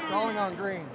Stalling on green.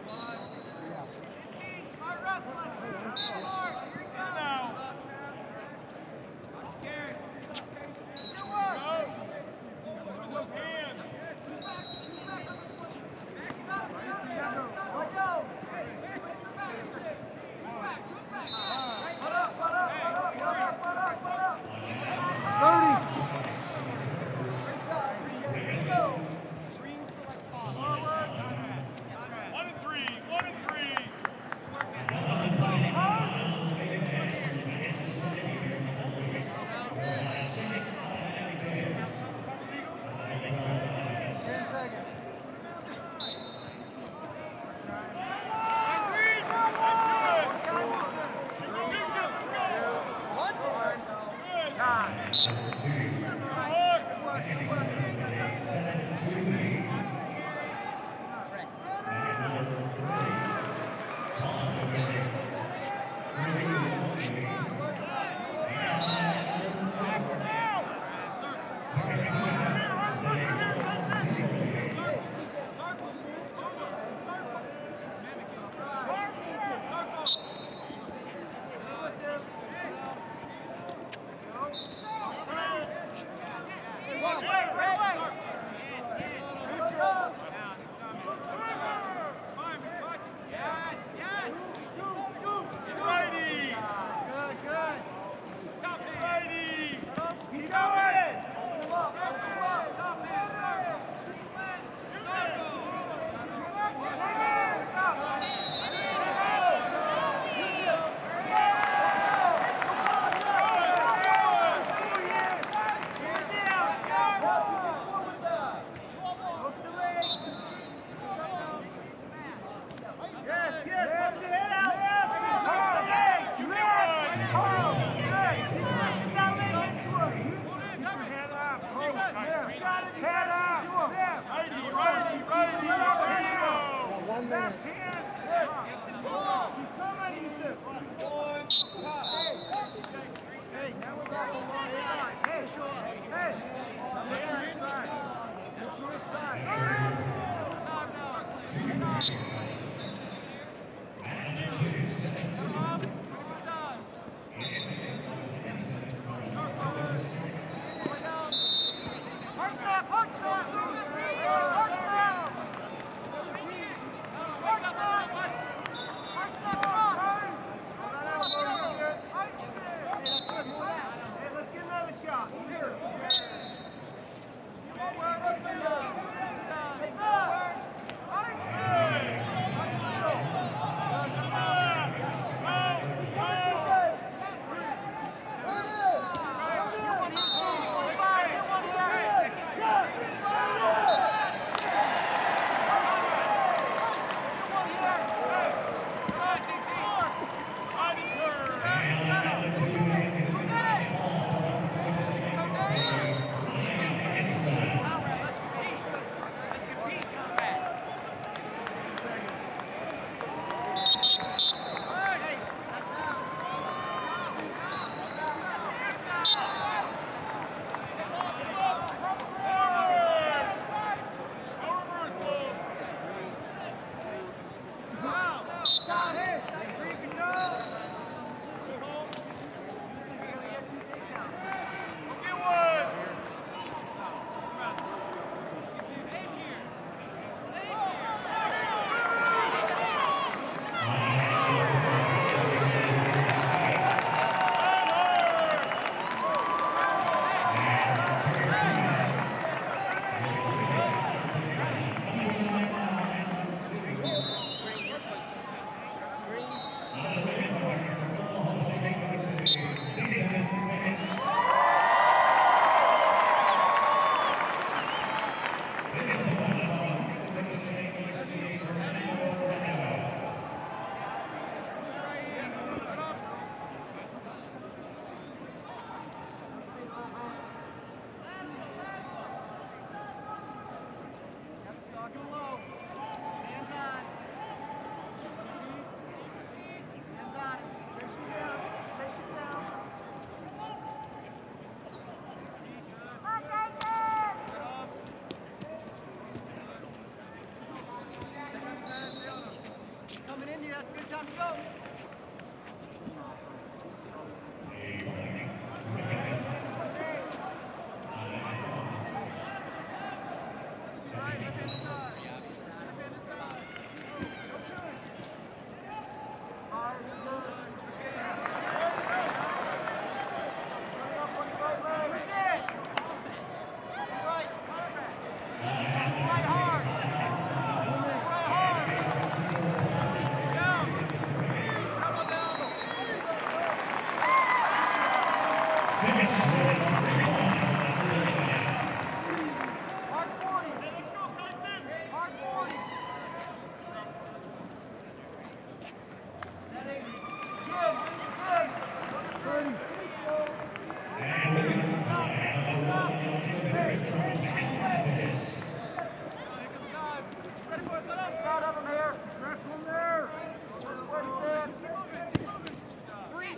Time to go.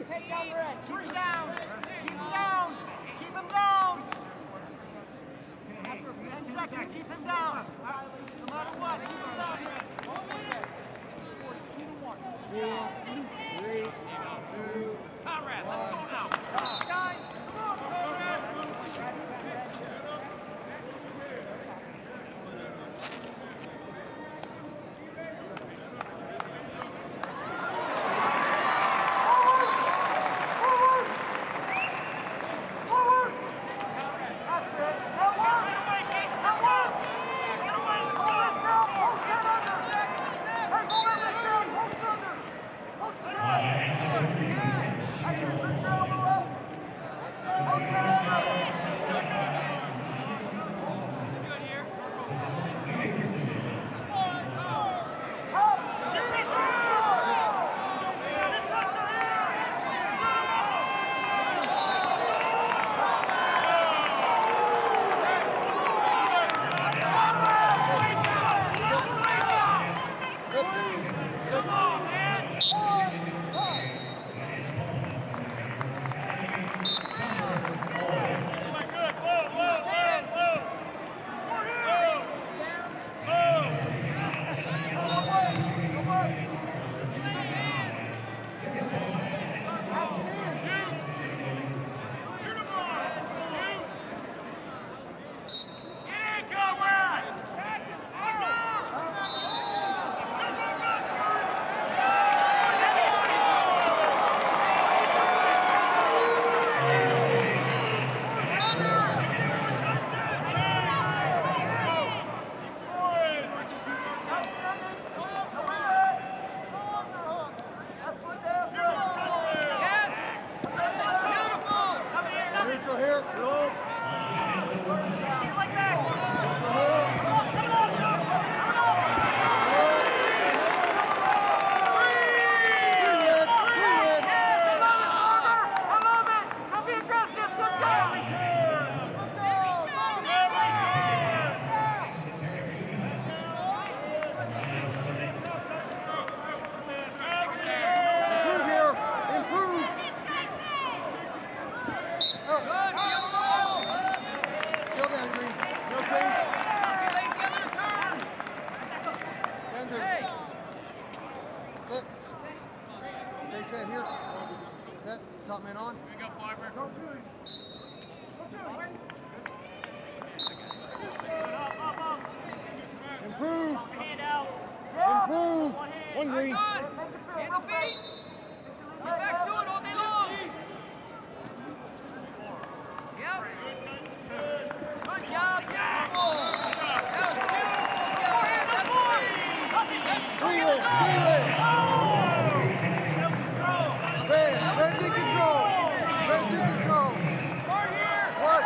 Take down the red. Keep him down. Keep him down. Keep him down. 10 seconds. Keep him down. No matter what. Keep him down. 4, 3, 2, Conrad, let's go now. Time. Set here. Set. Top man on. Here we go, Farmer. Improve. Hand out. Improve. One green. Hand the feet. Get back to it all day long. Yep. Good job. Beautiful. Red's in control. Red's in control. Smart here. What?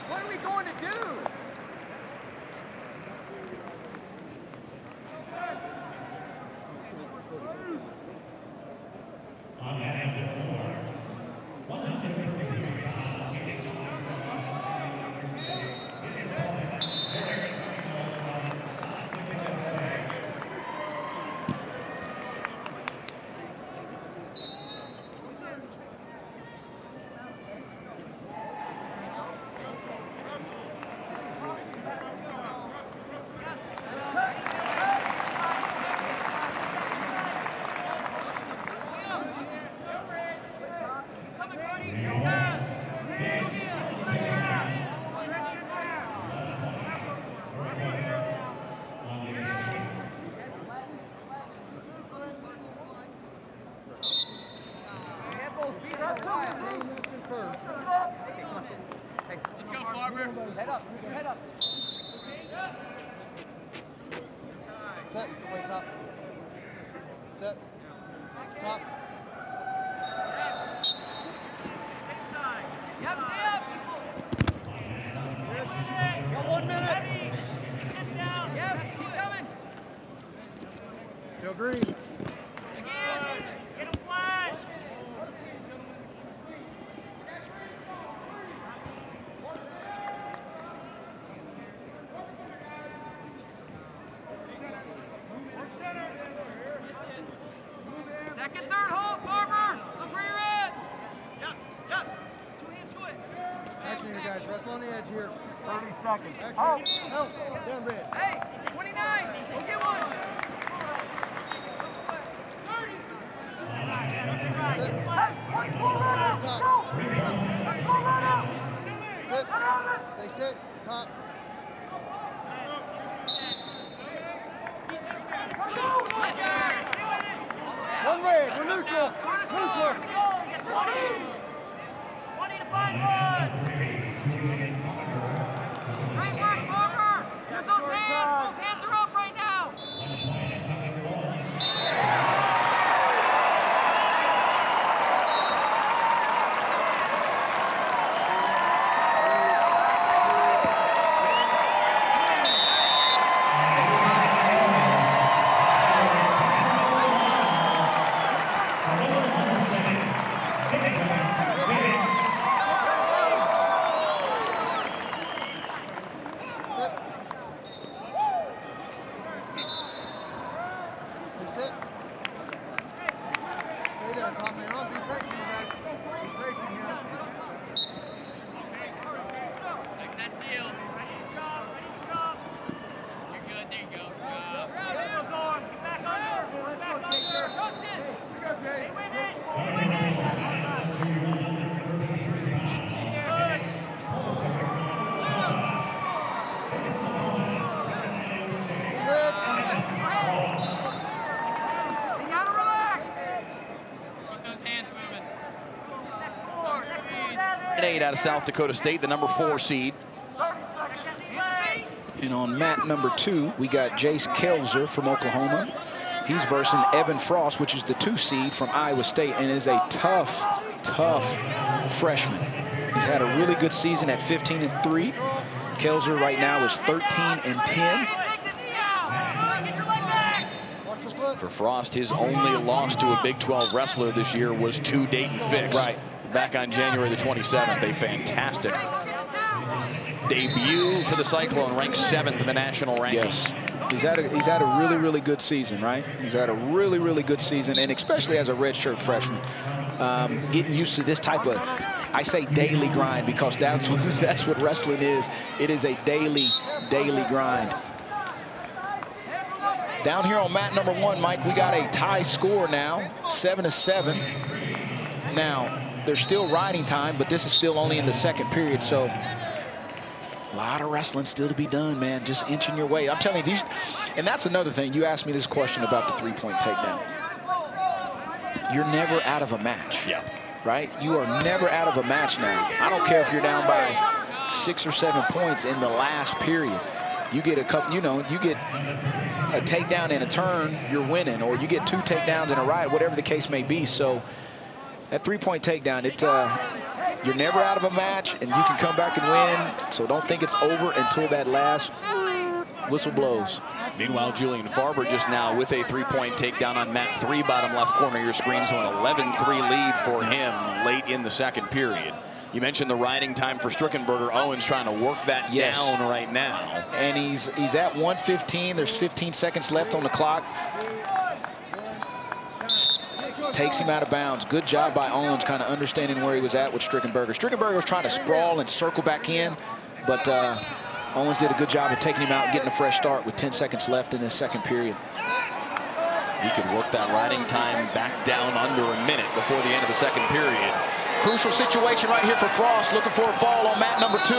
What are we going to do? Barber. Head up, keep your head up. Set. Wait, top. Set. Top. Yep, stay up. Got 1 minute. Yes, keep coming. Go green. Again. Get a flash. Second, third hold, Barber. Look where you're at. Yep, yep. 2 hands to it. Action here, guys. Wrestle on the edge here. 30 seconds. Action. Help. Down red. Hey, 29. Go get one. Sit. Stay sit. Top. One red. We're neutral. Neutral. 20 to 5 one. Great work, Barber. Use those hands. Both hands are up right now. Stay sit. Stay there. Top man on. Be patient, you guys. Be patient here. That seal. Ready to drop. Ready to drop. You're good. There you go. Get those arms. Get back under. Get back under. Trust it. They win it. They win it. Good. Good. You gotta relax. Keep those hands moving. Check 8 out of South Dakota State, the number 4 seed. And on mat number 2, we got Jace Kelzer from Oklahoma. He's versing Evan Frost, which is the 2 seed from Iowa State, and is a tough freshman. He's had a really good season at 15-3. Kelzer right now is 13-10. Watch your foot. For Frost, his only loss to a Big 12 wrestler this year was to Dayton Fix. Right. Back on January the 27th, a fantastic debut for the Cyclone, ranked 7th in the national ranking. Yes. He's had a really good season, right? He's had a really good season, and especially as a redshirt freshman, getting used to this type of, I say daily grind, because that's what wrestling is. It is a daily grind. Down here on mat number 1, Mike, we got a tie score now, 7-7. Now, there's still riding time, but this is still only in the second period, so a lot of wrestling still to be done, man. Just inching your way. I'm telling you, these, and that's another thing. You asked me this question about the 3-point takedown. You're never out of a match. Yeah. Right? You are never out of a match now. I don't care if you're down by 6 or 7 points in the last period. You get a couple, you get a takedown and a turn, you're winning, or you get 2 takedowns and a ride, whatever the case may be. So that 3-point takedown, you're never out of a match, and you can come back and win. So don't think it's over until that last whistle blows. Meanwhile, Julian Farber just now with a 3-point takedown on mat 3, bottom left corner of your screen. So an 11-3 lead for him late in the second period. You mentioned the riding time for Strickenberger. Owens trying to work that down right now. And he's at 1:15. There's 15 seconds left on the clock. Takes him out of bounds. Good job by Owens, kind of understanding where he was at with Strickenberger. Strickenberger was trying to sprawl and circle back in, but Owens did a good job of taking him out and getting a fresh start with 10 seconds left in this second period. He could work that riding time back down under a minute before the end of the second period. Crucial situation right here for Frost, looking for a fall on mat number 2.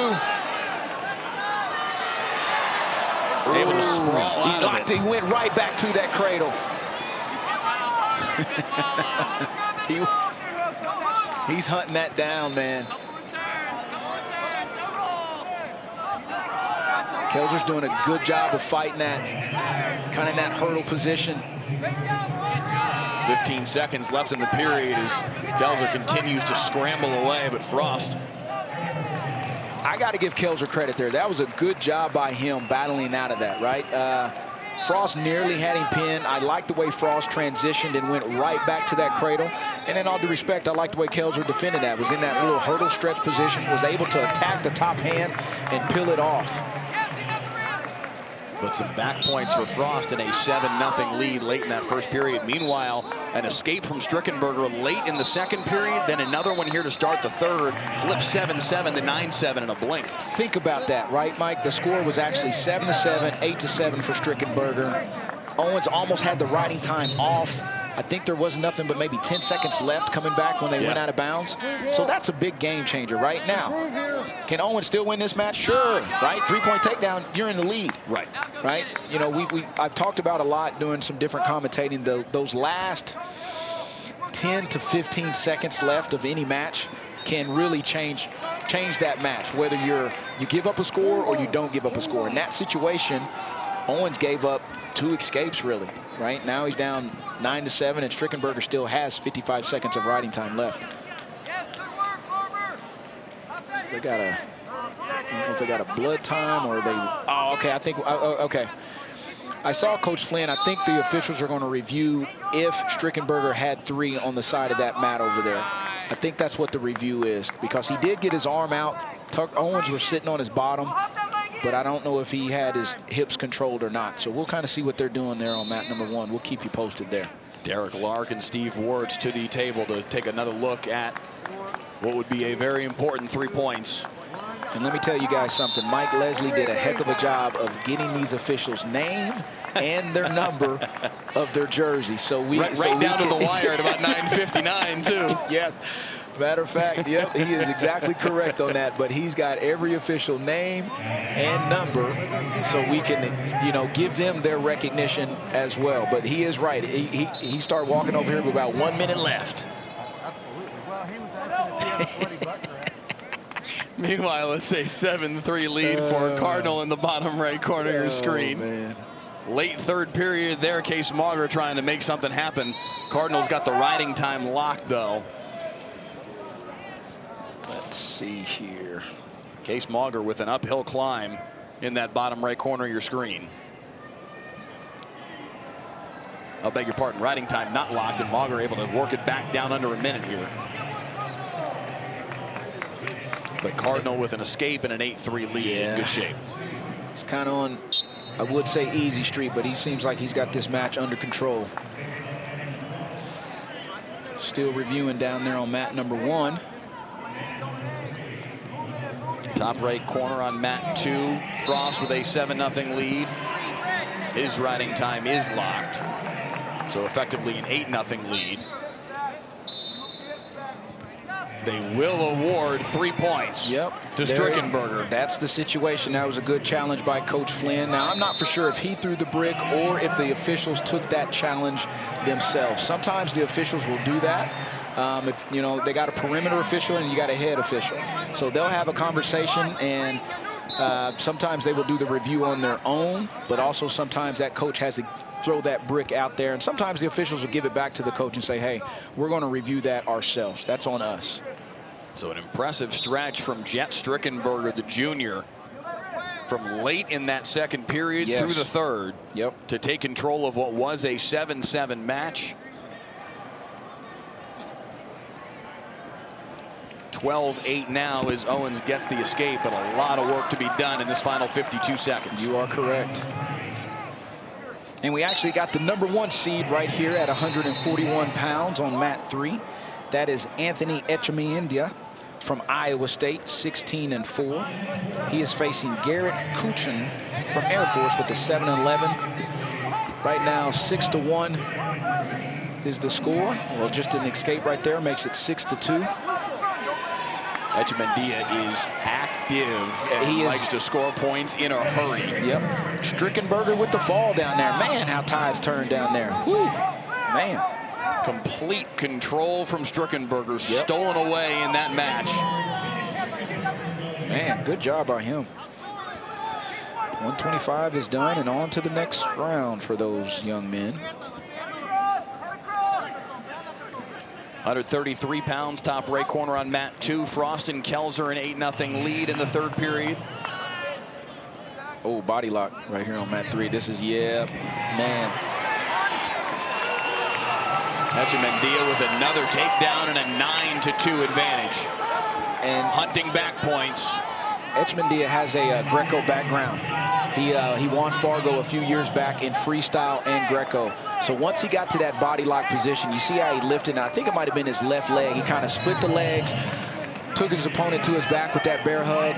Able to sprawl out of it. He went right back to that cradle. He's hunting that down, man. Kelzer's doing a good job of fighting that, kind of that hurdle position. 15 seconds left in the period as Kelzer continues to scramble away, but Frost. I got to give Kelzer credit there. That was a good job by him battling out of that, right? Frost nearly had him pinned. I like the way Frost transitioned and went right back to that cradle. And in all due respect, I like the way Kelzer defended that. Was in that little hurdle stretch position, was able to attack the top hand and peel it off. But some back points for Frost in a 7-0 lead late in that first period. Meanwhile, an escape from Strickenberger late in the second period, then another one here to start the third. Flip 7-7 to 9-7 in a blink. Think about that, right, Mike? The score was actually 7-7, 8-7 for Strickenberger. Owens almost had the riding time off. I think there was nothing but maybe 10 seconds left coming back when they went out of bounds. So that's a big game changer right now. Can Owens still win this match? Sure, right? 3-point takedown, you're in the lead. Right. Right? You know, I've talked about a lot doing some different commentating. Those last 10 to 15 seconds left of any match can really change that match, whether you give up a score or you don't give up a score. In that situation, Owens gave up 2 escapes, really. Right now he's down 9-7, and Strickenberger still has 55 seconds of riding time left. Yes, good work, Farmer. They got I don't know if they got a blood time or they. Oh, okay. I think. Okay. I saw Coach Flynn. I think the officials are going to review if Strickenberger had 3 on the side of that mat over there. I think that's what the review is, because he did get his arm out. Owens was sitting on his bottom, but I don't know if he had his hips controlled or not. So we'll kind of see what they're doing there on mat number 1. We'll keep you posted there. Derek Lark and Steve Wards to the table to take another look at what would be a very important 3 points. And let me tell you guys something. Mike Leslie did a heck of a job of getting these officials' name and their number of their jersey. So we right down to the wire at about 9:59 too. Yes. Matter of fact, yep, he is exactly correct on that. But he's got every official name and number, so we can, you know, give them their recognition as well. But he is right. He started walking over here with about 1 minute left. Absolutely. Well, he was asking if he had a sweaty butt crack. Meanwhile, it's a 7-3 lead for Cardinal in the bottom right corner of your screen. Man. Late third period there, Case Mauger trying to make something happen. Cardinals got the riding time locked, though. Let's see here. Case Mauger with an uphill climb in that bottom right corner of your screen. I'll beg your pardon, riding time not locked, and Mauger able to work it back down under a minute here. But Cardinal with an escape and an 8-3 lead in good shape. It's kind of on, I would say, easy street, but he seems like he's got this match under control. Still reviewing down there on mat number 1. Top right corner on mat 2. Frost with a 7-0 lead. His riding time is locked. So effectively an 8-0 lead. They will award 3 points to Strickenberger. That's the situation. That was a good challenge by Coach Flynn. Now, I'm not for sure if he threw the brick or if the officials took that challenge themselves. Sometimes the officials will do that. If you know, they got a perimeter official and you got a head official. So they'll have a conversation, and sometimes they will do the review on their own, but also sometimes that coach has to throw that brick out there. And sometimes the officials will give it back to the coach and say, hey, we're going to review that ourselves. That's on us. So an impressive stretch from Jet Strickenberger, the junior, from late in that second period through the third to take control of what was a 7-7 match. 12-8 now as Owens gets the escape, but a lot of work to be done in this final 52 seconds. You are correct. And we actually got the number 1 seed right here at 141 pounds on mat 3. That is Anthony Echemiendia from Iowa State, 16-4. He is facing Garrett Kuchin from Air Force with the 7-11. Right now, 6-1 is the score. Well, just an escape right there makes it 6-2. Echemiendia is active and he likes to score points in a hurry. Yep. Strickenberger with the fall down there. Man, how tides turn down there. Whew. Man. Complete control from Strickenberger, stolen away in that match. Man, good job by him. 125 is done, and on to the next round for those young men. 133 pounds, top right corner on mat 2. Frost and Kelzer an 8-0 lead in the third period. Oh, body lock right here on mat 3. This is, yeah, man. Echemendia with another takedown and a 9-2 advantage. And hunting back points. Echemendia has a Greco background. He won Fargo a few years back in freestyle and Greco. So once he got to that body lock position, you see how he lifted. And I think it might have been his left leg. He kind of split the legs, took his opponent to his back with that bear hug.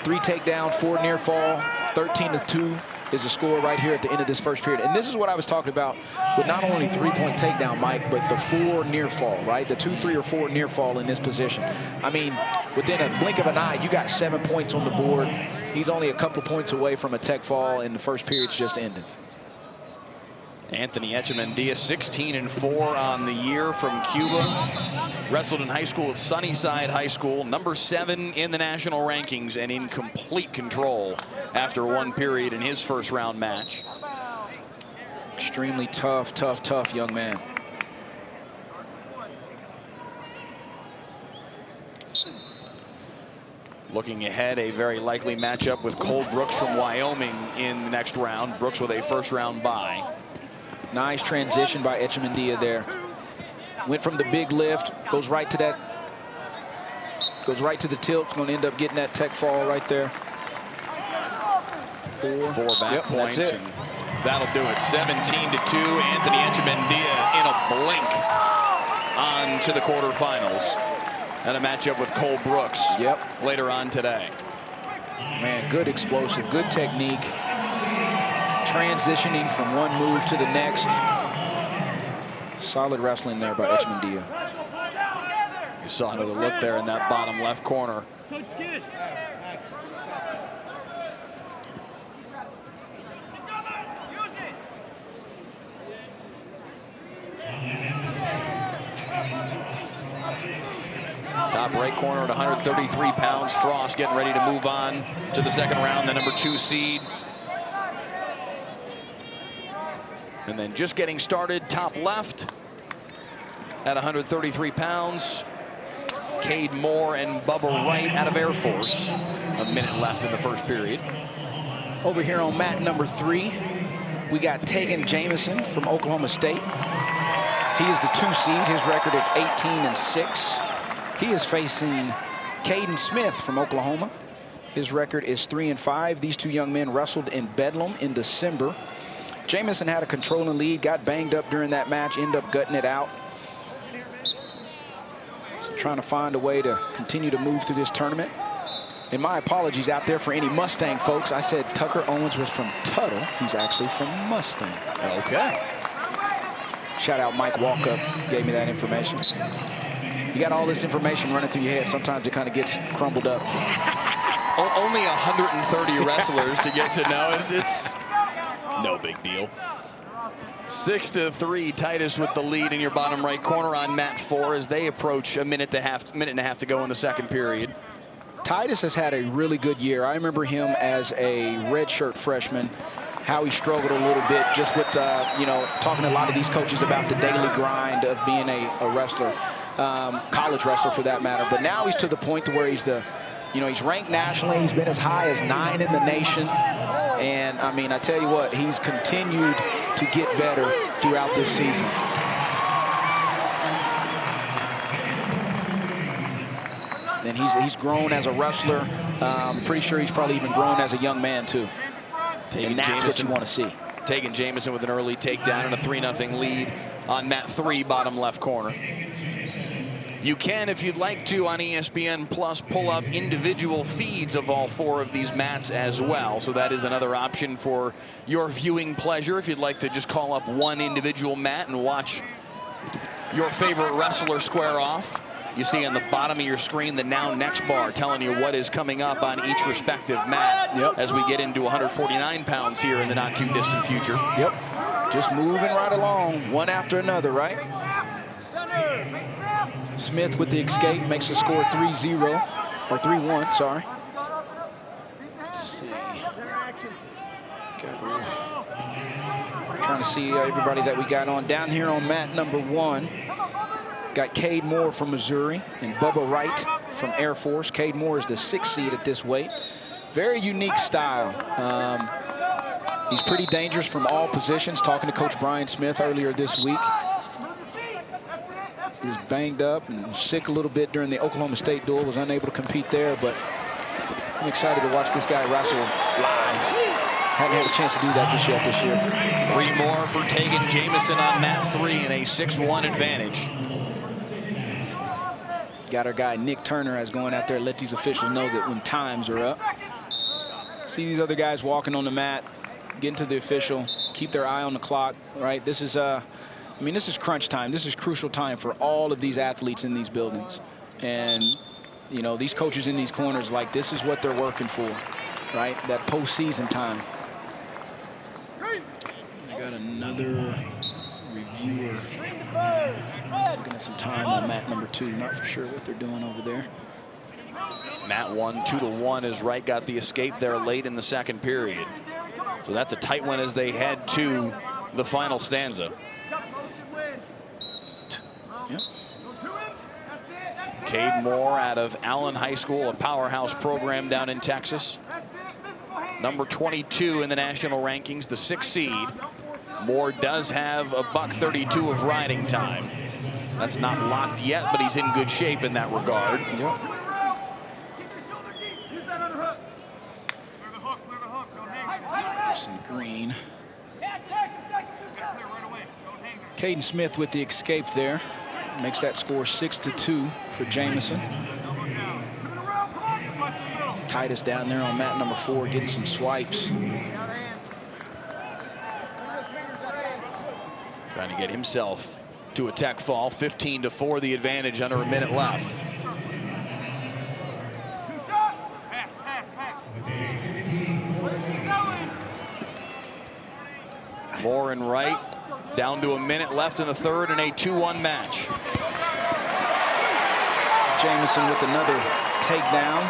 3 takedowns, 4 near fall, 13-2 is the score right here at the end of this first period. And this is what I was talking about with not only 3-point takedown, Mike, but the 4 near fall, right? The 2, 3, or 4 near fall in this position. I mean, within a blink of an eye, you got 7 points on the board. He's only a couple points away from a tech fall, and the first period's just ended. Anthony Echemendia, 16-4 on the year from Cuba. Wrestled in high school at Sunnyside High School, number 7 in the national rankings, and in complete control after 1 period in his first round match. Extremely tough, tough, tough young man. Looking ahead, a very likely matchup with Cole Brooks from Wyoming in the next round. Brooks with a first round bye. Nice transition by Echemendia there. Went from the big lift, goes right to that, goes right to the tilt. Going to end up getting that tech fall right there. 4 back points. That's it. And that'll do it. 17-2. Anthony Echemendia in a blink on to the quarterfinals. And a matchup with Cole Brooks later on today. Man, good explosive, good technique. Transitioning from one move to the next. Solid wrestling there by Echemendia. You saw another look there in that bottom left corner. Top right corner at 133 pounds. Frost getting ready to move on to the second round, the number 2 seed. And then just getting started, top left at 133 pounds. Cade Moore and Bubba Wright out of Air Force. A minute left in the first period. Over here on mat number 3, we got Tegan Jamison from Oklahoma State. He is the 2 seed. His record is 18-6. He is facing Caden Smith from Oklahoma. His record is 3-5. These 2 young men wrestled in Bedlam in December. Jamison had a controlling lead, got banged up during that match, ended up gutting it out. So trying to find a way to continue to move through this tournament. And my apologies out there for any Mustang folks. I said Tucker Owens was from Tuttle. He's actually from Mustang. Okay. Shout out Mike Walkup, gave me that information. You got all this information running through your head. Sometimes it kind of gets crumbled up. Only 130 wrestlers to get to know. It's no big deal. 6-3, Titus with the lead in your bottom right corner on mat 4 as they approach a minute and a half to go in the second period. Titus has had a really good year. I remember him as a redshirt freshman, how he struggled a little bit just with, you know, talking to a lot of these coaches about the daily grind of being a wrestler, college wrestler for that matter. But now he's to the point to where he's he's ranked nationally. He's been as high as 9 in the nation. And, I mean, I tell you what, he's continued to get better throughout this season. And he's grown as a wrestler. Pretty sure he's probably even grown as a young man, too. And that's what you want to see. Tegan Jamison with an early takedown and a 3-0 lead on mat 3, bottom left corner. You can, if you'd like to, on ESPN Plus, pull up individual feeds of all 4 of these mats as well. So that is another option for your viewing pleasure. If you'd like to just call up one individual mat and watch your favorite wrestler square off. You see on the bottom of your screen the now next bar telling you what is coming up on each respective mat as we get into 149 pounds here in the not too distant future. Yep. Just moving right along, one after another, right? Smith with the escape makes the score 3-0, or 3-1, sorry. Trying to see everybody that we got on. Down here on mat number 1, got Cade Moore from Missouri and Bubba Wright from Air Force. Cade Moore is the 6th seed at this weight. Very unique style. He's pretty dangerous from all positions. Talking to Coach Brian Smith earlier this week. He was banged up and sick a little bit during the Oklahoma State duel. Was unable to compete there, but I'm excited to watch this guy wrestle live. Hadn't had a chance to do that just yet this year. 3 more for Tegan Jamison on mat 3 and a 6-1 advantage. Got our guy Nick Turner as going out there, let these officials know that when times are up. See these other guys walking on the mat, getting to the official, keep their eye on the clock, right? This is, I mean, this is crunch time. This is crucial time for all of these athletes in these buildings. And, you know, these coaches in these corners, like, this is what they're working for, right? That postseason time. I got another reviewer looking at some time on mat number 2. Not for sure what they're doing over there. Mat 1, 2-1 as Wright got the escape there late in the second period. So that's a tight one as they head to the final stanza. Yep. Cade Moore out of Allen High School, a powerhouse program down in Texas. Number 22 in the national rankings, the 6th seed. Moore does have a $1:32 of riding time. That's not locked yet, but he's in good shape in that regard. Yep. Some green. Caden Smith with the escape there. Makes that score 6-2 for Jamison. Titus down there on mat number 4 getting some swipes. Trying to get himself to a tech fall. 15-4 the advantage under a minute left. Moore and Wright down to a minute left in the third in a 2-1 match. Jamison with another takedown.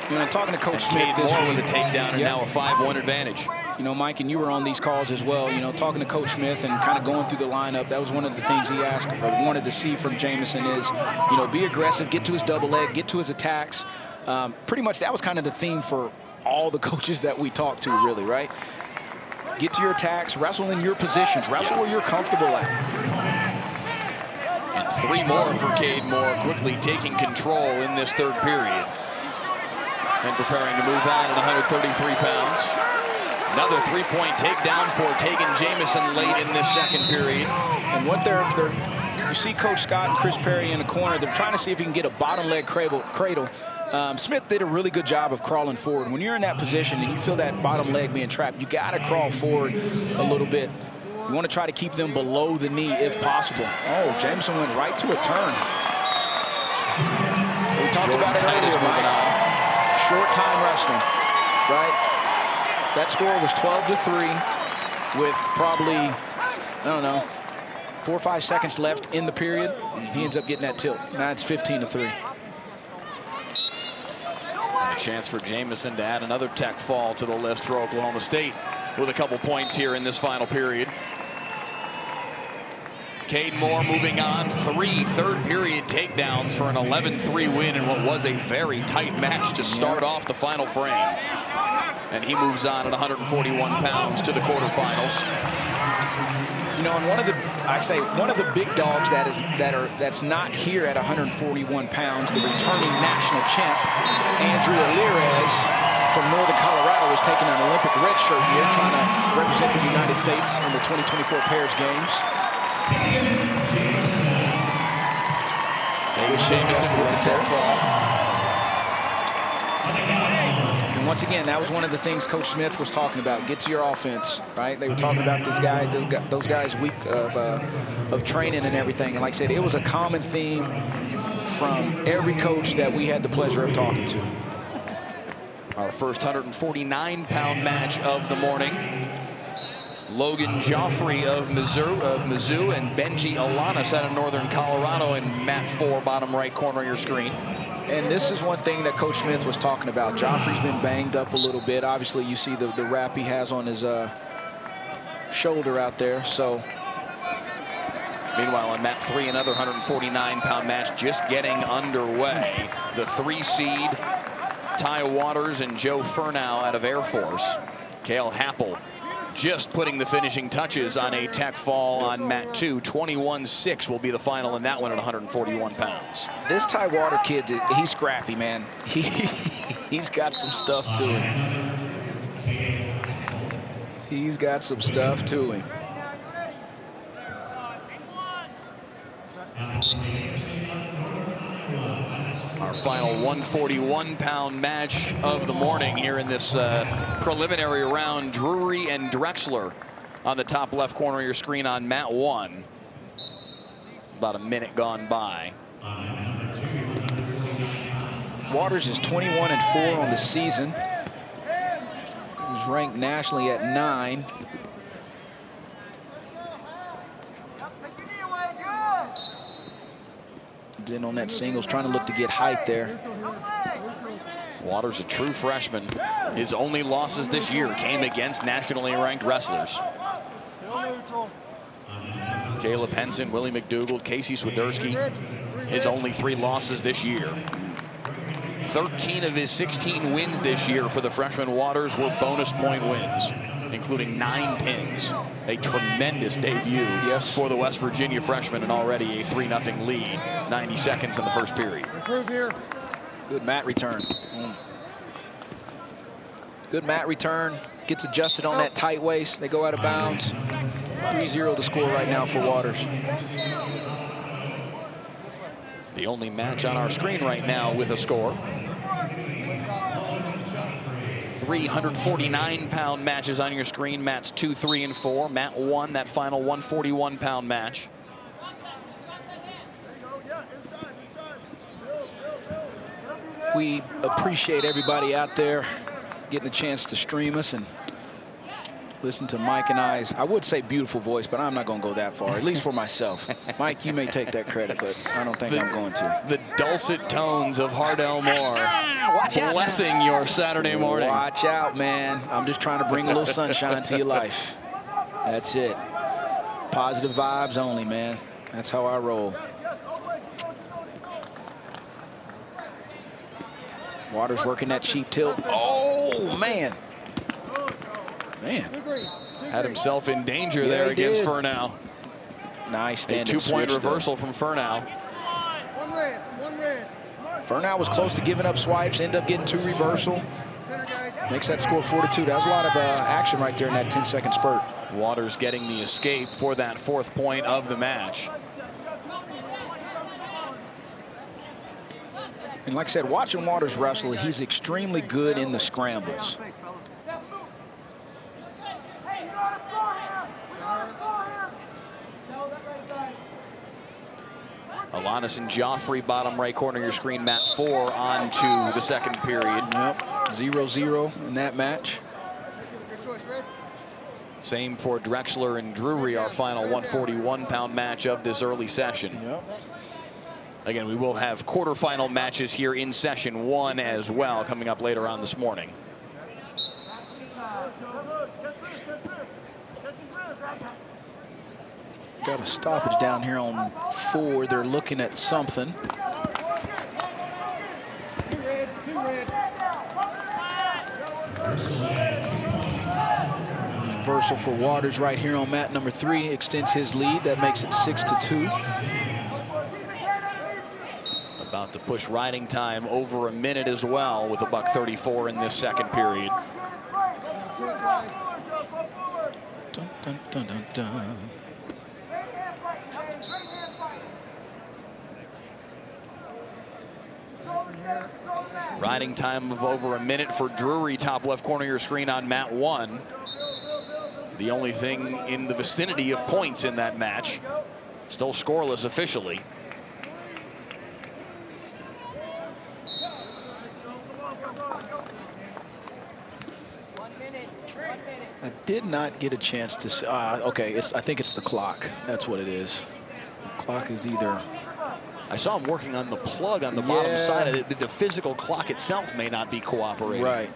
You know, talking to Coach Smith this Moore week, with a takedown and now a 5-1 advantage. You know, Mike, and you were on these calls as well, you know, talking to Coach Smith and kind of going through the lineup. That was one of the things he asked or wanted to see from Jamison is, you know, be aggressive, get to his double leg, get to his attacks. Pretty much that was kind of the theme for all the coaches that we talked to, really, right? Get to your attacks, wrestle in your positions, wrestle where you're comfortable at. And 3 more for Cade Moore, quickly taking control in this third period. And preparing to move on at 133 pounds. Another 3-point takedown for Tegan Jamison late in this second period. And what you see Coach Scott and Chris Perry in the corner. They're trying to see if he can get a bottom leg cradle. Smith did a really good job of crawling forward. When you're in that position and you feel that bottom leg being trapped, you got to crawl forward a little bit. You want to try to keep them below the knee if possible. Oh, Jamison went right to a turn. We talked about it earlier, right? Short time wrestling, right? That score was 12-3 with probably, I don't know, 4 or 5 seconds left in the period. And he ends up getting that tilt. Now it's 15-3. A chance for Jamison to add another tech fall to the list for Oklahoma State with a couple points here in this final period. Cade Moore moving on, 3 third-period takedowns for an 11-3 win in what was a very tight match to start off the final frame. And he moves on at 141 pounds to the quarterfinals. You know, and one of the big dogs that's not here at 141 pounds, the returning national champ, Andrew Alirez from Northern Colorado, is taking an Olympic red shirt here, trying to represent the United States in the 2024 Pairs Games. David Jamison with the tech fall. And once again, that was one of the things Coach Smith was talking about. Get to your offense, right? They were talking about this guy, those guys' week of training and everything. And like I said, it was a common theme from every coach that we had the pleasure of talking to. Our first 149-pound match of the morning. Logan Joffrey of Mizzou and Benji Alanis out of Northern Colorado in mat 4, bottom right corner of your screen. And this is one thing that Coach Smith was talking about. Joffrey's been banged up a little bit. Obviously, you see the wrap he has on his shoulder out there. So, meanwhile, on mat 3, another 149-pound match just getting underway. The 3 seed, Ty Waters and Joe Furnow out of Air Force. Cale Happel just putting the finishing touches on a tech fall on mat 2. 21-6 will be the final in that one at 141 pounds. This Ty Water kid, he's scrappy, man. He's got some stuff to him. He's got some stuff to him. Our final 141-pound match of the morning here in this preliminary round. Drury and Drexler on the top left corner of your screen on mat 1. About a minute gone by. Waters is 21-4 on the season. He's ranked nationally at 9. In on that singles, trying to look to get height there. Waters, a true freshman. His only losses this year came against nationally ranked wrestlers. Caleb Henson, Willie McDougald, Casey Swiderski. His only 3 losses this year. 13 of his 16 wins this year for the freshman Waters were bonus point wins, including 9 pins. A tremendous debut for the West Virginia freshman, and already a 3-0 lead. 90 seconds in the first period. Good mat return. Good mat return. Gets adjusted on that tight waist. They go out of bounds. 3-0 the score right now for Waters. The only match on our screen right now with a score. 349-pound matches on your screen. Mats 2, 3, and 4. Mat 1, that final 141-pound match. We appreciate everybody out there getting a chance to stream us and listen to Mike and I's, I would say beautiful voice, but I'm not going to go that far, at least for myself. Mike, you may take that credit, but I don't think I'm going to. The dulcet tones of Hardell Moore blessing your Saturday morning. Watch out, man. I'm just trying to bring a little sunshine to your life. That's it. Positive vibes only, man. That's how I roll. Waters working that cheap tilt. Oh, man. Man. Had himself in danger there against Furnow. Nice A standing 2-point reversal from Furnow. One red. Furnow was close to giving up swipes, end up getting 2 reversal. Makes that score 4-2. That was a lot of action right there in that 10-second spurt. Waters getting the escape for that 4th point of the match. And like I said, watching Waters wrestle, he's extremely good in the scrambles. Alanis and Joffrey, bottom right corner of your screen, mat 4 on to the second period. Yep, 0-0 in that match. Same for Drexler and Drury, our final 141-pound match of this early session. Yep. Again, we will have quarterfinal matches here in session 1 as well coming up later on this morning. Got a stoppage down here on 4. They're looking at something. Reversal for Waters right here on mat number 3. Extends his lead. That makes it 6-2. About to push riding time over a minute as well with $1:34 in this second period. Dun, dun, dun, dun, dun. Riding time of over a minute for Drury, top left corner of your screen on mat 1. The only thing in the vicinity of points in that match. Still scoreless officially. I did not get a chance to see. Okay, I think it's the clock. That's what it is. The clock is either I saw him working on the plug on the bottom side of it. The physical clock itself may not be cooperating. Right.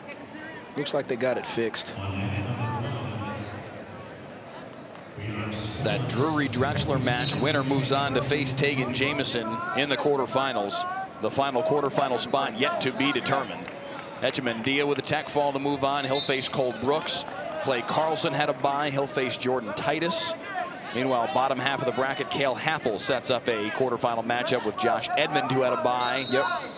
Looks like they got it fixed. That Drury-Drexler match winner moves on to face Tegan Jamison in the quarterfinals. The final quarterfinal spot yet to be determined. Echemendia with a tech fall to move on. He'll face Cole Brooks. Clay Carlson had a bye. He'll face Jordan Titus. Meanwhile, bottom half of the bracket, Cale Happel sets up a quarterfinal matchup with Josh Edmond, who had a bye.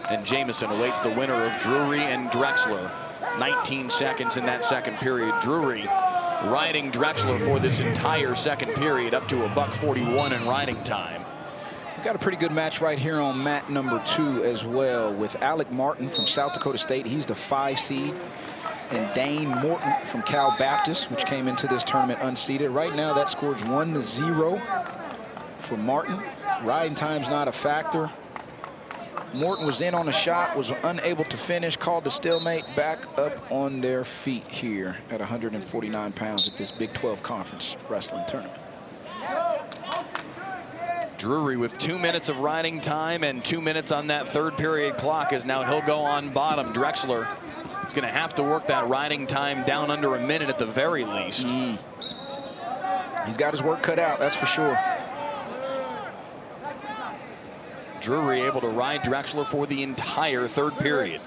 And Jamison awaits the winner of Drury and Drexler. 19 seconds in that second period. Drury riding Drexler for this entire second period, up to $1:41 in riding time. We've got a pretty good match right here on mat number 2 as well, with Alec Martin from South Dakota State. He's the 5 seed. And Dane Morton from Cal Baptist, which came into this tournament unseeded. Right now, that scores 1-0 for Martin. Riding time's not a factor. Morton was in on a shot, was unable to finish, called the stalemate, back up on their feet here at 149 pounds at this Big 12 Conference Wrestling Tournament. Drury with 2 minutes of riding time and 2 minutes on that third period clock, as now he'll go on bottom. Drexler is going to have to work that riding time down under a minute at the very least. He's got his work cut out, that's for sure. Drury able to ride Drexler for the entire third period.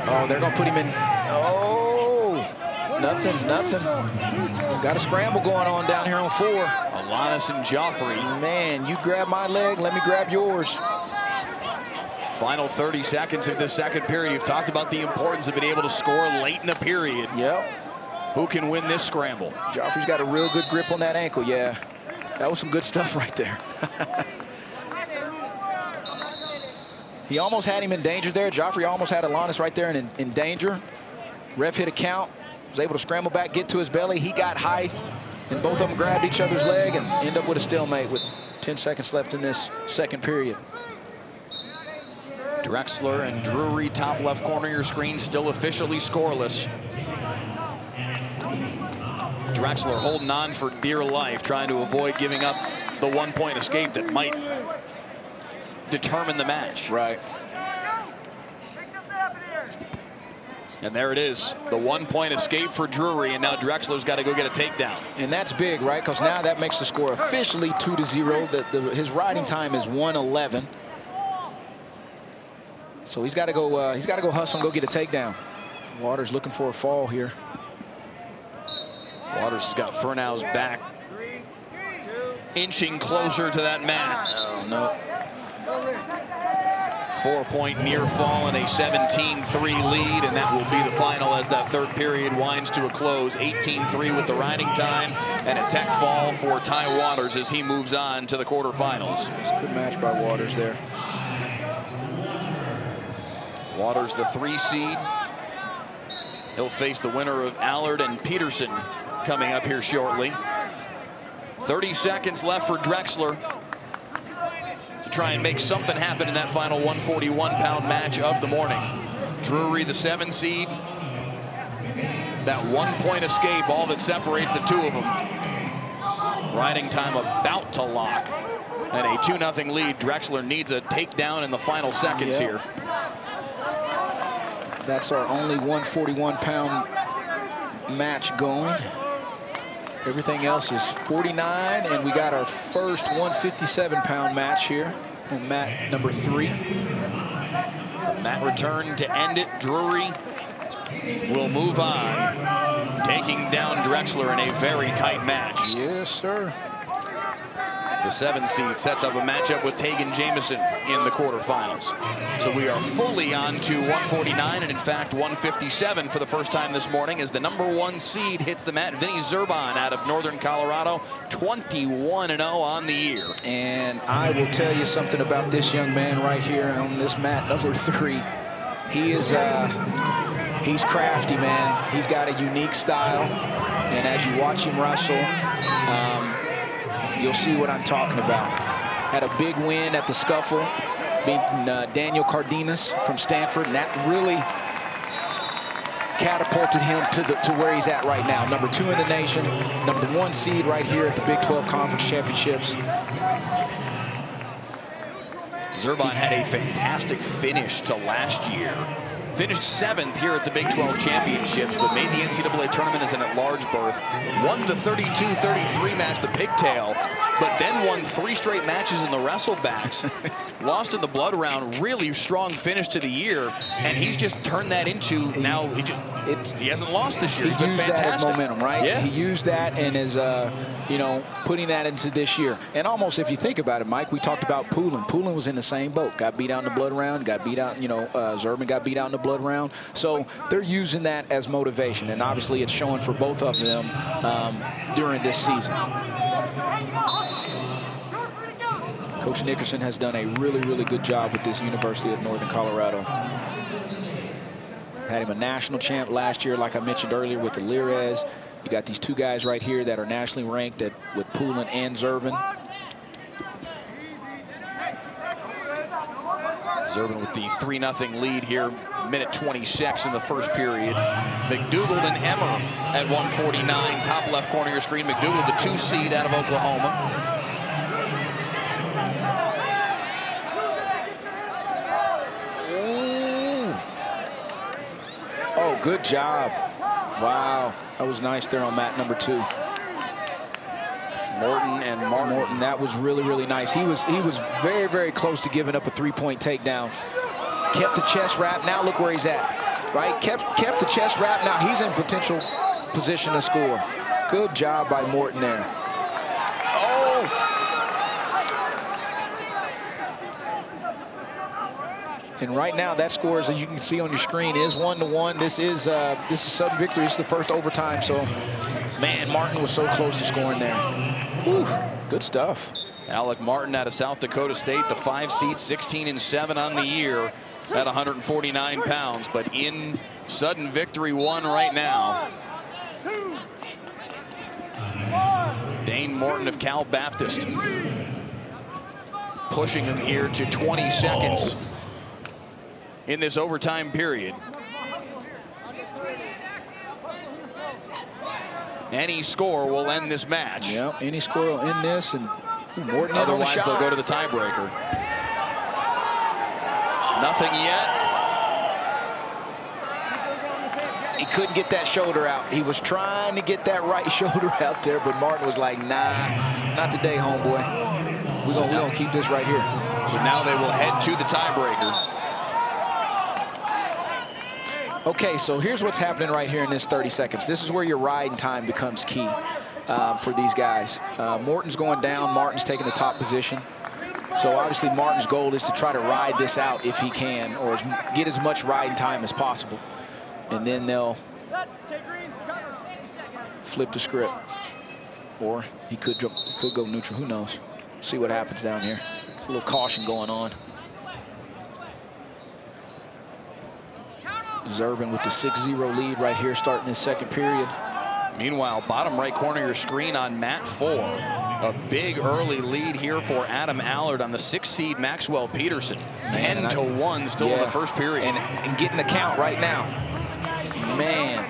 Oh, they're going to put him in. Oh, nothing. Got a scramble going on down here on 4. Alanis and Joffrey. Man, you grab my leg, let me grab yours. Final 30 seconds of this second period. You've talked about the importance of being able to score late in the period. Yep. Who can win this scramble? Joffrey's got a real good grip on that ankle. Yeah, that was some good stuff right there. He almost had him in danger there. Joffrey almost had Alanis right there in danger. Ref hit a count, was able to scramble back, get to his belly. He got height, and both of them grabbed each other's leg and end up with a stalemate with 10 seconds left in this second period. Drexler and Drury, top left corner of your screen, still officially scoreless. Drexler holding on for dear life, trying to avoid giving up the 1-point escape that might determine the match. Right. And there it is, the 1-point escape for Drury, and now Drexler's got to go get a takedown. And that's big, right? Because now that makes the score officially 2-0. His riding time is 1:11. So he's got to go. He's got to go hustle and go get a takedown. Waters looking for a fall here. Waters has got Furnow's back, inching closer to that mat. Oh no. 4-point near fall and a 17-3 lead, and that will be the final as that third period winds to a close. 18-3 with the riding time, and a tech fall for Ty Waters as he moves on to the quarterfinals. It's a good match by Waters there. Waters, the 3 seed. He'll face the winner of Allard and Peterson coming up here shortly. 30 seconds left for Drexler to try and make something happen in that final 141-pound match of the morning. Drury, the 7 seed. That 1-point escape, all that separates the two of them. Riding time about to lock. And a 2-0 lead. Drexler needs a takedown in the final seconds here. That's our only 141-pound match going. Everything else is 49, and we got our first 157-pound match here on mat number 3. Mat return to end it. Drury will move on, taking down Drexler in a very tight match. Yes, sir. The 7 seed sets up a matchup with Tegan Jamison in the quarterfinals. So we are fully on to 149, and in fact 157 for the first time this morning as the number 1 seed hits the mat. Vinny Zerban out of Northern Colorado, 21-0 on the year. And I will tell you something about this young man right here on this mat number 3. He is he's crafty, man. He's got a unique style, and as you watch him wrestle, you'll see what I'm talking about. Had a big win at the Scuffle, beating Daniel Cardenas from Stanford, and that really catapulted him to where he's at right now. Number 2 in the nation, number 1 seed right here at the Big 12 Conference Championships. Zurban had a fantastic finish to last year. Finished 7th here at the Big 12 Championships, but made the NCAA tournament as an at-large berth. Won the 32-33 match, the pigtail, but then won 3 straight matches in the wrestlebacks. Lost in the blood round. Really strong finish to the year, and he's just turned that into now. He hasn't lost this year. He used that as momentum, right? Yeah. He used that and is, you know, putting that into this year. And almost, if you think about it, Mike, we talked about Poulin. Poulin was in the same boat. Got beat out in the blood round. Got beat out. You know, Zurban got beat out in the blood round. So they're using that as motivation, and obviously it's showing for both of them during this season. Coach Nickerson has done a really, really good job with this University of Northern Colorado. Had him a national champ last year, like I mentioned earlier, with the Lirez. You got these 2 guys right here that are nationally ranked with Poulin and Zurban. Zurban with the 3-0 lead here, minute 26 in the first period. McDougal and Emmer at 149, top left corner of your screen. McDougal, the 2 seed out of Oklahoma. Oh, good job. Wow, that was nice there on mat number 2. Morton and Morton, that was really, really nice. He was very, very close to giving up a 3-point takedown. Kept the chest wrap. Now look where he's at, right? Kept the chest wrap. Now he's in potential position to score. Good job by Morton there. Oh! And right now, that score, as you can see on your screen, is 1-1. This is sudden victory. This is the first overtime. So, man, Martin was so close to scoring there. Whew, good stuff. Alec Martin out of South Dakota State, the 5 seed, 16-7 on the year at 149 pounds. But in sudden victory 1 right now. Dane Morton of Cal Baptist pushing him here to 20 seconds in this overtime period. Any score will end this match. Yep, any score will end this, and Morton. Otherwise, they'll go to the tiebreaker. Nothing yet. He couldn't get that shoulder out. He was trying to get that right shoulder out there, but Martin was like, nah, not today, homeboy. We're gonna keep this right here. So now they will head to the tiebreaker. Okay, so here's what's happening right here in this 30 seconds. This is where your riding time becomes key for these guys. Morton's going down. Martin's taking the top position. So obviously Martin's goal is to try to ride this out if he can, or get as much riding time as possible. And then they'll flip the script. Or he could go neutral. Who knows? See what happens down here. A little caution going on. Zurban with the 6-0 lead right here starting this second period. Meanwhile, bottom right corner of your screen on mat 4. A big early lead here for Adam Allard on the 6 seed Maxwell Peterson. 10-1 still in the first period. And getting the count right now. Man.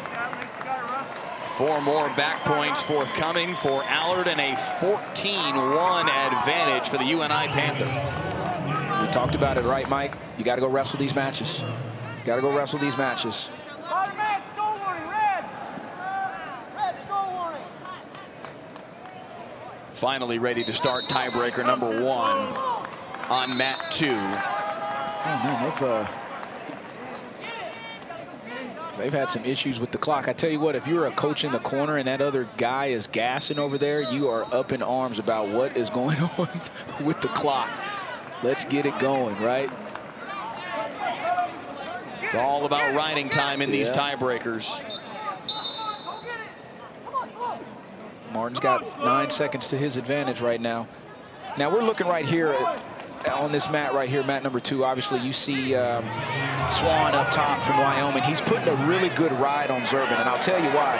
4 more back points forthcoming for Allard and a 14-1 advantage for the UNI Panther. We talked about it, right, Mike? You got to go wrestle these matches. Got to go wrestle these matches. Red, score warning, red. Red, score warning. Finally ready to start tiebreaker number 1 on mat 2. Oh, man, they've had some issues with the clock. I tell you what, if you're a coach in the corner and that other guy is gassing over there, you are up in arms about what is going on with the clock. Let's get it going, right? It's all about riding time in these tiebreakers. Martin's got 9 seconds to his advantage right now. Now we're looking right here on this mat right here, mat number 2. Obviously, you see Swan up top from Wyoming. He's putting a really good ride on Zurban, and I'll tell you why.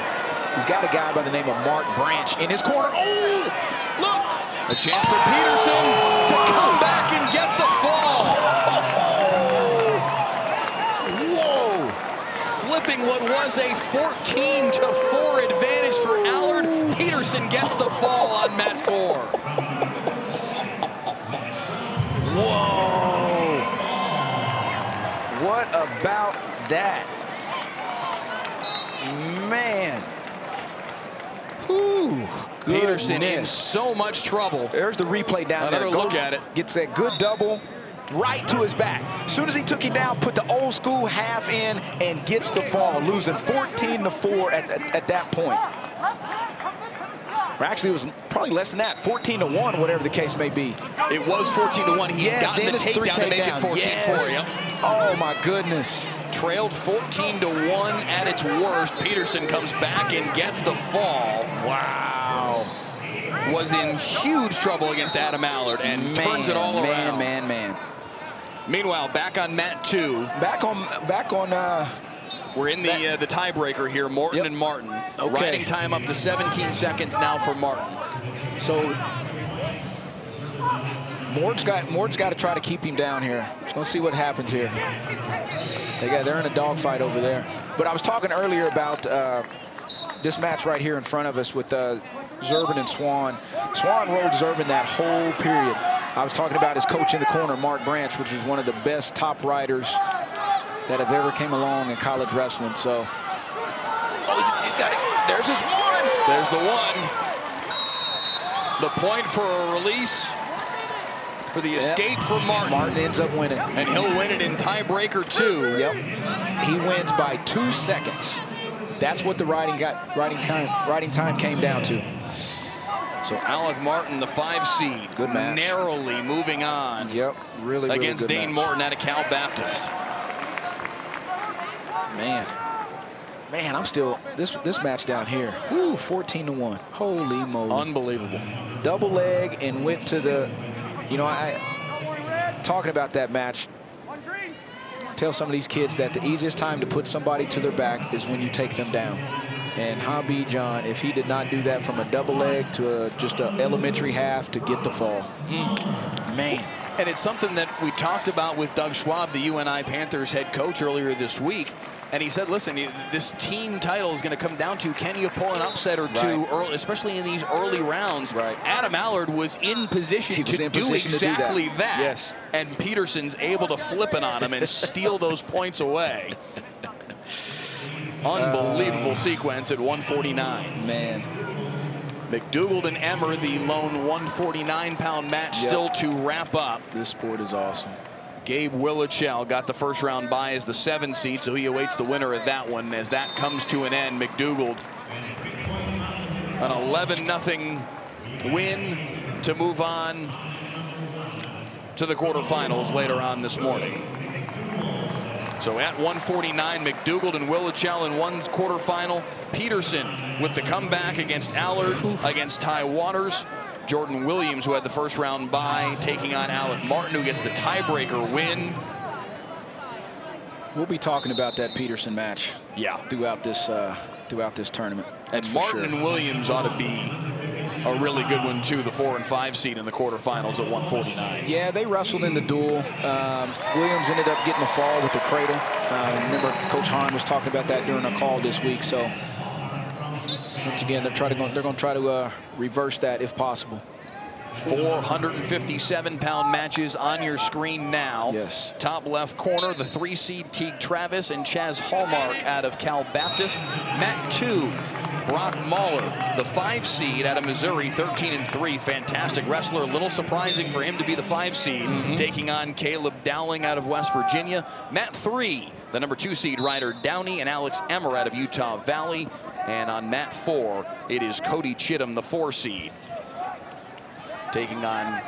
He's got a guy by the name of Mark Branch in his corner. Oh, look! A chance for Peterson to come back and get the fall. Whoa! Flipping what was was a 14-4 advantage for Allard. Peterson gets the fall on mat 4. Whoa. What about that? Man. Whew. Peterson in Goodness. so much trouble. There's the replay down there. Another look at it. Gets that good double right to his back. As soon as he took him down, put the old school half in and gets the fall, losing 14-4 at that point. Or actually, it was probably less than that, 14-1, whatever the case may be. It was 14-1. He got the takedown to make it 14-4. Yep. Oh, my goodness. Trailed 14-1 at its worst. Peterson comes back and gets the fall. Wow. Was in huge trouble against Adam Allard and turns it all around. Man. Meanwhile, back on mat 2. Back on. We're in the tiebreaker here, Morton and Martin. Okay. Riding time up to 17 seconds now for Martin. So Mort's got to try to keep him down here. Just gonna see what happens here. They're in a dogfight over there. But I was talking earlier about this match right here in front of us with Zerbin and Swan. Swan rode Zerbin that whole period. I was talking about his coach in the corner, Mark Branch, which was one of the best top riders that have ever came along in college wrestling. So, he's got it. There's his one. There's the one. The point for a release for the escape for Martin. Martin ends up winning. And he'll win it in tiebreaker 2. Yep. He wins by 2 seconds. That's what the riding time came down to. So Alec Martin, the 5 seed, good match. Narrowly moving on. Yep, really against good Dane match. Morton out of Cal Baptist. Man, I'm still this match down here. Ooh, 14-1. Holy moly! Unbelievable. Double leg and went to the. I talking about that match. Tell some of these kids that the easiest time to put somebody to their back is when you take them down. And Habib John, if he did not do that from a double leg to just an elementary half to get the fall. Man. And it's something that we talked about with Doug Schwab, the UNI Panthers head coach, earlier this week. And he said, listen, this team title is going to come down to, can you pull an upset or two, early, especially in these early rounds. Right. Adam Allard was in position to do exactly that. Yes. And Peterson's able to flip it on him and steal those points away. Unbelievable sequence at 149. Man. McDougald and Emmer, the lone 149-pound match still to wrap up. This sport is awesome. Gabe Willichell got the first round bye as the 7 seed, so he awaits the winner of that one. As that comes to an end, McDougald, an 11-0 win to move on to the quarterfinals later on this morning. So at 149, McDougald and Willichell in one quarterfinal. Peterson with the comeback against Allard, against Ty Waters. Jordan Williams, who had the first round bye, taking on Alec Martin, who gets the tiebreaker win. We'll be talking about that Peterson match throughout this tournament. And Martin and Williams ought to be a really good one, too, the 4 and 5 seed in the quarterfinals at 149. Yeah, they wrestled in the duel. Williams ended up getting a fall with the cradle. Remember, Coach Hahn was talking about that during a call this week. So, once again, they're going to try to reverse that if possible. 457-pound matches on your screen now. Yes. Top left corner, the 3 seed Teague Travis and Chaz Hallmark out of Cal Baptist. Mat 2. Brock Mahler, the 5 seed out of Missouri, 13-3, fantastic wrestler. A little surprising for him to be the 5 seed, taking on Caleb Dowling out of West Virginia. Mat 3, the number 2 seed Ryder Downey and Alex Emmer out of Utah Valley. And on mat 4, it is Cody Chittum, the 4 seed, taking on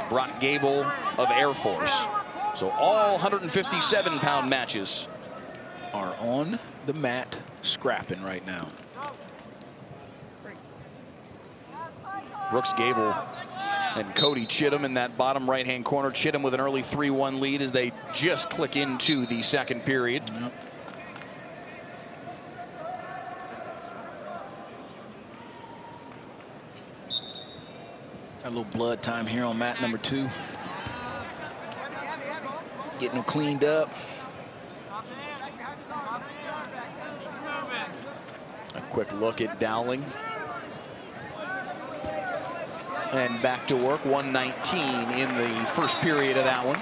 Brock Gable of Air Force. So all 157-pound matches are on the mat scrapping right now. Brooks Gable and Cody Chittum in that bottom right-hand corner. Chittum with an early 3-1 lead as they just click into the second period. Yep. Got a little blood time here on mat number 2. Getting them cleaned up. quick look at Dowling. And back to work, 119 in the first period of that one.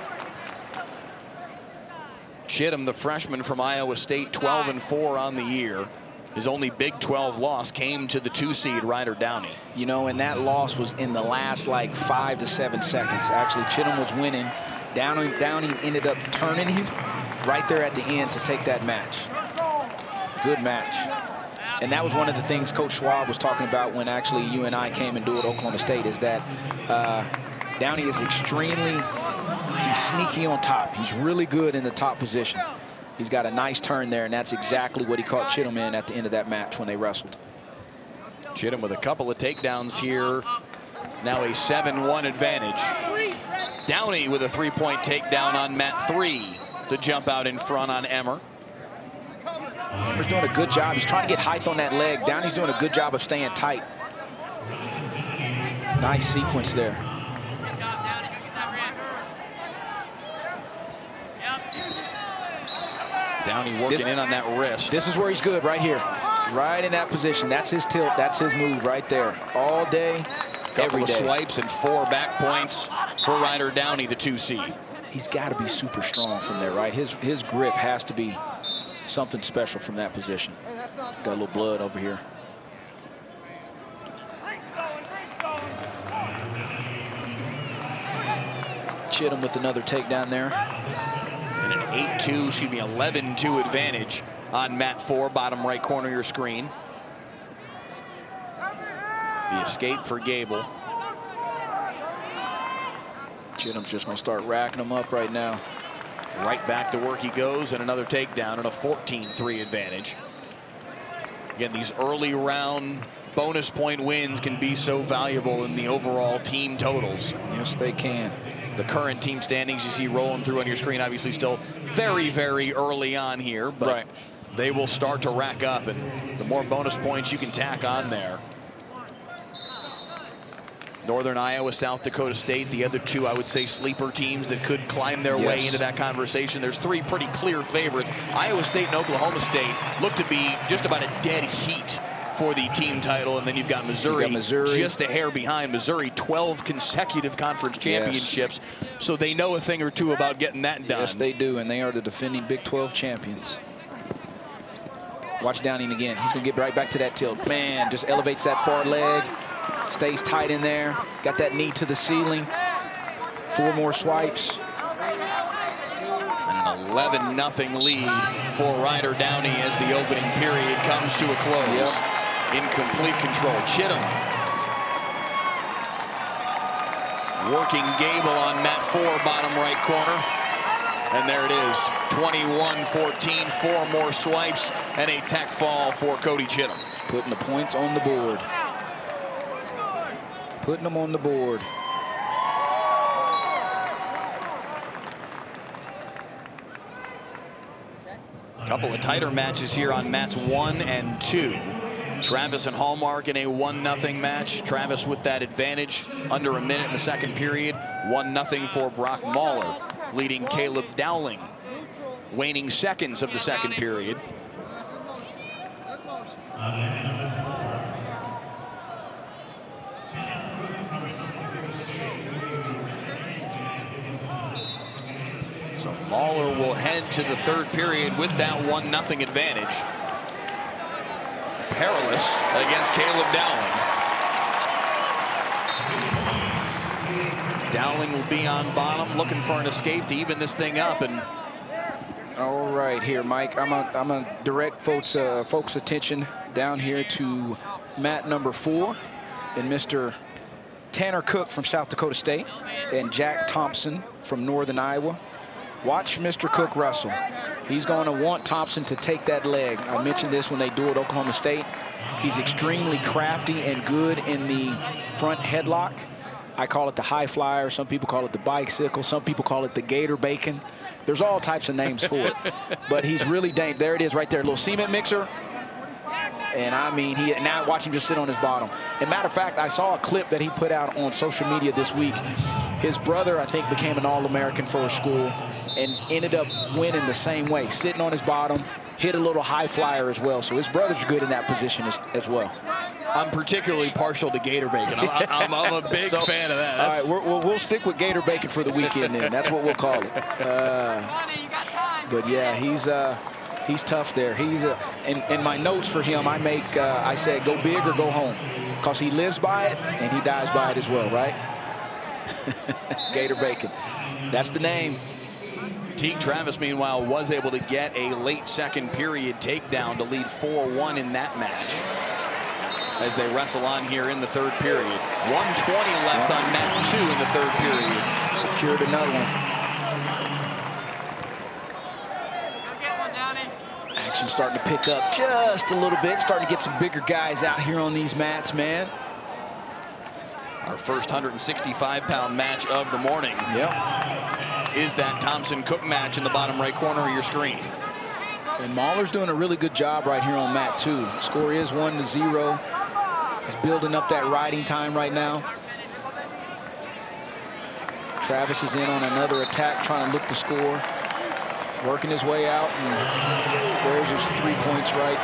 Chittum, the freshman from Iowa State, 12-4 on the year. His only Big 12 loss came to the 2-seed Ryder Downey. You know, and that loss was in the last like 5 to 7 seconds. Actually, Chittum was winning. Downey ended up turning him right there at the end to take that match. Good match. And that was one of the things Coach Schwab was talking about when actually you and I came and do at Oklahoma State, is that Downey is he's sneaky on top. He's really good in the top position. He's got a nice turn there, and that's exactly what he caught Chittum in at the end of that match when they wrestled. Chittum with a couple of takedowns here. Now a 7-1 advantage. Downey with a 3-point takedown on Mat 3 to jump out in front on Emmer. Emmer's doing a good job. He's trying to get height on that leg. Downey's doing a good job of staying tight. Nice sequence there. Downey working in on that wrist. This is where he's good, right here. Right in that position. That's his tilt. That's his move right there. All day, every day. Swipes and 4 back points for Ryder Downey, the 2-seed. He's got to be super strong from there, right? His grip has to be something special from that position. Got a little blood over here. Chittum with another takedown there. And an 8-2, excuse me, 11-2 advantage on Mat 4, bottom right corner of your screen. The escape for Gable. Chittum's just going to start racking them up right now. Right back to work he goes, and another takedown and a 14-3 advantage. Again, these early round bonus point wins can be so valuable in the overall team totals. Yes, they can. The current team standings you see rolling through on your screen, obviously still very, very early on here, but right. They will start to rack up, and the more bonus points you can tack on there. Northern Iowa, South Dakota State, the other two, I would say, sleeper teams that could climb their way into that conversation. There's 3 pretty clear favorites. Iowa State and Oklahoma State look to be just about a dead heat for the team title, and then you've got Missouri, just a hair behind. Missouri, 12 consecutive conference championships, so they know a thing or two about getting that done. Yes, they do, and they are the defending Big 12 champions. Watch Downing again. He's going to get right back to that tilt. Man, just elevates that far leg. Stays tight in there. Got that knee to the ceiling. 4 more swipes. An 11-0 lead for Ryder Downey as the opening period comes to a close. Yep. In complete control. Chittum working Gable on Mat 4, bottom right corner. And there it is, 21-14, 4 more swipes, and a tech fall for Cody Chittum. Putting the points on the board. Putting them on the board. A couple of tighter matches here on mats 1 and 2. Travis and Hallmark in a 1-0 match. Travis with that advantage under a minute in the second period. 1-0 for Brock Mahler, leading Caleb Dowling. Waning seconds of the second period. So Mahler will head to the third period with that 1-0 advantage. Perilous against Caleb Dowling. Dowling will be on bottom, looking for an escape to even this thing up. And all right, here, Mike, I'm gonna direct folks' attention down here to mat number 4 and Mr. Tanner Cook from South Dakota State and Jack Thompson from Northern Iowa. Watch Mr. Cook wrestle. He's going to want Thompson to take that leg. I mentioned this when they do at Oklahoma State. He's extremely crafty and good in the front headlock. I call it the high flyer. Some people call it the bicycle. Some people call it the gator bacon. There's all types of names for it. But he's really dangerous. There it is right there, a little cement mixer. And I mean, now watch him just sit on his bottom. And matter of fact, I saw a clip that he put out on social media this week. His brother, I think, became an All-American for his school and ended up winning the same way, sitting on his bottom, hit a little high flyer as well. So his brother's good in that position as well. I'm particularly partial to Gator Bacon. I'm a big fan of that. All right, we'll stick with Gator Bacon for the weekend then. That's what we'll call it. But yeah, he's tough there. He's in my notes for him, I said go big or go home, because he lives by it and he dies by it as well, right? Gator Bacon. That's the name. Teague Travis, meanwhile, was able to get a late second period takedown to lead 4-1 in that match, as they wrestle on here in the third period. 1:20 left on mat 2 in the third period. Secured another one. Action starting to pick up just a little bit. Starting to get some bigger guys out here on these mats, man. Our first 165-pound match of the morning. Yep. Is that Thompson-Cook match in the bottom right corner of your screen. And Mahler's doing a really good job right here on mat 2. Score is 1-0. He's building up that riding time right now. Travis is in on another attack, trying to look to score. Working his way out, and there's his 3 points right.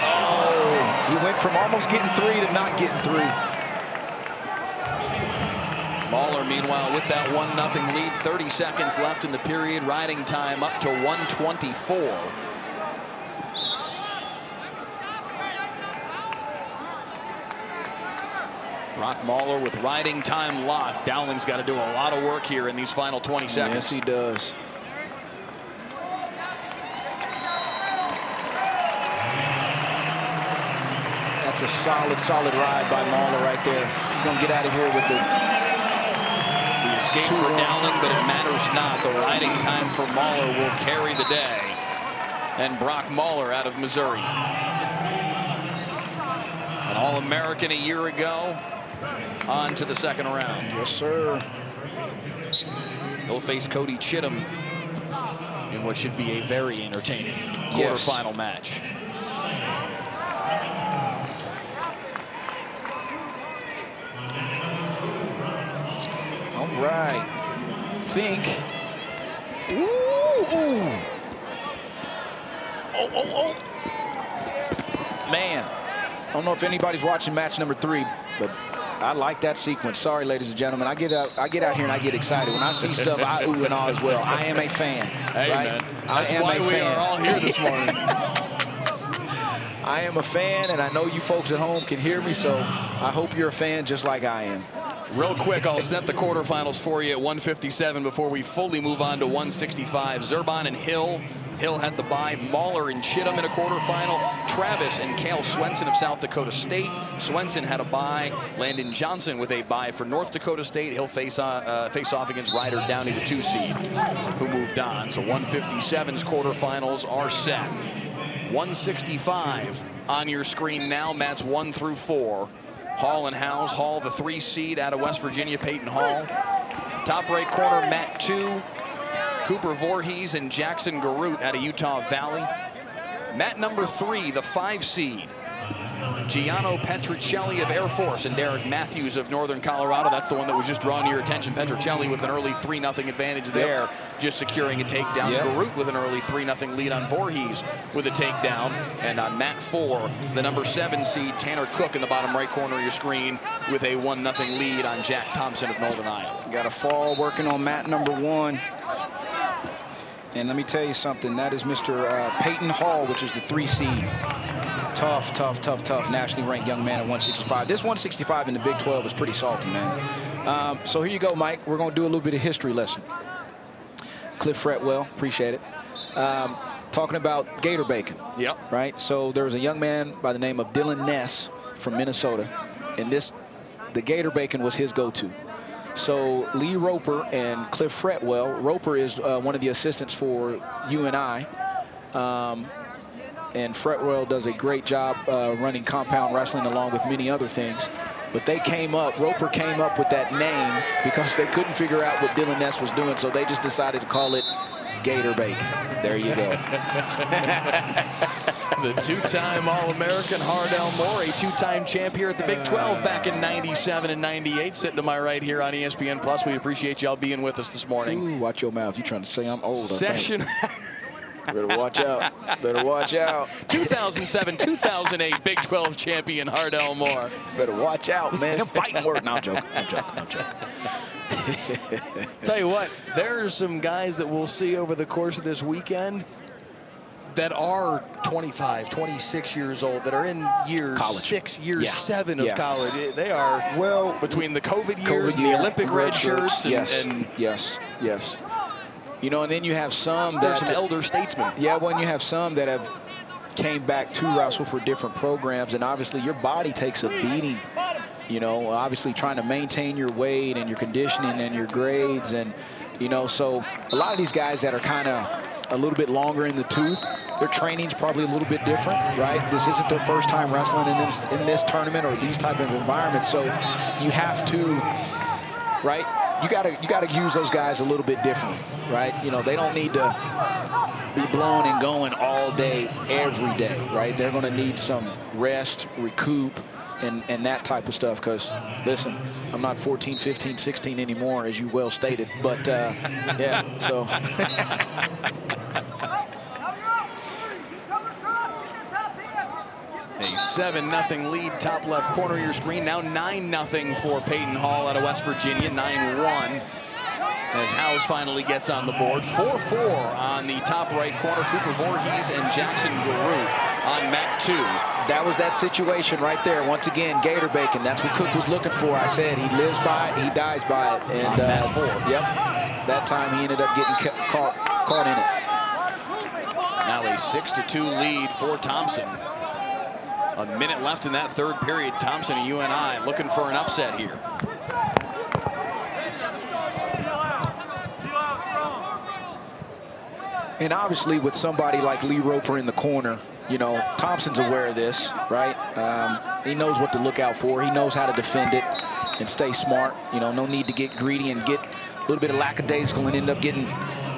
Oh, he went from almost getting 3 to not getting 3. Mahler, meanwhile, with that 1-0 lead, 30 seconds left in the period, riding time up to 1:24. Brock Mahler with riding time locked. Dowling's got to do a lot of work here in these final 20 seconds. Yes, he does. That's a solid ride by Mahler right there. He's going to get out of here with the escape for Dowling, but it matters not. The riding time for Mahler will carry the day. And Brock Mahler out of Missouri, an All-American a year ago, on to the second round. Yes, sir. He'll face Cody Chittum in what should be a very entertaining quarterfinal match. All right. Think. Ooh. Oh. Man. I don't know if anybody's watching match number 3, but I like that sequence. Sorry, ladies and gentlemen. I get out here and I get excited. When I see stuff, I ooh and ah as well. I am a fan. Hey, right? man. That's why we are all here this morning. I am a fan, and I know you folks at home can hear me, so I hope you're a fan just like I am. Real quick, I'll set the quarterfinals for you at 157 before we fully move on to 165. Zurbon and Hill. Hill had the bye. Mahler and Chittum in a quarterfinal. Travis and Cale Swenson of South Dakota State. Swenson had a bye. Landon Johnson with a bye for North Dakota State. He'll face off against Ryder Downey, the 2 seed, who moved on. So 157's quarterfinals are set. 165 on your screen now. Mats 1 through 4. Hall and Howes. Hall, the 3 seed out of West Virginia, Peyton Hall. Top right corner, mat 2. Cooper Voorhees and Jackson Garut out of Utah Valley. Mat number 3, the 5 seed. Gianno Petruccelli of Air Force and Derek Matthews of Northern Colorado. That's the one that was just drawing to your attention. Petruccelli with an early 3-0 advantage there, just securing a takedown. Garut with an early 3-0 lead on Voorhees with a takedown. And on mat 4, the number 7 seed, Tanner Cook in the bottom right corner of your screen with a 1-0 lead on Jack Thompson of Northern Iowa. Got a fall working on mat number 1. And let me tell you something. That is Mr. Peyton Hall, which is the 3 seed. Tough, nationally ranked young man at 165. This 165 in the Big 12 is pretty salty, man. So here you go, Mike. We're going to do a little bit of history lesson. Cliff Fretwell, appreciate it. Talking about Gator Bacon. Yep. Right? So there was a young man by the name of Dylan Ness from Minnesota. And the Gator Bacon was his go-to. So Lee Roper and Cliff Fretwell. Roper is one of the assistants for UNI. And Fretwell does a great job running compound wrestling along with many other things. But Roper came up with that name because they couldn't figure out what Dylan Ness was doing, so they just decided to call it Gator Bacon. There you go. The 2-time All-American Hardell Moore, a 2-time champ here at the Big 12 back in 97 and 98, sitting to my right here on ESPN Plus. We appreciate y'all being with us this morning. Ooh, watch your mouth. You're trying to say I'm old. Session Better watch out. Better watch out. 2007, 2008 Big 12 champion Hardell Moore. Better watch out, man. Them fighting words. No, I'm joking. I'm joking. I'm joking. Tell you what, there are some guys that we'll see over the course of this weekend that are 25, 26 years old, that are in years college. 6, years Yeah. 7 of Yeah. college. They are, well, between the COVID years and the Olympic red shirts. And yes. You know, and then you have some there's that some elder statesmen. Yeah, when you have some that have came back to wrestle for different programs, and obviously your body takes a beating. You know, obviously trying to maintain your weight and your conditioning and your grades, and you know, so a lot of these guys that are kind of a little bit longer in the tooth, their training's probably a little bit different, right? This isn't their first time wrestling in this tournament or these type of environments, so you have to, right? You gotta use those guys a little bit differently, right? You know, they don't need to be blowing and going all day, every day, right? They're going to need some rest, recoup, and that type of stuff. Because, listen, I'm not 14, 15, 16 anymore, as you well stated. But, yeah, so. A 7-0 lead, top left corner of your screen. Now 9-0 for Peyton Hall out of West Virginia, 9-1. As Howes finally gets on the board. 4-4 on the top right corner. Cooper Voorhees and Jackson Guru on mat 2. That was that situation right there. Once again, Gator Bacon. That's what Cook was looking for. I said he lives by it, he dies by it. And on mat 4. Yep. That time he ended up getting caught in it. Now a 6-2 lead for Thompson. A minute left in that third period. Thompson and UNI looking for an upset here. And obviously with somebody like Lee Roper in the corner, you know, Thompson's aware of this, right? He knows what to look out for. He knows how to defend it and stay smart. You know, no need to get greedy and get a little bit of lackadaisical and end up getting,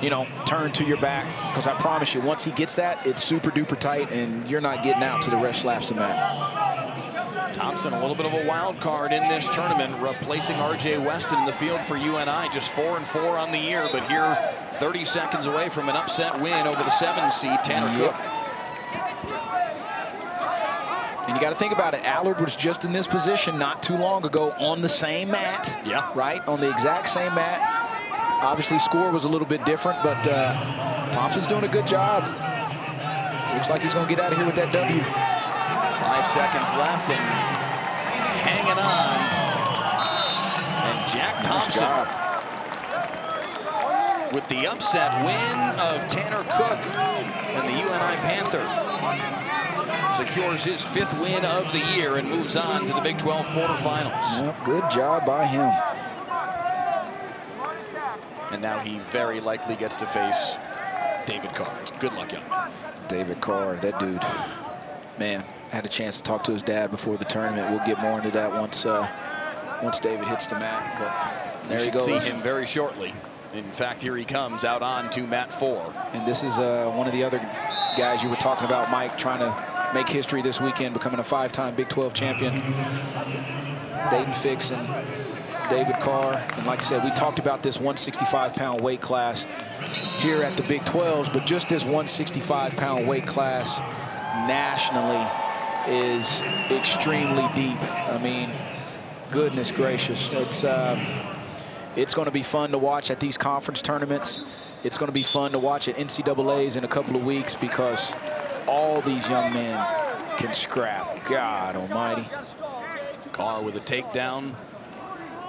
you know, turned to your back. Because I promise you, once he gets that, it's super duper tight and you're not getting out till the ref slaps the mat. Thompson, a little bit of a wild card in this tournament, replacing R.J. West in the field for UNI, just 4-4 on the year, but here 30 seconds away from an upset win over the 7 seed, Tanner Cook. And you got to think about it. Allard was just in this position not too long ago on the same mat. Yeah. Right? On the exact same mat. Obviously, score was a little bit different, but Thompson's doing a good job. Looks like he's going to get out of here with that W. 5 seconds left and hanging on. And Jack Thompson with the upset win of Tanner Cook and the UNI Panther. Secures his 5th win of the year and moves on to the Big 12 quarterfinals. Yep, good job by him. And now he very likely gets to face David Carr. Good luck, young man. David Carr, that dude, man, I had a chance to talk to his dad before the tournament. We'll get more into that once David hits the mat. But there he goes. See him very shortly. In fact, here he comes out on to mat 4. And this is one of the other guys you were talking about, Mike, trying to make history this weekend, becoming a 5-time Big 12 champion. Dayton Fix and David Carr. And like I said, we talked about this 165-pound weight class here at the Big 12s, but just this 165-pound weight class nationally is extremely deep. I mean, goodness gracious. It's going to be fun to watch at these conference tournaments. It's going to be fun to watch at NCAAs in a couple of weeks because all these young men can scrap. God almighty. Carr with a takedown.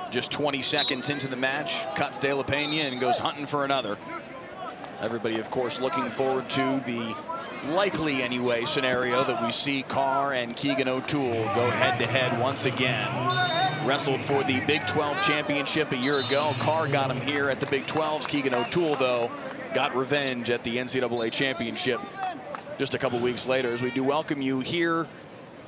Just 20 seconds into the match, cuts De La Pena and goes hunting for another. Everybody, of course, looking forward to the likely, anyway, scenario that we see Carr and Keegan O'Toole go head-to-head once again. Wrestled for the Big 12 championship a year ago. Carr got him here at the Big 12s. Keegan O'Toole, though, got revenge at the NCAA championship just a couple weeks later. As we do welcome you here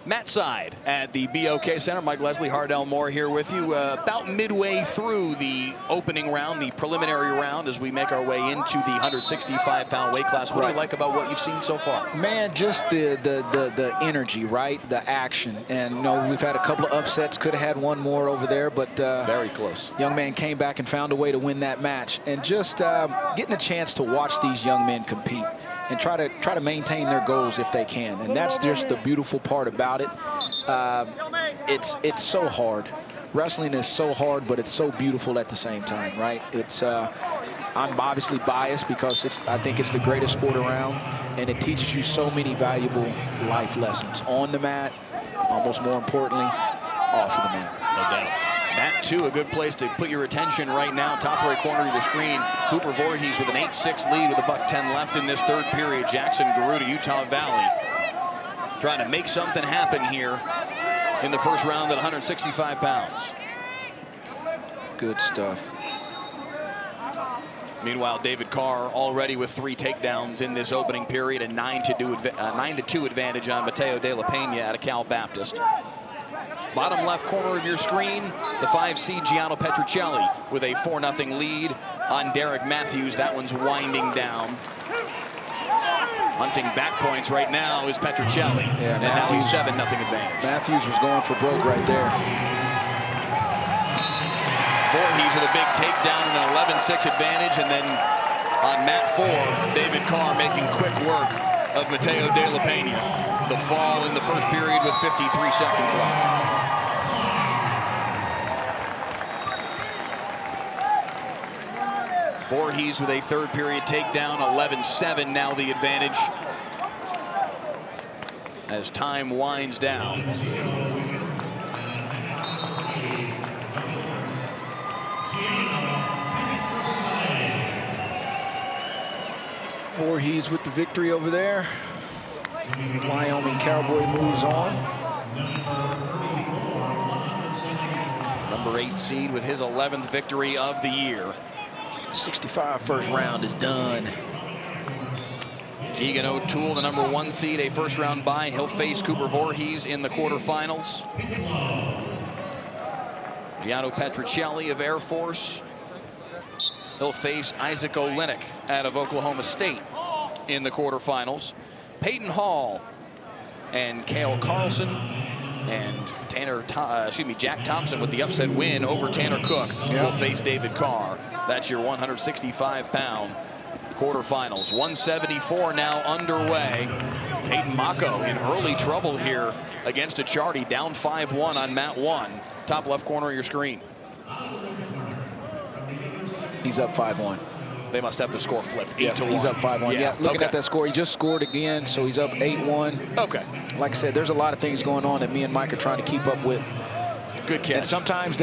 mat side at the BOK Center. Mike Leslie, Hardell Moore here with you. About midway through the opening round, the preliminary round, as we make our way into the 165-pound weight class. What do you like about what you've seen so far? Man, just the energy, right? The action. And, you know, we've had a couple of upsets. Could have had one more over there, but very close. Young man came back and found a way to win that match. And just getting a chance to watch these young men compete and try to maintain their goals if they can. And that's just the beautiful part about it. It's so hard. Wrestling is so hard, but it's so beautiful at the same time, right? It's I'm obviously biased because I think it's the greatest sport around, and it teaches you so many valuable life lessons on the mat, almost more importantly, off of the mat. No doubt. Mat 2, a good place to put your attention right now. Top right corner of the screen. Cooper Voorhees with an 8-6 lead with $1:10 left in this third period. Jackson Garuda, Utah Valley, trying to make something happen here in the first round at 165 pounds. Good stuff. Meanwhile, David Carr already with 3 takedowns in this opening period, a 9-2 advantage on Mateo De La Pena out of Cal Baptist. Bottom left corner of your screen, the 5 seed Gianno Petruccelli with a 4-0 lead on Derek Matthews. That one's winding down. Hunting back points right now is Petruccelli. Yeah, and now he's 7-0 advantage. Matthews was going for broke right there. Voorhees with a big takedown and an 11-6 advantage, and then on mat 4, David Carr making quick work of Mateo De La Pena. The fall in the first period with 53 seconds left. Voorhees with a third period takedown, 11-7 now the advantage as time winds down. Voorhees with the victory over there. Wyoming Cowboy moves on. Number 8 seed with his 11th victory of the year. 65 first round is done. Keegan O'Toole, the number 1 seed, a first round bye. He'll face Cooper Voorhees in the quarterfinals. Gianno Petruccelli of Air Force. He'll face Isaac Olenek out of Oklahoma State in the quarterfinals. Peyton Hall and Cale Carlson and Jack Thompson with the upset win over Tanner Cook will face David Carr. That's your 165-pound quarterfinals. 174 now underway. Peyton Mako in early trouble here against Achardi, down 5-1 on mat 1. Top left corner of your screen. He's up 5-1. They must have the score flipped. 8-1. He's up 5-1. Yeah, looking at that score, he just scored again, so he's up 8-1. Okay. Like I said, there's a lot of things going on that me and Mike are trying to keep up with. Good catch. And sometimes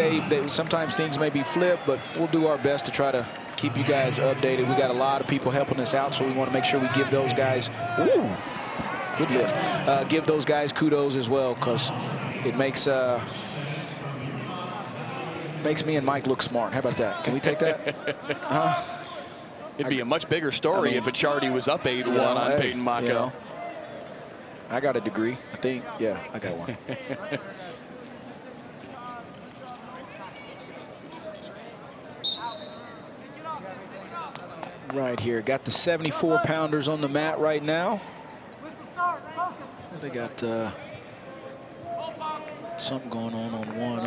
sometimes things may be flipped, but we'll do our best to try to keep you guys updated. We got a lot of people helping us out, so we want to make sure we give those guys, good lift, give those guys kudos as well, because it makes me and Mike look smart. How about that? Can we take that? It'd be a much bigger story if Achardi was up 8-1 on Peyton Mako. You know, I got a degree, I think. Yeah, I got one. Right here, got the 74-pounders on the mat right now. They got something going on one. I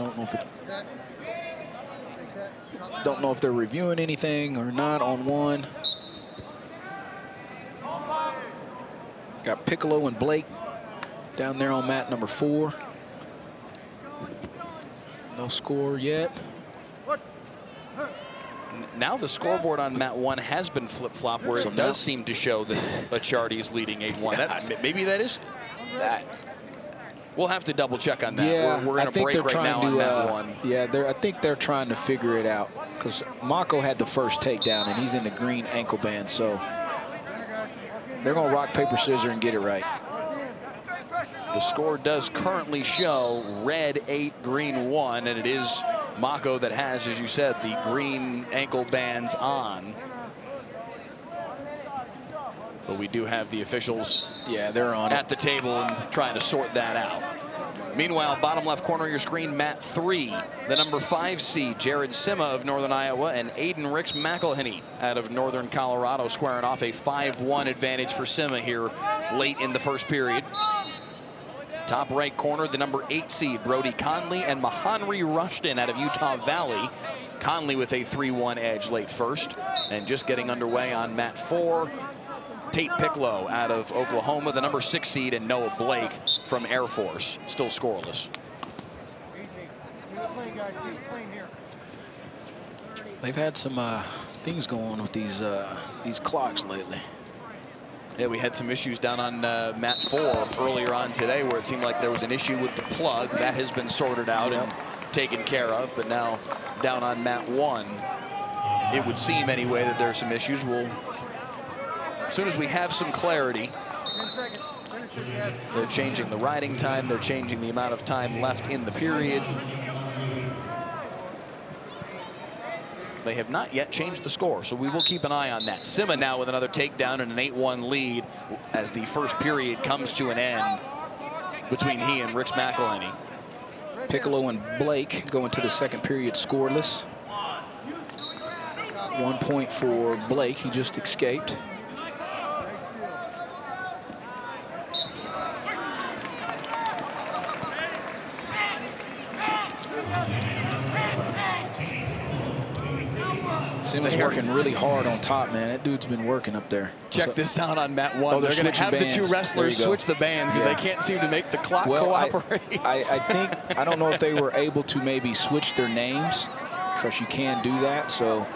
don't know if they're reviewing anything or not on one. Got Piccolo and Blake down there on mat number 4. No score yet. Now the scoreboard on mat 1 has been flip-flop, where it does seem to show that Achardi is leading 8-1. Maybe that is that. We'll have to double check on that. Yeah, we're in a break right now on mat 1. Yeah, I think they're trying to figure it out, because Mako had the first takedown and he's in the green ankle band, so they're going to rock, paper, scissors and get it right. The score does currently show red 8, green 1, and it is Mako that has, as you said, the green ankle bands on. But we do have the officials they're on at the table and trying to sort that out. Meanwhile, bottom left corner of your screen, mat 3, the number 5 seed, Jared Sima of Northern Iowa, and Aiden Ricks McElhenney out of Northern Colorado, squaring off a 5-1 advantage for Sima here late in the first period. Top right corner, the number 8 seed, Brody Conley and Mahanri Rushton out of Utah Valley. Conley with a 3-1 edge late first, and just getting underway on mat 4. Tate Piccolo out of Oklahoma, the number 6 seed, and Noah Blake from Air Force, still scoreless. Easy. Keep it clean, guys. Keep it clean here. They've had some things going on with these clocks lately. Yeah, we had some issues down on mat 4 earlier on today where it seemed like there was an issue with the plug. That has been sorted out and taken care of, but now down on mat 1, it would seem anyway that there's some issues. We'll, as soon as we have some clarity, 10 seconds. Finish this, guys. they're changing the riding time, they're changing the amount of time left in the period. They have not yet changed the score, so we will keep an eye on that. Sima now with another takedown and an 8-1 lead as the first period comes to an end between he and Rix McElhenney. Piccolo and Blake go into the second period scoreless. 1 point for Blake. He just escaped. Sima's working really hard on top, man. That dude's been working up there. Check this out on mat 1. Oh, they're going to have bands. the 2 wrestlers switch the bands because they can't seem to make the clock cooperate. I think, I don't know if they were able to maybe switch their names, because you can do that. So,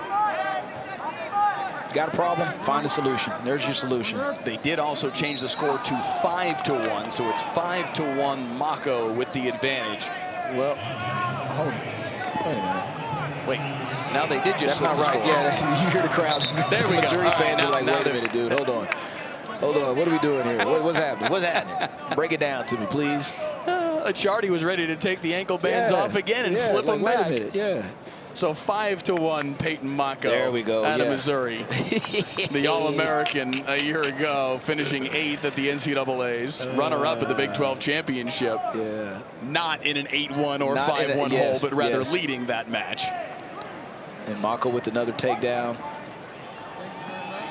got a problem? Find a solution. There's your solution. They did also change the score to 5-1, so it's 5-1 Mako with the advantage. Well, hold on. Wait a minute. Wait, now they did just That's not right. score. Yeah, you hear the crowd. There we go. Missouri fans are like, now wait a minute, dude. Hold on. Hold on. What are we doing here? What's happening? What's happening? Break it down to me, please. Achardi was ready to take the ankle bands off again and flip them like, back. Wait a minute. Yeah. So 5-1 Peyton Mako. There we go. Out of Missouri. The All-American a year ago, finishing 8th at the NCAA's. Runner-up at the Big 12 championship. Yeah. Not in an 8-1 or 5-1 hole, but rather leading that match. And Mako with another takedown.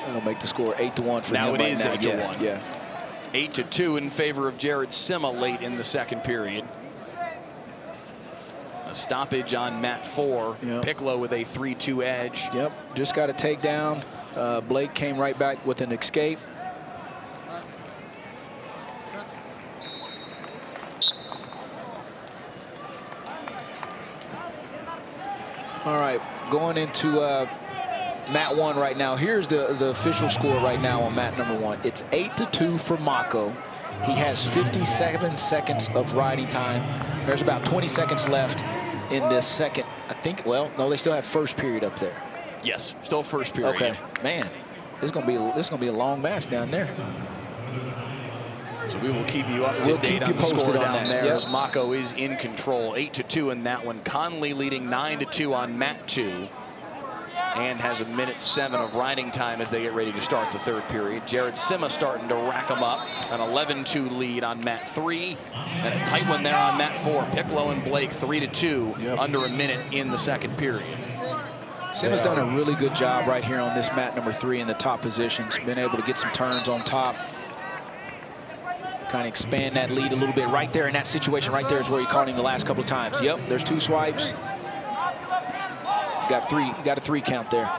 That'll make the score 8-1 for now him. It is 8-1. Yeah. 8-2 in favor of Jared Sima late in the second period. A stoppage on mat 4. Yep. Piccolo with a 3-2 edge. Yep. Just got a takedown. Blake came right back with an escape. All right, going into mat 1 right now. Here's the official score right now on mat number 1. It's 8-2 for Mako. He has 57 seconds of riding time. There's about 20 seconds left in this second. I think, well, no, they still have first period up there. Yes, still first period. Okay, man, this is gonna be a long match down there. So we will keep you up to date on the score down there as Mako is in control. 8-2 in that one. Conley leading 9-2 on mat 2. And has 1:07 of riding time as they get ready to start the third period. Jared Sima starting to rack them up. An 11-2 lead on mat 3. And a tight one there on mat 4. Piccolo and Blake 3-2 under a minute in the second period. Sima's done a really good job right here on this mat number 3 in the top positions. Been able to get some turns on top. Kind of expand that lead a little bit right there in that situation. Right there is where he caught him the last couple of times. Yep, there's 2 swipes. Got a 3 count there.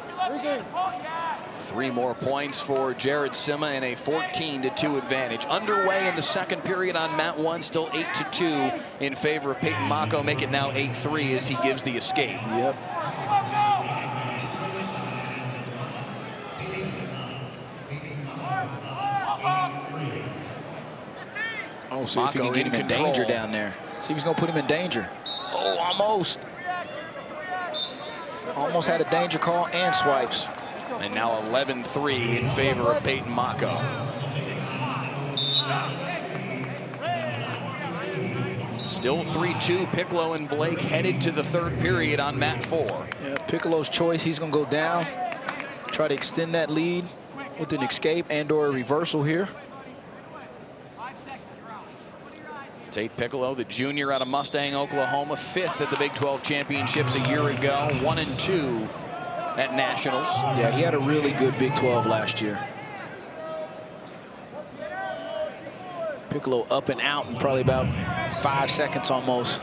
3 more points for Jared Sima and a 14-2 advantage. Underway in the second period on mat 1, still 8-2 in favor of Peyton Mako. Make it now 8-3 as he gives the escape. Yep. Oh, see if he can get him in danger down there. See if he's going to put him in danger. Oh, almost. Almost had a danger call and swipes. And now 11-3 in favor of Peyton Mako. Still 3-2. Piccolo and Blake headed to the third period on mat 4. Yeah, Piccolo's choice. He's going to go down. Try to extend that lead with an escape and or a reversal here. Tate Piccolo, the junior out of Mustang, Oklahoma, 5th at the Big 12 championships a year ago, 1-2 at Nationals. Yeah, he had a really good Big 12 last year. Piccolo up and out in probably about 5 seconds almost.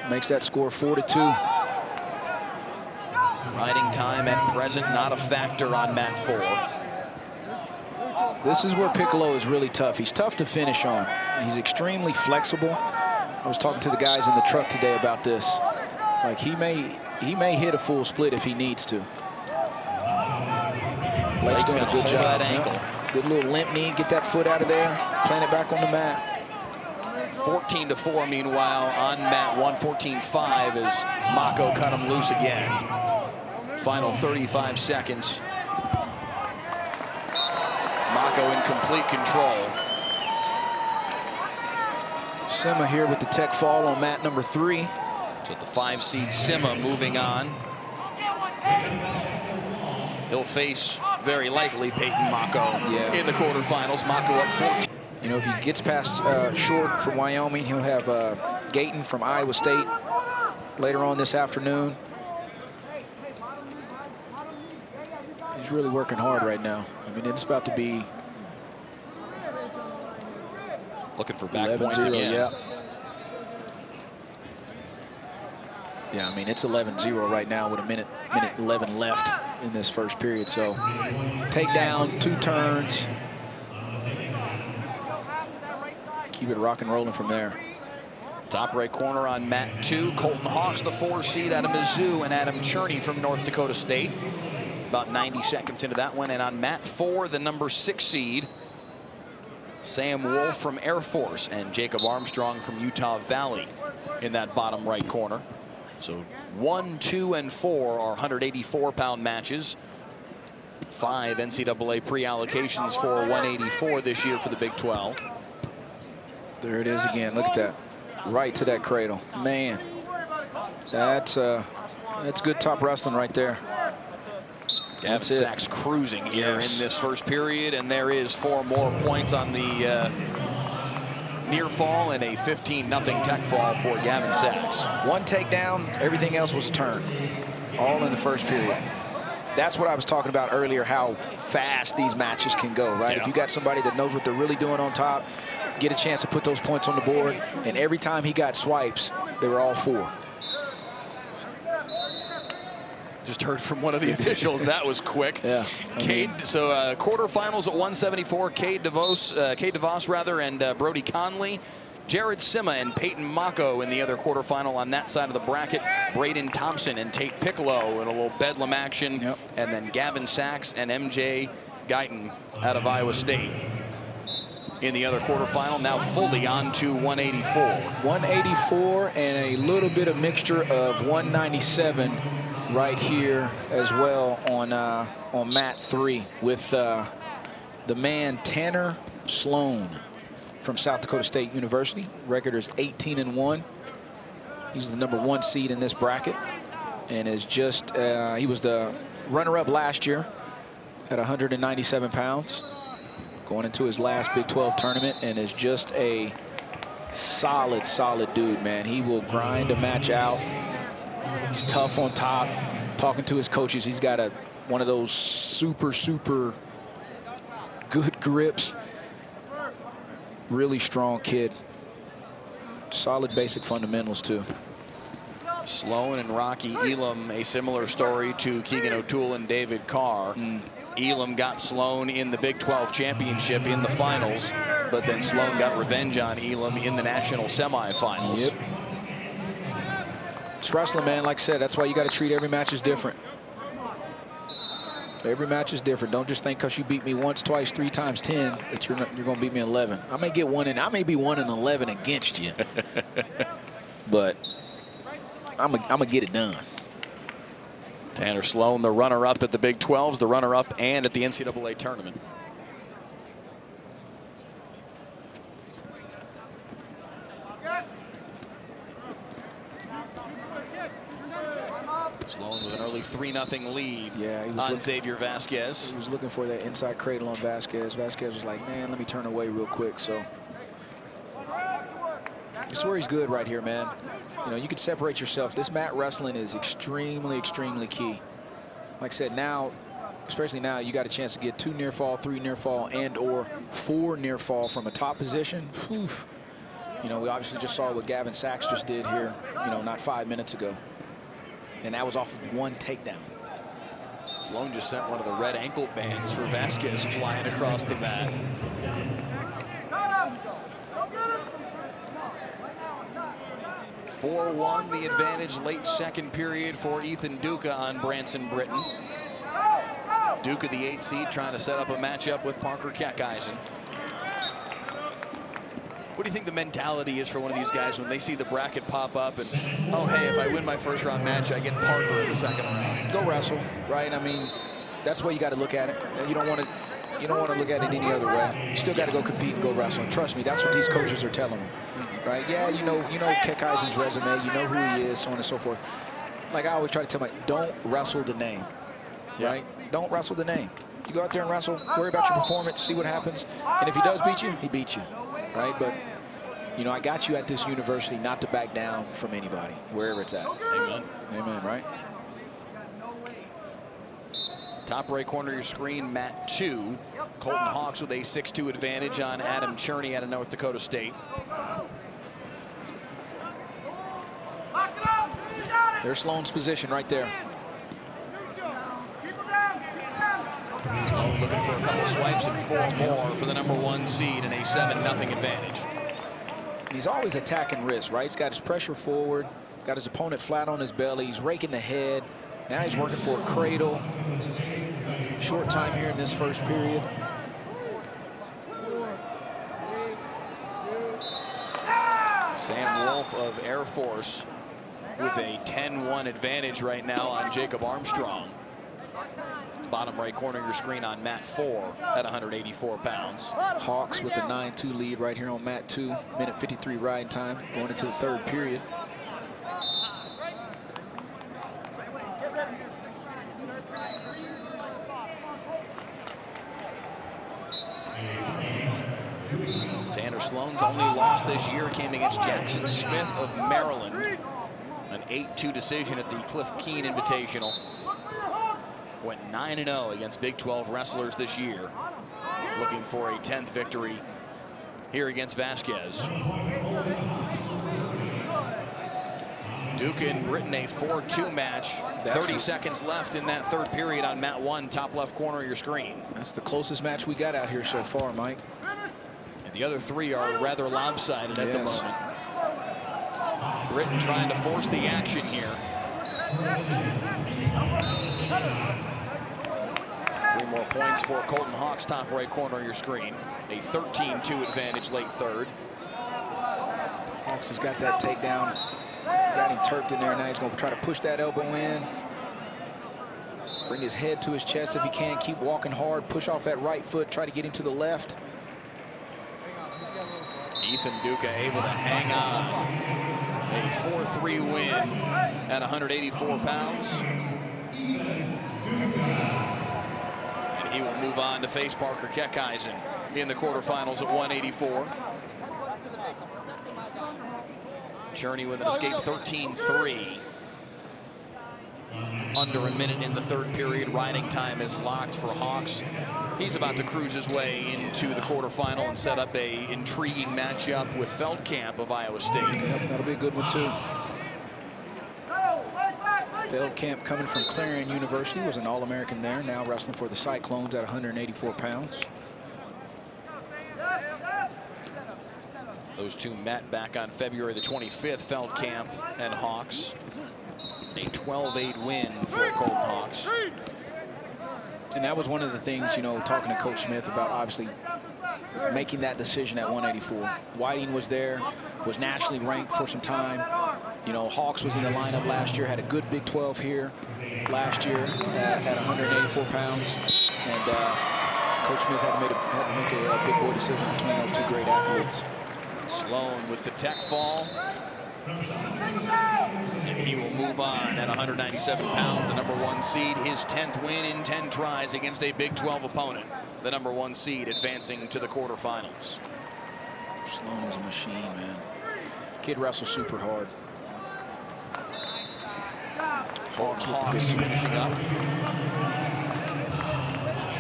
Makes that score 4-2. Riding time at present not a factor on mat 4. This is where Piccolo is really tough. He's tough to finish on. He's extremely flexible. I was talking to the guys in the truck today about this. Like he may hit a full split if he needs to. Blake's doing a good job. That ankle. Good little limp knee. Get that foot out of there. Plant it back on the mat. 14-4, meanwhile, on mat 1, 14-5 as Mako cut him loose again. Final 35 seconds. Mako in complete control. Sima here with the tech fall on mat number 3. So the 5 seed Sima moving on. He'll face, very likely, Peyton Mako in the quarterfinals. Mako up 14. You know, if he gets past Short from Wyoming, he'll have Gayton from Iowa State later on this afternoon. He's really working hard right now. I mean, it's about to be looking for back points again. Yeah, I mean, it's 11-0 right now with a minute 11 left in this first period. So takedown, 2 turns. Keep it rock and rolling from there. Top right corner on mat 2. Colton Hawks, the 4 seed out of Mizzou, and Adam Cherney from North Dakota State. About 90 seconds into that one. And on mat 4, the number 6 seed, Sam Wolf from Air Force, and Jacob Armstrong from Utah Valley in that bottom right corner. So 1, 2, and 4 are 184-pound matches. 5 NCAA pre-allocations for 184 this year for the Big 12. There it is again. Look at that. Right to that cradle. Man, that's good top wrestling right there. Gavin Sachs cruising here in this first period, and there is 4 more points on the near fall and a 15-0 tech fall for Gavin Sachs. 1 takedown, everything else was a turn. All in the first period. That's what I was talking about earlier, how fast these matches can go, right? Yeah. If you got somebody that knows what they're really doing on top, get a chance to put those points on the board, and every time he got swipes, they were all 4. Just heard from one of the officials. That was quick. Yeah. So quarterfinals at 174. Cade DeVos rather, and Brody Conley. Jared Sima and Peyton Mako in the other quarterfinal on that side of the bracket. Braden Thompson and Tate Piccolo in a little bedlam action. Yep. And then Gavin Sachs and MJ Guyton out of Iowa State in the other quarterfinal. Now fully on to 184. 184 and a little bit of mixture of 197 right here as well on mat 3 with the man Tanner Sloan from South Dakota State University. Record is 18-1. He's the number 1 seed in this bracket, and is just he was the runner-up last year at 197 pounds, going into his last Big 12 tournament, and is just a solid dude, man. He will grind a match out. He's tough on top. Talking to his coaches, he's got one of those super good grips. Really strong kid. Solid basic fundamentals too. Sloan and Rocky Elam, a similar story to Keegan O'Toole and David Carr. Elam got Sloan in the Big 12 championship in the finals, but then Sloan got revenge on Elam in the national semifinals. Yep. It's wrestling, man. Like I said, that's why you got to treat every match as different. Every match is different. Don't just think because you beat me once, twice, 3 times 10 that you're going to beat me in 11. I may get one in. I may be 1-11 against you, but I'm gonna get it done. Tanner Sloan, the runner-up at the Big 12s, the runner-up and at the NCAA tournament. Sloan with an early 3-0 lead on Xavier Vasquez. He was looking for that inside cradle on Vasquez. Vasquez was like, man, let me turn away real quick. So this is where he's good right here, man. You know, you could separate yourself. This mat wrestling is extremely key. Like I said, now, especially now, you got a chance to get 2 near fall, 3 near fall, and or 4 near fall from a top position. Whew. You know, we obviously just saw what Gavin Sachs just did here, you know, not 5 minutes ago. And that was off of 1 takedown. Sloan just sent one of the red ankle bands for Vasquez flying across the mat. 4-1 the advantage late second period for Ethan Duca on Branson Britton. Duca, the 8th seed, trying to set up a matchup with Parker Keckeisen. What do you think the mentality is for one of these guys when they see the bracket pop up and, oh, hey, if I win my first round match, I get Parker in the second round? Go wrestle, right? I mean, that's the way you got to look at it. You don't want to look at it any other way. You still got to go compete and go wrestle. And trust me, that's what these coaches are telling them, right? Yeah, you know Keckeisen's resume, you know who he is, so on and so forth. Like I always try to tell my, don't wrestle the name, right? Don't wrestle the name. You go out there and wrestle, worry about your performance, see what happens. And if he does beat you, he beats you, right? But you know, I got you at this university not to back down from anybody, wherever it's at. Amen. Amen, right? Top right corner of your screen, Mat 2. Colton Hawks with a 6-2 advantage on Adam Cherney out of North Dakota State. There's Sloan's position right there. Sloan looking for a couple swipes and 4 more for the #1 seed and a 7-0 advantage. He's always attacking wrist, right? He's got his pressure forward, got his opponent flat on his belly. He's raking the head. Now he's working for a cradle. Short time here in this first period. Sam Wolf of Air Force with a 10-1 advantage right now on Jacob Armstrong. Bottom right corner of your screen on Mat 4 at 184 pounds. Hawks with a 9-2 lead right here on Mat 2. Minute 53 ride time going into the third period. Tanner Sloan's only loss this year came against Jackson Smith of Maryland. An 8-2 decision at the Cliff Keen Invitational. Went 9-0 against Big 12 wrestlers this year. Looking for a 10th victory here against Vasquez. Duca and Britton, a 4-2 match. 30 seconds left in that third period on Mat 1, top left corner of your screen. That's the closest match we got out here so far, Mike. And the other 3 are rather lopsided at the moment. Britton trying to force the action here. 3 more points for Colton Hawks, top right corner of your screen. A 13-2 advantage late third. Hawks has got that takedown. Got him turked in there. Now he's going to try to push that elbow in. Bring his head to his chest if he can. Keep walking hard. Push off that right foot. Try to get him to the left. Ethan Duca able to hang on. A 4-3 win at 184 pounds. And he will move on to face Parker Keckeisen in the quarterfinals at 184. Cherney with an escape 13-3. Under a minute in the third period. Riding time is locked for Hawks. He's about to cruise his way into the quarterfinal and set up a intriguing matchup with Feldkamp of Iowa State. Yep, that'll be a good one too. Feldkamp coming from Clarion University, was an All-American there, now wrestling for the Cyclones at 184 pounds. Those two met back on February the 25th, Feldkamp and Hawks. A 12-8 win for Colton Hawks. And that was one of the things, you know, talking to Coach Smith about obviously making that decision at 184. Whiting was there, was nationally ranked for some time. You know, Hawks was in the lineup last year, had a good Big 12 here last year at 184 pounds. And Coach Smith had to make a big boy decision between those two great athletes. Sloan with the tech fall. And he will move on at 197 pounds, the #1 seed. His 10th win in 10 tries against a Big 12 opponent. The #1 seed advancing to the quarterfinals. Sloan is a machine, man. Kid wrestles super hard. Hawks finishing up.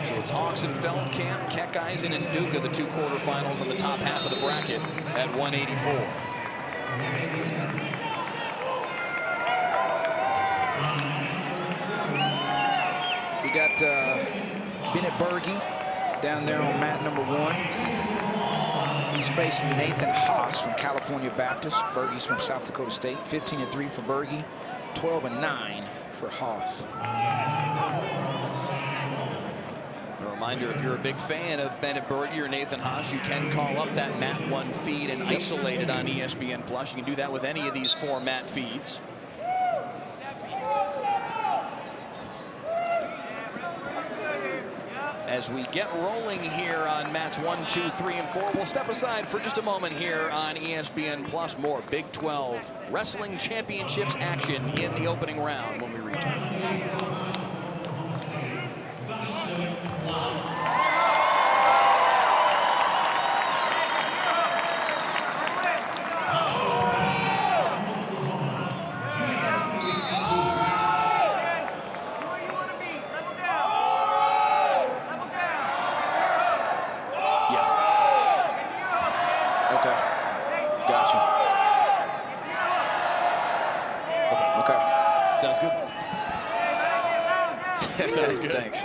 So it's Hawks and Feldkamp, Keckeisen and Duca, the 2 quarterfinals on the top half of the bracket at 184. We we got Bennett Berge down there on mat number 1. He's facing Nathan Haas from California Baptist. Berge's from South Dakota State. 15-3 for Berge, 12-9 for Haas. A reminder, if you're a big fan of Bennett Berge or Nathan Haas, you can call up that Mat 1 feed and isolate it on ESPN+. You can do that with any of these 4 Mat feeds. As we get rolling here on mats 1, 2, 3, and 4, we'll step aside for just a moment here on ESPN+. More Big 12 Wrestling Championships action in the opening round when we return. Thanks.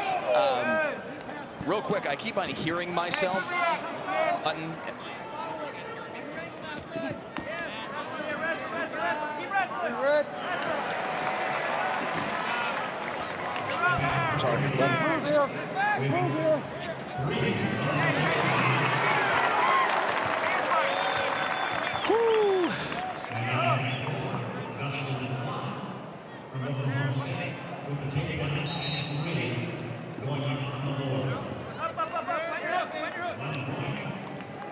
Real quick, I keep on hearing myself. Sorry.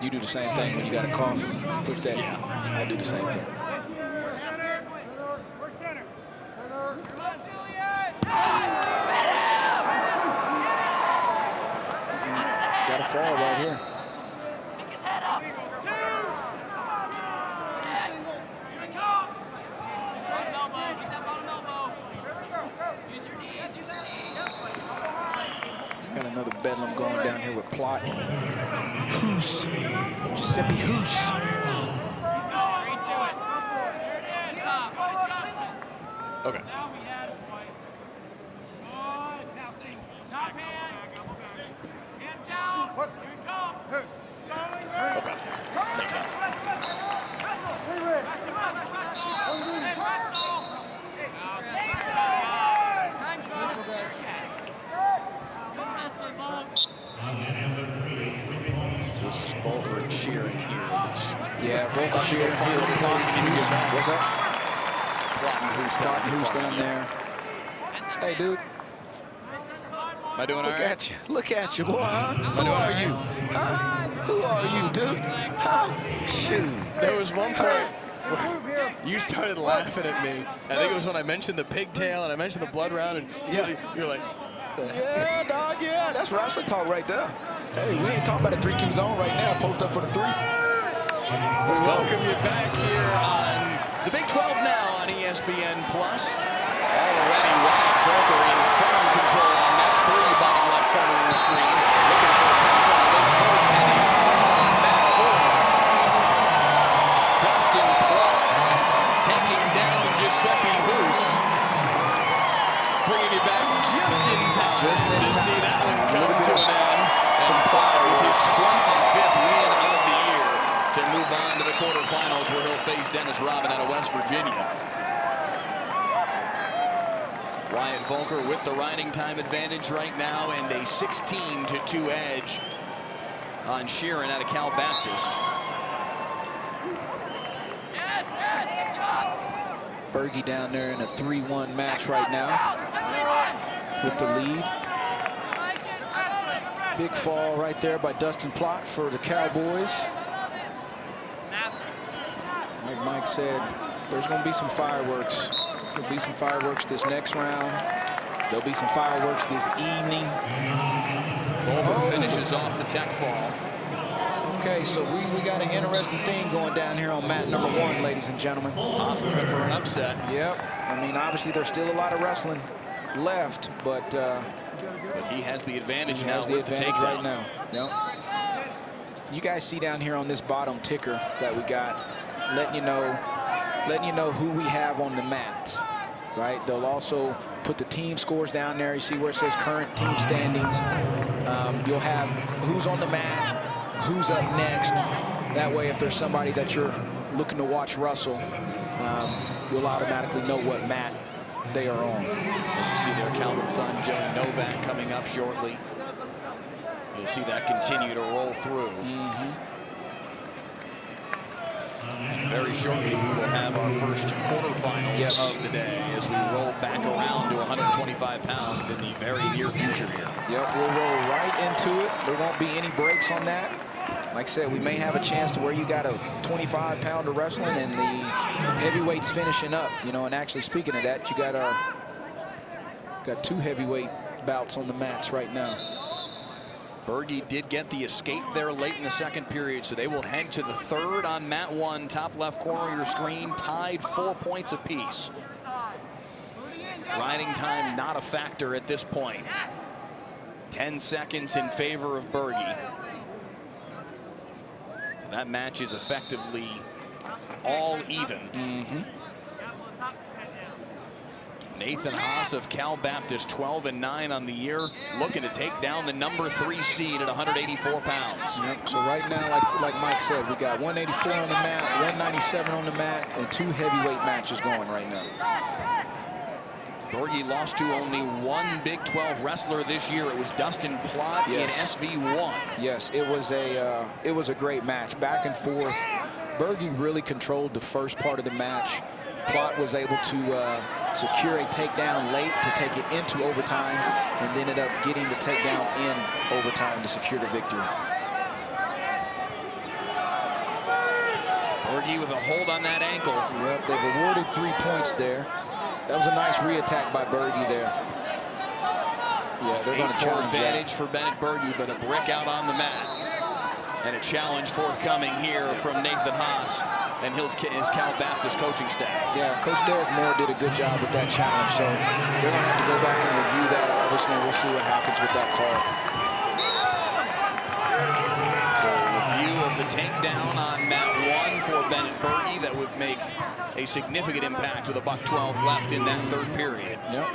You do the same thing when you got a cough. Push that. Yeah. I do the same thing. Got a fall right here. Got another bedlam going down here with Plot. Hoos. Giuseppe Hoos. Okay. Okay. Makes sense. So this is Volker and Sheeran here. Yeah, Volker, Sheeran here. What's up? Plot and Hoos down there. Hey, dude. Am I doing all right? Look at you. Look at you, boy, huh? Who are you? Huh? Who are you, dude? Huh? Shoot. There was one point where you started laughing at me. I think it was when I mentioned the pigtail and I mentioned the blood round, and you're like, yeah, dog, yeah. That's wrestling talk right there. Hey, we ain't talking about a 3-2 zone right now. Post up for the 3. Let's welcome you back here on the Big 12 now on ESPN+. Already Wyatt Volker in firm control on that 3 bottom left corner of the screen. Looking for a top one. Looking first and a on that 4. Dustin Clark taking down Giuseppe Hoos. Bringing you back just in time to see that one come to an end. Some fireworks. His 25th win of the year to move on to the quarterfinals where he'll face Dennis Robin out of West Virginia. Wyatt Volker with the riding time advantage right now and a 16-2 edge on Sheeran out of Cal Baptist. Berge down there in a 3-1 match right now with the lead. Big fall right there by Dustin Plott for the Cowboys. Like Mike said, there's going to be some fireworks. There'll be some fireworks this next round. There'll be some fireworks this evening. Volker finishes off the tech fall. Okay, so we got an interesting thing going down here on mat number 1, ladies and gentlemen. Haas looking for an upset. Yep. I mean, obviously, there's still a lot of wrestling left, but he has the advantage he now has the with the advantage takedown. right now. Yep. You guys see down here on this bottom ticker that we got, letting you know who we have on the mat. right? They'll also put the team scores down there. You see where it says current team standings. You'll have who's on the mat, who's up next. That way, if there's somebody that you're looking to watch wrestle, you'll automatically know what mat they are on. As you see there, Calvin's son, Joey Novak, coming up shortly. You'll see that continue to roll through. And very shortly, we will have our first quarterfinals of the day as we roll back around to 125 pounds in the very near future here. Yep, we'll roll right into it. There won't be any breaks on that. Like I said, we may have a chance to where you got a 25-pounder wrestling and the heavyweights finishing up. You know, and actually speaking of that, you got two heavyweight bouts on the mats right now. Berge did get the escape there late in the second period, so they will head to the third on mat 1, top left corner of your screen, tied 4 points apiece. Riding time not a factor at this point. 10 seconds in favor of Berge. That match is effectively all even. Nathan Haas of Cal Baptist, 12-9 on the year, looking to take down the number 3 seed at 184 pounds. Yep. So right now, like Mike said, we got 184 on the mat, 197 on the mat, and 2 heavyweight matches going right now. Berge lost to only one Big 12 wrestler this year. It was Dustin Plott in SV1. Yes, it was a great match, back and forth. Berge really controlled the first part of the match. Plott was able to secure a takedown late to take it into overtime, and ended up getting the takedown in overtime to secure the victory. Berge with a hold on that ankle. Yep, they've awarded 3 points there. That was a nice re-attack by Berge there. Yeah, they're going to challenge advantage that. for Bennett Berge, but a brick out on the mat. And a challenge forthcoming here from Nathan Haas and his Cal Baptist coaching staff. Yeah, Coach Derek Moore did a good job with that challenge, so they're going to have to go back and review that, obviously, and we'll see what happens with that call. So a review of the takedown on mat 1 for Bennett Berge that would make a significant impact with a $1:12 left in that third period. Yep.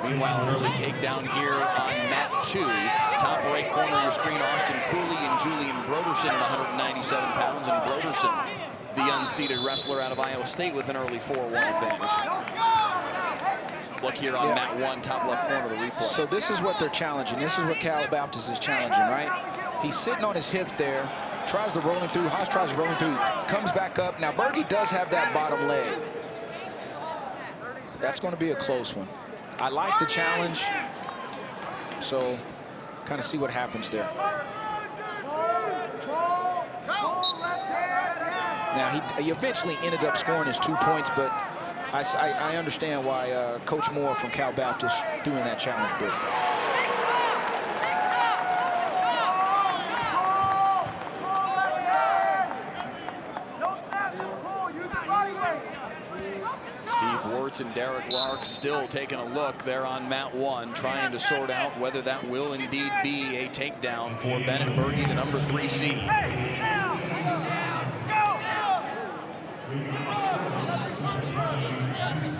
Meanwhile, an early takedown here on mat 2. Top right corner of your screen, Austin Cooley and Julian Broderson at 197 pounds. And Broderson, the unseeded wrestler out of Iowa State, with an early 4-1 advantage. Look here on mat 1, top left corner of the replay. So this is what they're challenging. This is what Cal Baptist is challenging, right? He's sitting on his hip there, tries to rolling through. Haas tries rolling through, comes back up. Now, Berge does have that bottom leg. That's going to be a close one. I like the challenge, so kind of see what happens there. Now, he eventually ended up scoring his 2 points, but I understand why Coach Moore from Cal Baptist doing that challenge, but Steve Wirtz and Derek Lark still taking a look there on mat 1, trying to sort out whether that will indeed be a takedown for Bennett Berge, the number 3 seed.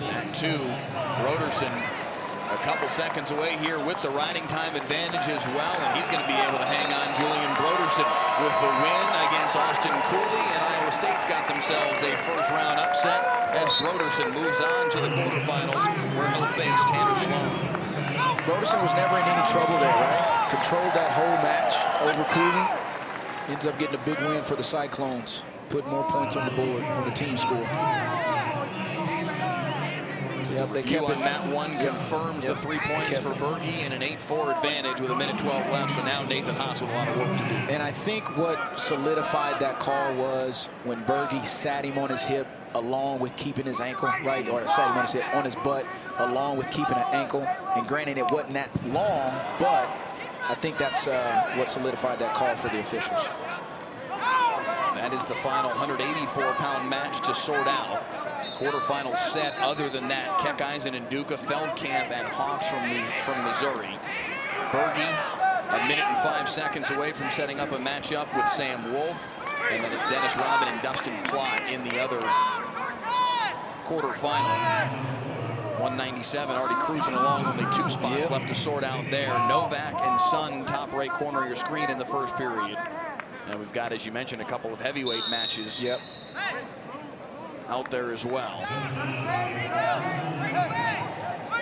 Mat 2, Broderson a couple seconds away here with the riding time advantage as well, and he's going to be able to hang on. Julian Broderson with the win against Austin Cooley, and Iowa State's got themselves a first-round upset as Broderson moves on to the quarterfinals where he'll face Tanner Sloan. Broderson was never in any trouble there, right? Controlled that whole match over Cooley. Ends up getting a big win for the Cyclones. Put more points on the board on the team score. Yep, they kept it. Mat 1 confirms the 3 points for Berge and an 8-4 advantage with a minute 12 left. So now Nathan Haas with a lot of work to do. And I think what solidified that call was when Berge sat him on his hip along with keeping his ankle, right? Or sat him on his hip, on his butt, along with keeping an ankle. And granted, it wasn't that long, but I think that's what solidified that call for the officials. That is the final 184-pound match to sort out. Quarterfinal set. Other than that, Keck Eisen and Duca, Feldkamp and Hawks from Missouri. Berge a minute and 5 seconds away from setting up a matchup with Sam Wolf. And then it's Dennis Robin and Dustin Plott in the other quarterfinal. 197 already cruising along, only 2 spots left to sort out there. Novak and Sun, top right corner of your screen in the first period. And we've got, as you mentioned, a couple of heavyweight matches out there as well.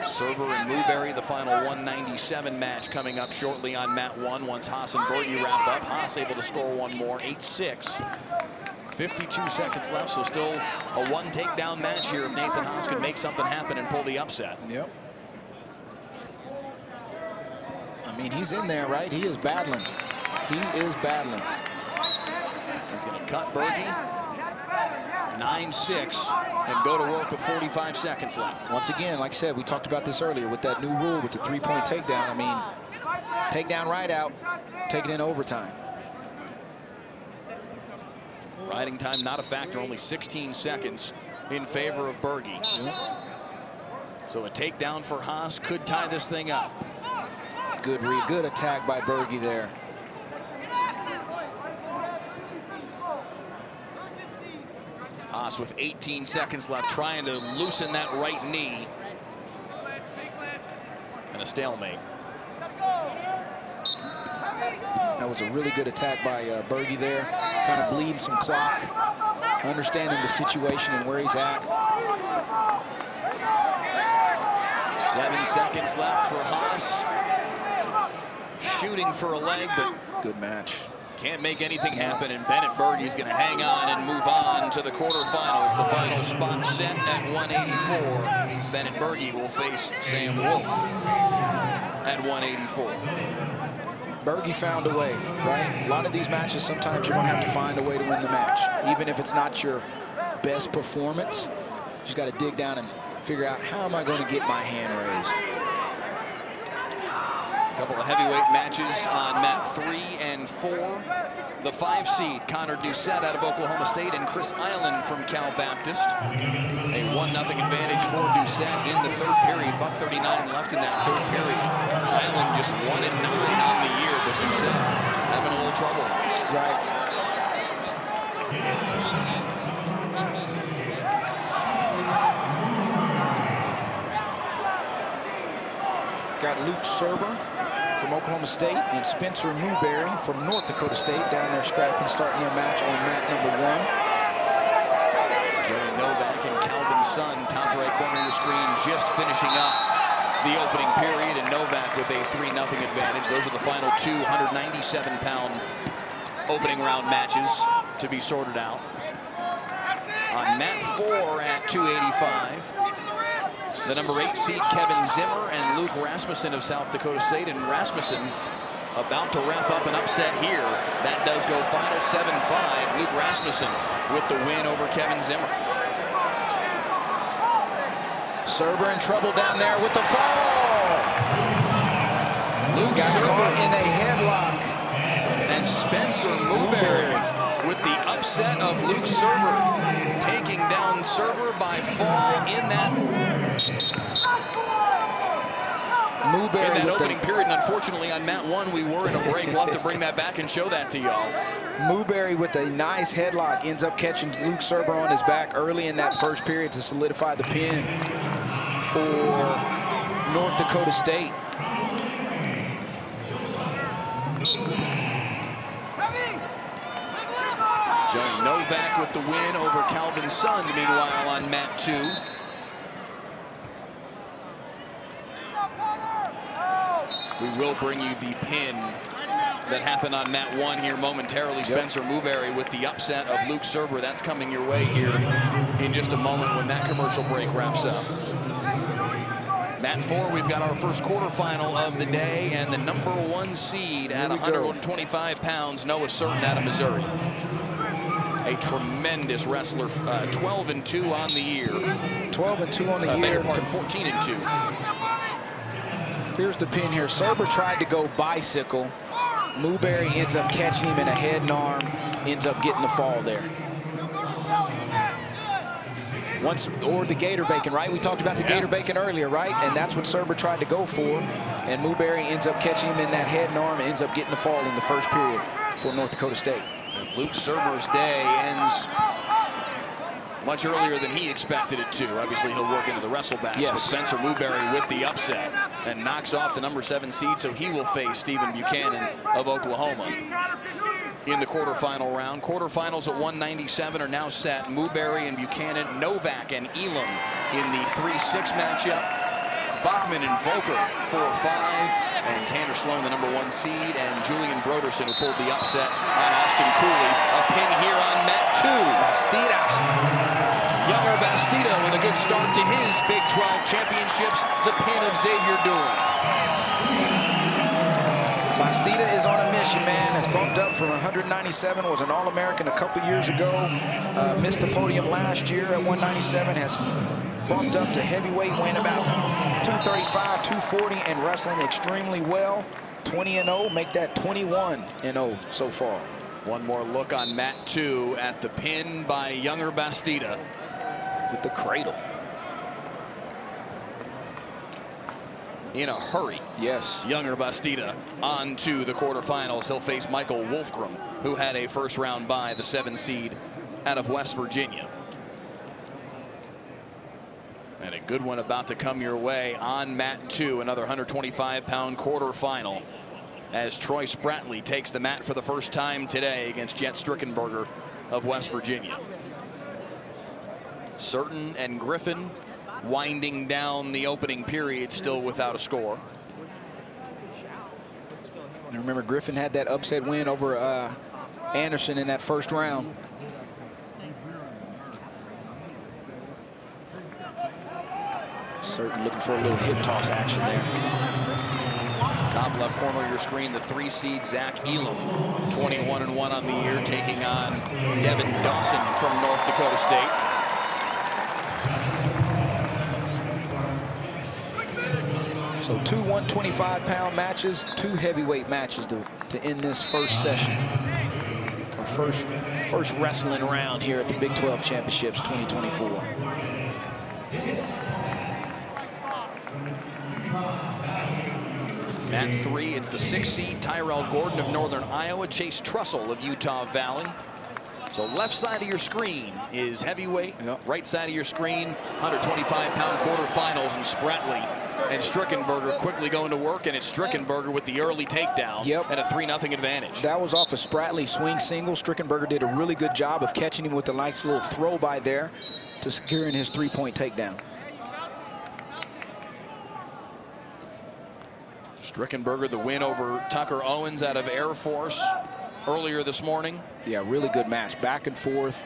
Serber and Newberry, the final 197 match coming up shortly on mat 1 once Haas and Berge wrap up. Haas able to score one more, 8-6. 52 seconds left, so still a 1 takedown match here if Nathan Haas can make something happen and pull the upset. Yep. I mean, he's in there, right? He is battling. He is battling. He's going to cut Berge. 9-6 and go to work with 45 seconds left. Once again, like I said, we talked about this earlier with that new rule with the 3-point takedown. I mean, takedown right out, take it in overtime. Riding time not a factor, only 16 seconds in favor of Berge. So a takedown for Haas could tie this thing up. Good attack by Berge there. Haas with 18 seconds left, trying to loosen that right knee. And a stalemate. That was a really good attack by Berge there. Kind of bleeding some clock, understanding the situation and where he's at. 7 seconds left for Haas. Shooting for a leg, but good match. Can't make anything happen, and Bennett Berge is going to hang on and move on to the quarterfinals. The final spot set at 184. Bennett Berge will face Sam Wolf at 184. Berge found a way, right? A lot of these matches, sometimes you're going to have to find a way to win the match. Even if it's not your best performance, you just got to dig down and figure out, how am I going to get my hand raised? A couple of heavyweight matches on mat 3 and 4. The 5 seed, Connor Doucette out of Oklahoma State and Chris Island from Cal Baptist. A 1-0 advantage for Doucette in the third period. $1:39 left in that third period. Island just 1-9 on the year, but Doucette having a little trouble. Right. Got Luke Serber from Oklahoma State and Spencer Newberry from North Dakota State down there scrapping, starting their match on mat number 1. Jerry Novak and Calvin Sun, top right corner of your screen, just finishing up the opening period, and Novak with a 3-0 advantage. Those are the final 2 197-pound opening round matches to be sorted out. On mat 4 at 285. The number 8 seed Kevin Zimmer and Luke Rasmussen of South Dakota State, and Rasmussen about to wrap up an upset here. That does go final 7-5. Luke Rasmussen with the win over Kevin Zimmer. Serber in trouble down there with the fall. Luke got caught in a headlock. And Spencer Newberry with the upset of Luke Serber, taking down Serber by fall in that opening period. And unfortunately on mat 1 we were in a break. We'll have to bring that back and show that to y'all. Newberry with a nice headlock ends up catching Luke Serber on his back early in that first period to solidify the pin for North Dakota State. Joey Novak with the win over Calvin Sun, meanwhile on mat 2. We will bring you the pin that happened on mat 1 here momentarily. Spencer Newberry with the upset of Luke Serber. That's coming your way here in just a moment when that commercial break wraps up. Mat 4, we've got our first quarterfinal of the day, and the number 1 seed at 125 pounds, Noah Certain out of Missouri. A tremendous wrestler, 12-2 on the year. 12-2 on the year. 14-2. Here's the pin here. Serber tried to go bicycle. Newberry ends up catching him in a head and arm, ends up getting the fall there. Or the gator bacon, right? We talked about the gator bacon earlier, right? And that's what Serber tried to go for. And Newberry ends up catching him in that head and arm and ends up getting the fall in the first period for North Dakota State. And Luke Serber's day ends much earlier than he expected it to. Obviously, he'll work into the wrestlebacks. Yes. But Spencer Newberry with the upset and knocks off the number 7 seed, so he will face Stephen Buchanan of Oklahoma in the quarterfinal round. Quarterfinals at 197 are now set. Newberry and Buchanan, Novak and Elam in the 3-6 matchup. Bachman and Volker 4-5, and Tanner Sloan, the number 1 seed, and Julian Broderson, who pulled the upset on Austin Cooley. A pin here on mat 2. Bastida. Younger Bastida with a good start to his Big 12 championships. The pin of Xavier Doolin. Bastida is on a mission, man. Has bumped up from 197, was an All-American a couple years ago. Missed the podium last year at 197, has bumped up to heavyweight, weighing about 235, 240, and wrestling extremely well. 20-0, make that 21-0 so far. One more look on mat 2 at the pin by Younger Bastida. With the cradle. In a hurry. Yes. Younger Bastida on to the quarterfinals. He'll face Michael Wolfgram, who had a first-round bye, the 7 seed out of West Virginia. And a good one about to come your way on mat 2, another 125-pound quarterfinal, as Troy Spratley takes the mat for the first time today against Jet Strickenberger of West Virginia. Certain and Griffin winding down the opening period, still without a score. And remember, Griffin had that upset win over Anderson in that first round. Certain looking for a little hip toss action there. Top left corner of your screen, the 3 seed Zach Elam, 21-1 on the year, taking on Devin Dawson from North Dakota State. So 2 125-pound matches, 2 heavyweight matches to end this first session. Our first wrestling round here at the Big 12 Championships 2024. Mat 3, it's the 6 seed Tyrell Gordon of Northern Iowa, Chase Trussell of Utah Valley. So left side of your screen is heavyweight. Yep. Right side of your screen, 125-pound quarterfinals, and Spratley and Strickenberger quickly going to work, and it's Strickenberger with the early takedown. Yep. And a 3-0 advantage. That was off a Spratley swing single. Strickenberger did a really good job of catching him with a nice little throw by there to securing his 3-point takedown. Strickenberger, the win over Tucker Owens out of Air Force earlier this morning. Yeah, really good match. Back and forth.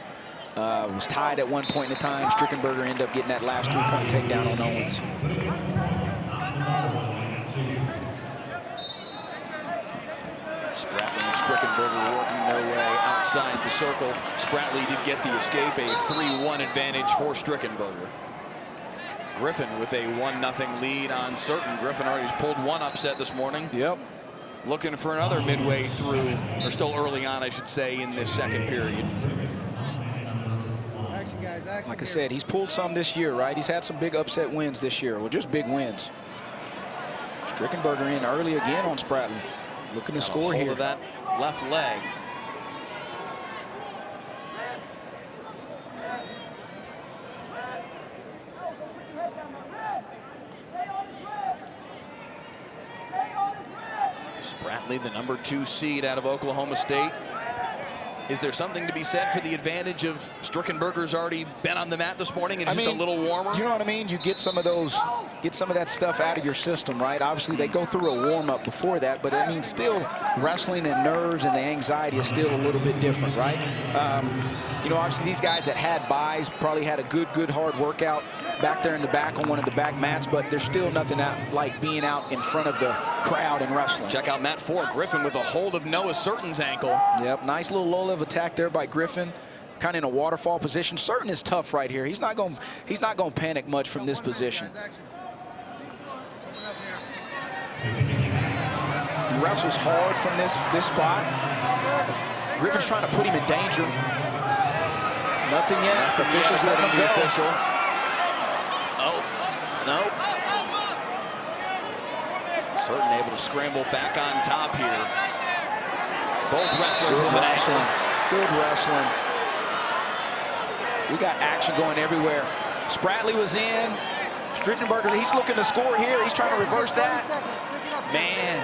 Was tied at one point in time. Strickenberger ended up getting that last 3-point takedown on Owens. Spratley and Strickenberger working their way outside the circle. Spratley did get the escape, a 3-1 advantage for Strickenberger. Griffin with a 1-0 lead on Certain. Griffin already pulled one upset this morning. Yep. Looking for another midway through, or still early on, I should say, in this second period. Action, guys, action. Like I said, he's pulled some this year, right? He's had some big upset wins this year. Well, just big wins. Strickenberger in early again on Spratley. Looking to score Hold here. of that left leg. Spratley, the number 2 seed out of Oklahoma State. Is there something to be said for the advantage of Strickenberger's already been on the mat this morning and just a little warmer? You know what I mean? You get some of those, get some of that stuff out of your system, right? Obviously, they go through a warm-up before that, but I mean, still wrestling and nerves and the anxiety is still a little bit different, right? You know, obviously, these guys that had buys probably had a good hard workout back there in the back on one of the back mats, but there's still nothing like being out in front of the crowd and wrestling. Check out mat 4, Griffin with a hold of Noah Certain's ankle. Yep, nice little low-level attack there by Griffin, kind of in a waterfall position. Certain is tough right here. He's not going to panic much from this position. He wrestles hard from this spot. Griffin's trying to put him in danger. Nothing yet. Officials let him go. Official. Oh, no. Certain able to scramble back on top here. Both wrestlers with an action. Good wrestling. We got action going everywhere. Spratly was in. Strickenberger, he's looking to score here. He's trying to reverse that. Man,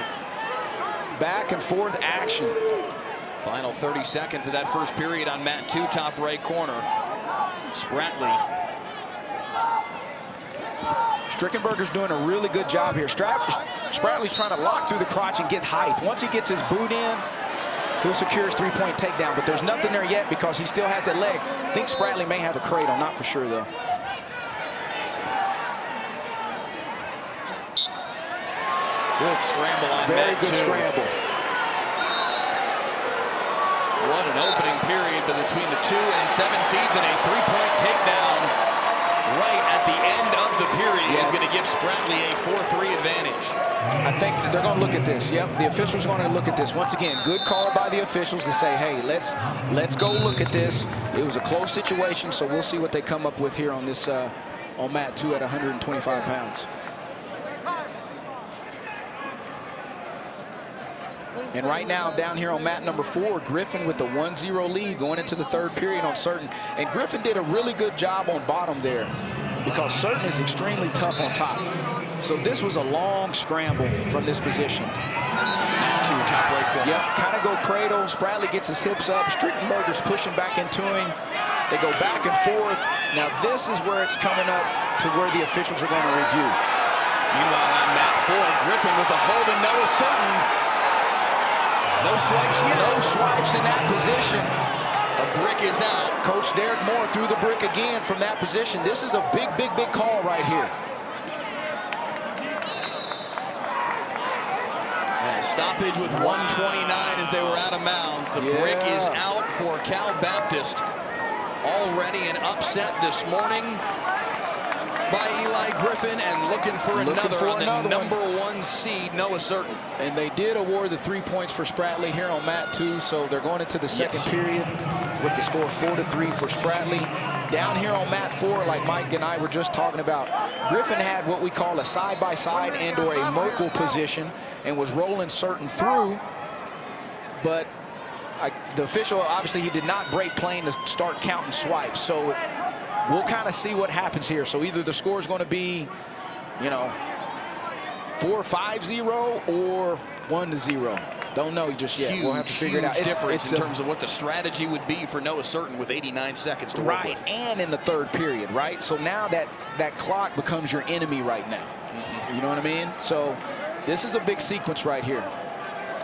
back and forth action. Final 30 seconds of that first period on mat 2, top right corner. Spratly. Strickenberger's doing a really good job here. Spratly's trying to lock through the crotch and get height. Once he gets his boot in, he'll secure his three-point takedown, but there's nothing there yet because he still has that leg. I think Spratly may have a cradle, not for sure though. Good scramble on Very mat good 2. scramble. What an opening period between the 2 and 7 seeds, and a three-point takedown right at the end of the period is going to give Spratly a 4-3 advantage. I think they're going to look at this. Yep, the officials are going to look at this. Once again, good call by the officials to say, hey, let's go look at this. It was a close situation, so we'll see what they come up with here on this on mat 2 at 125 pounds. And right now, down here on mat number 4, Griffin with the 1-0 lead going into the third period on Certain. And Griffin did a really good job on bottom there because Certain is extremely tough on top. So this was a long scramble from this position. Mat 2, top right corner. Yep, kind of go cradle. Spratly gets his hips up. Strickenberger's pushing back into him. They go back and forth. Now this is where it's coming up to where the officials are going to review. Meanwhile, on mat 4, Griffin with a hold and Noah Certain. No swipes yet. No swipes in that position. The brick is out. Coach Derek Moore threw the brick again from that position. This is a big call right here. And a stoppage with 1:29 as they were out of bounds. The brick is out for Cal Baptist. Already an upset this morning by Eli Griffin, and looking for another on the number 1 seed, Noah Certain. And they did award the 3 points for Spratly here on mat 2, so they're going into the second period with the score 4-3 for Spratly. Down here on mat 4, like Mike and I were just talking about, Griffin had what we call a side-by-side and or a Merkle position and was rolling Certain through, but the official, obviously he did not break plane to start counting swipes, so we'll kind of see what happens here. So either the score is going to be, 4-5-0 or 1-0. Don't know just yet. We'll have to figure it out. It's difference in terms of what the strategy would be for Noah Certain with 89 seconds to work with. Right, and in the third period, right? So now that clock becomes your enemy right now. You know what I mean? So this is a big sequence right here.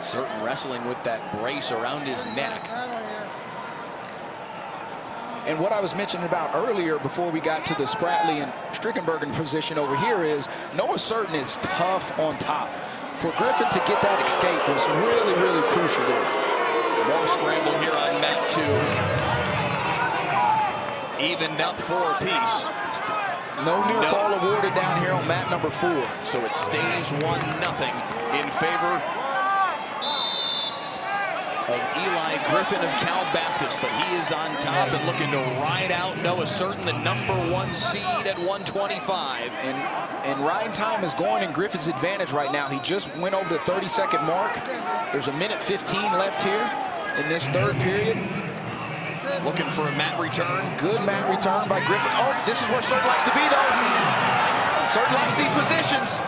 Certain wrestling with that brace around his neck. And what I was mentioning about earlier before we got to the Spratly and Strickenberger position over here is Noah Certain is tough on top. For Griffin to get that escape was really crucial there. More scramble here on mat 2. Evened up 4 apiece. No near fall awarded down here on mat number 4. So it stays 1-0 in favor of Eli Griffin of Cal Baptist, but he is on top and looking to ride out Noah Certain, the number 1 seed at 125. And riding time is going in Griffin's advantage right now. He just went over the 30-second mark. There's a minute 15 left here in this third period. Looking for a mat return. Good mat return by Griffin. Oh, this is where Certain likes to be, though. Certain likes these positions.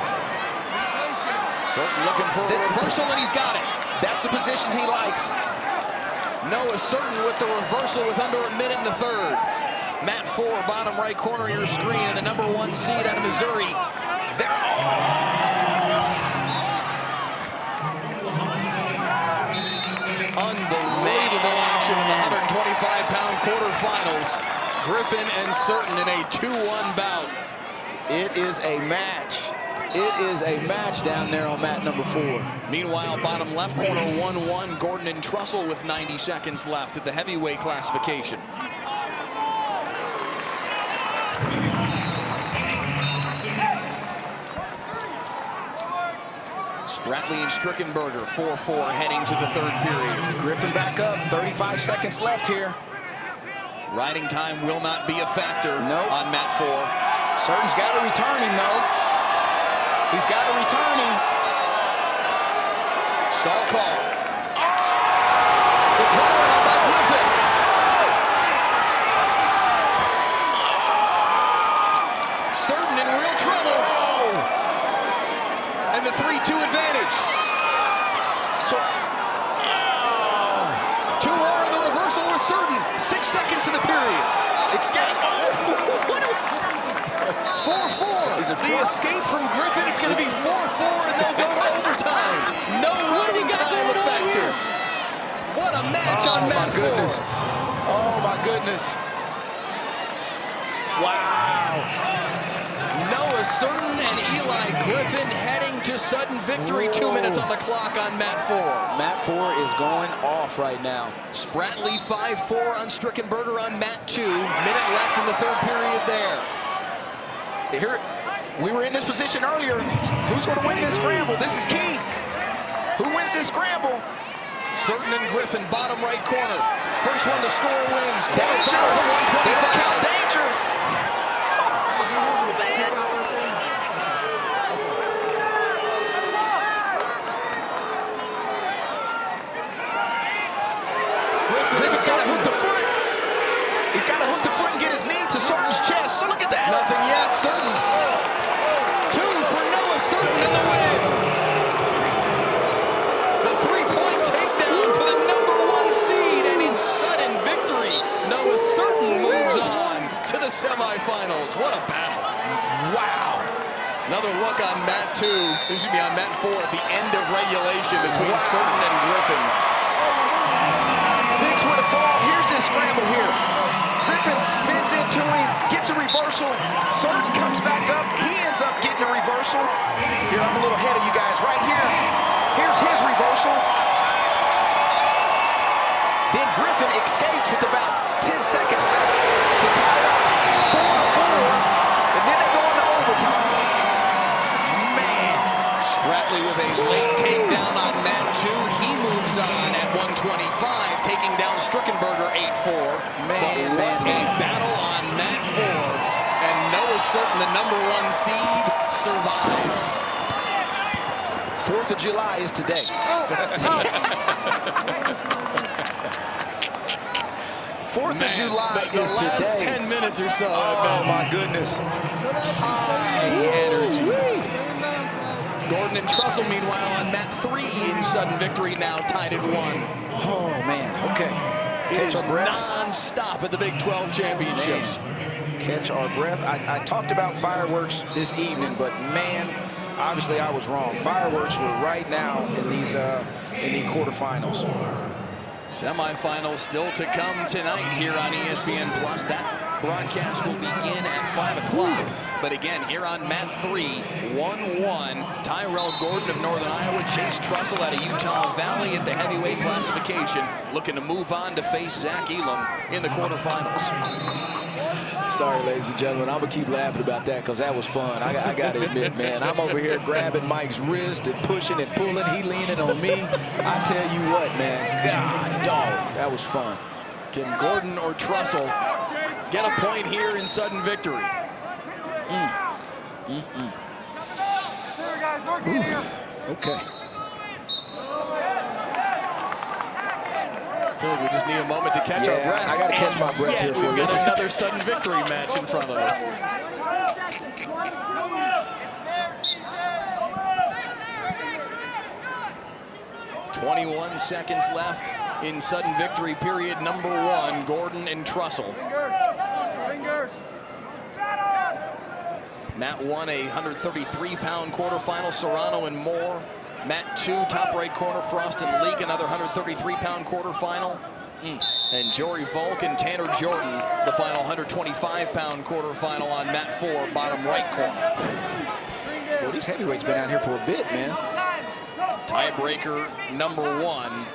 Certain looking for a reversal, and he's got it. That's the positions he likes. Noah Certain with the reversal with under a minute in the third. Mat 4, bottom right corner of your screen, and the number 1 seed out of Missouri. Unbelievable action in the 125-pound quarterfinals. Griffin and Certain in a 2-1 bout. It is a match. It is a match down there on mat number 4. Meanwhile, bottom left corner, 1-1, Gordon and Trussell with 90 seconds left at the heavyweight classification. Spratly and Strickenberger, 4-4, heading to the third period. Griffin back up, 35 seconds left here. Riding time will not be a factor on mat 4. Certain's got to return him, though. He's got to return him. Stall call. The turnaround by Griffin. 3-2 advantage. So, 2 more in the reversal was certain. 6 seconds in the period. escape. 4-4. Is it the escape from Griffin? It's going to be 4-4, and they'll go to overtime. No running time effector. What a match on mat 4. Oh, my goodness. Wow. Noah Certain and Eli Griffin heading to sudden victory. Whoa. 2 minutes on the clock on mat 4. Mat 4 is going off right now. Spratley 5-4 on Strickenberger on mat 2. Minute left in the third period there. Here, we were in this position earlier. Who's going to win this scramble? This is key. Who wins this scramble? Certain and Griffin, bottom right corner. First one to score wins. Danger. Battles at 125. Danger. Griffin's got to hook the foot. He's got to hook the foot and get his knee to Certain's chest. So look at that. Nothing yet. Certain. 2 for Noah Certain in the win. The 3-point takedown for the #1 seed, and in sudden victory, Noah Certain moves on to the semifinals. What a battle. Wow. Another look on mat 2. This should be on mat 4 at the end of regulation between Certain and Griffin. Fix with a fall. Here's this scramble here. Griffin spins into him, gets a reversal. Certain comes back up. He ends up getting a reversal. Here, I'm a little ahead of you guys. Right here. Here's his reversal. Then Griffin escapes with about 10 seconds left to tie it up. 4-4. And then they go into overtime. Man. Spratley with a late takedown on mat 2. He moves on at 125, taking down Strickenberger 8-4. Man. A battle on mat 4. And Noah Certain, the #1 seed, survives. 4th of July is today. 4th of July the is last today. 10 minutes or so. Oh, my goodness. High energy. Gordon and Trussell, meanwhile, on mat 3 in sudden victory, now tied at 1. Oh, man. Okay. It Catch is our breath. non-stop at the Big 12 championships. Man. Catch our breath. I talked about fireworks this evening, but, man, obviously I was wrong. Fireworks were right now in these in the quarterfinals. Semifinals still to come tonight here on ESPN Plus. That broadcast will begin at 5 o'clock. But again, here on mat 3, 1-1, Tyrell Gordon of Northern Iowa, Chase Trussell out of Utah Valley at the heavyweight classification, looking to move on to face Zach Elam in the quarterfinals. Sorry, ladies and gentlemen, I'm going to keep laughing about that because that was fun. I got to admit, man, I'm over here grabbing Mike's wrist and pushing and pulling. He leaning on me. I tell you what, man, God, dog, that was fun. Can Gordon or Trussell get a point here in sudden victory? Guys, work in here. Okay. I feel like we just need a moment to catch our breath. I got to catch my breath here for we've you. got another sudden victory match in front of us. .21 seconds left in sudden victory period #1, Gordon and Trussell. Fingers. Mat 1, a 133-pound quarterfinal, Serrano and Moore. Mat 2, top right corner, Frost and Leak, another 133-pound quarterfinal. And Jory Volk and Tanner Jordan, the final 125-pound quarterfinal on mat 4, bottom right corner. Well, these heavyweights been out here for a bit, man. Tiebreaker #1,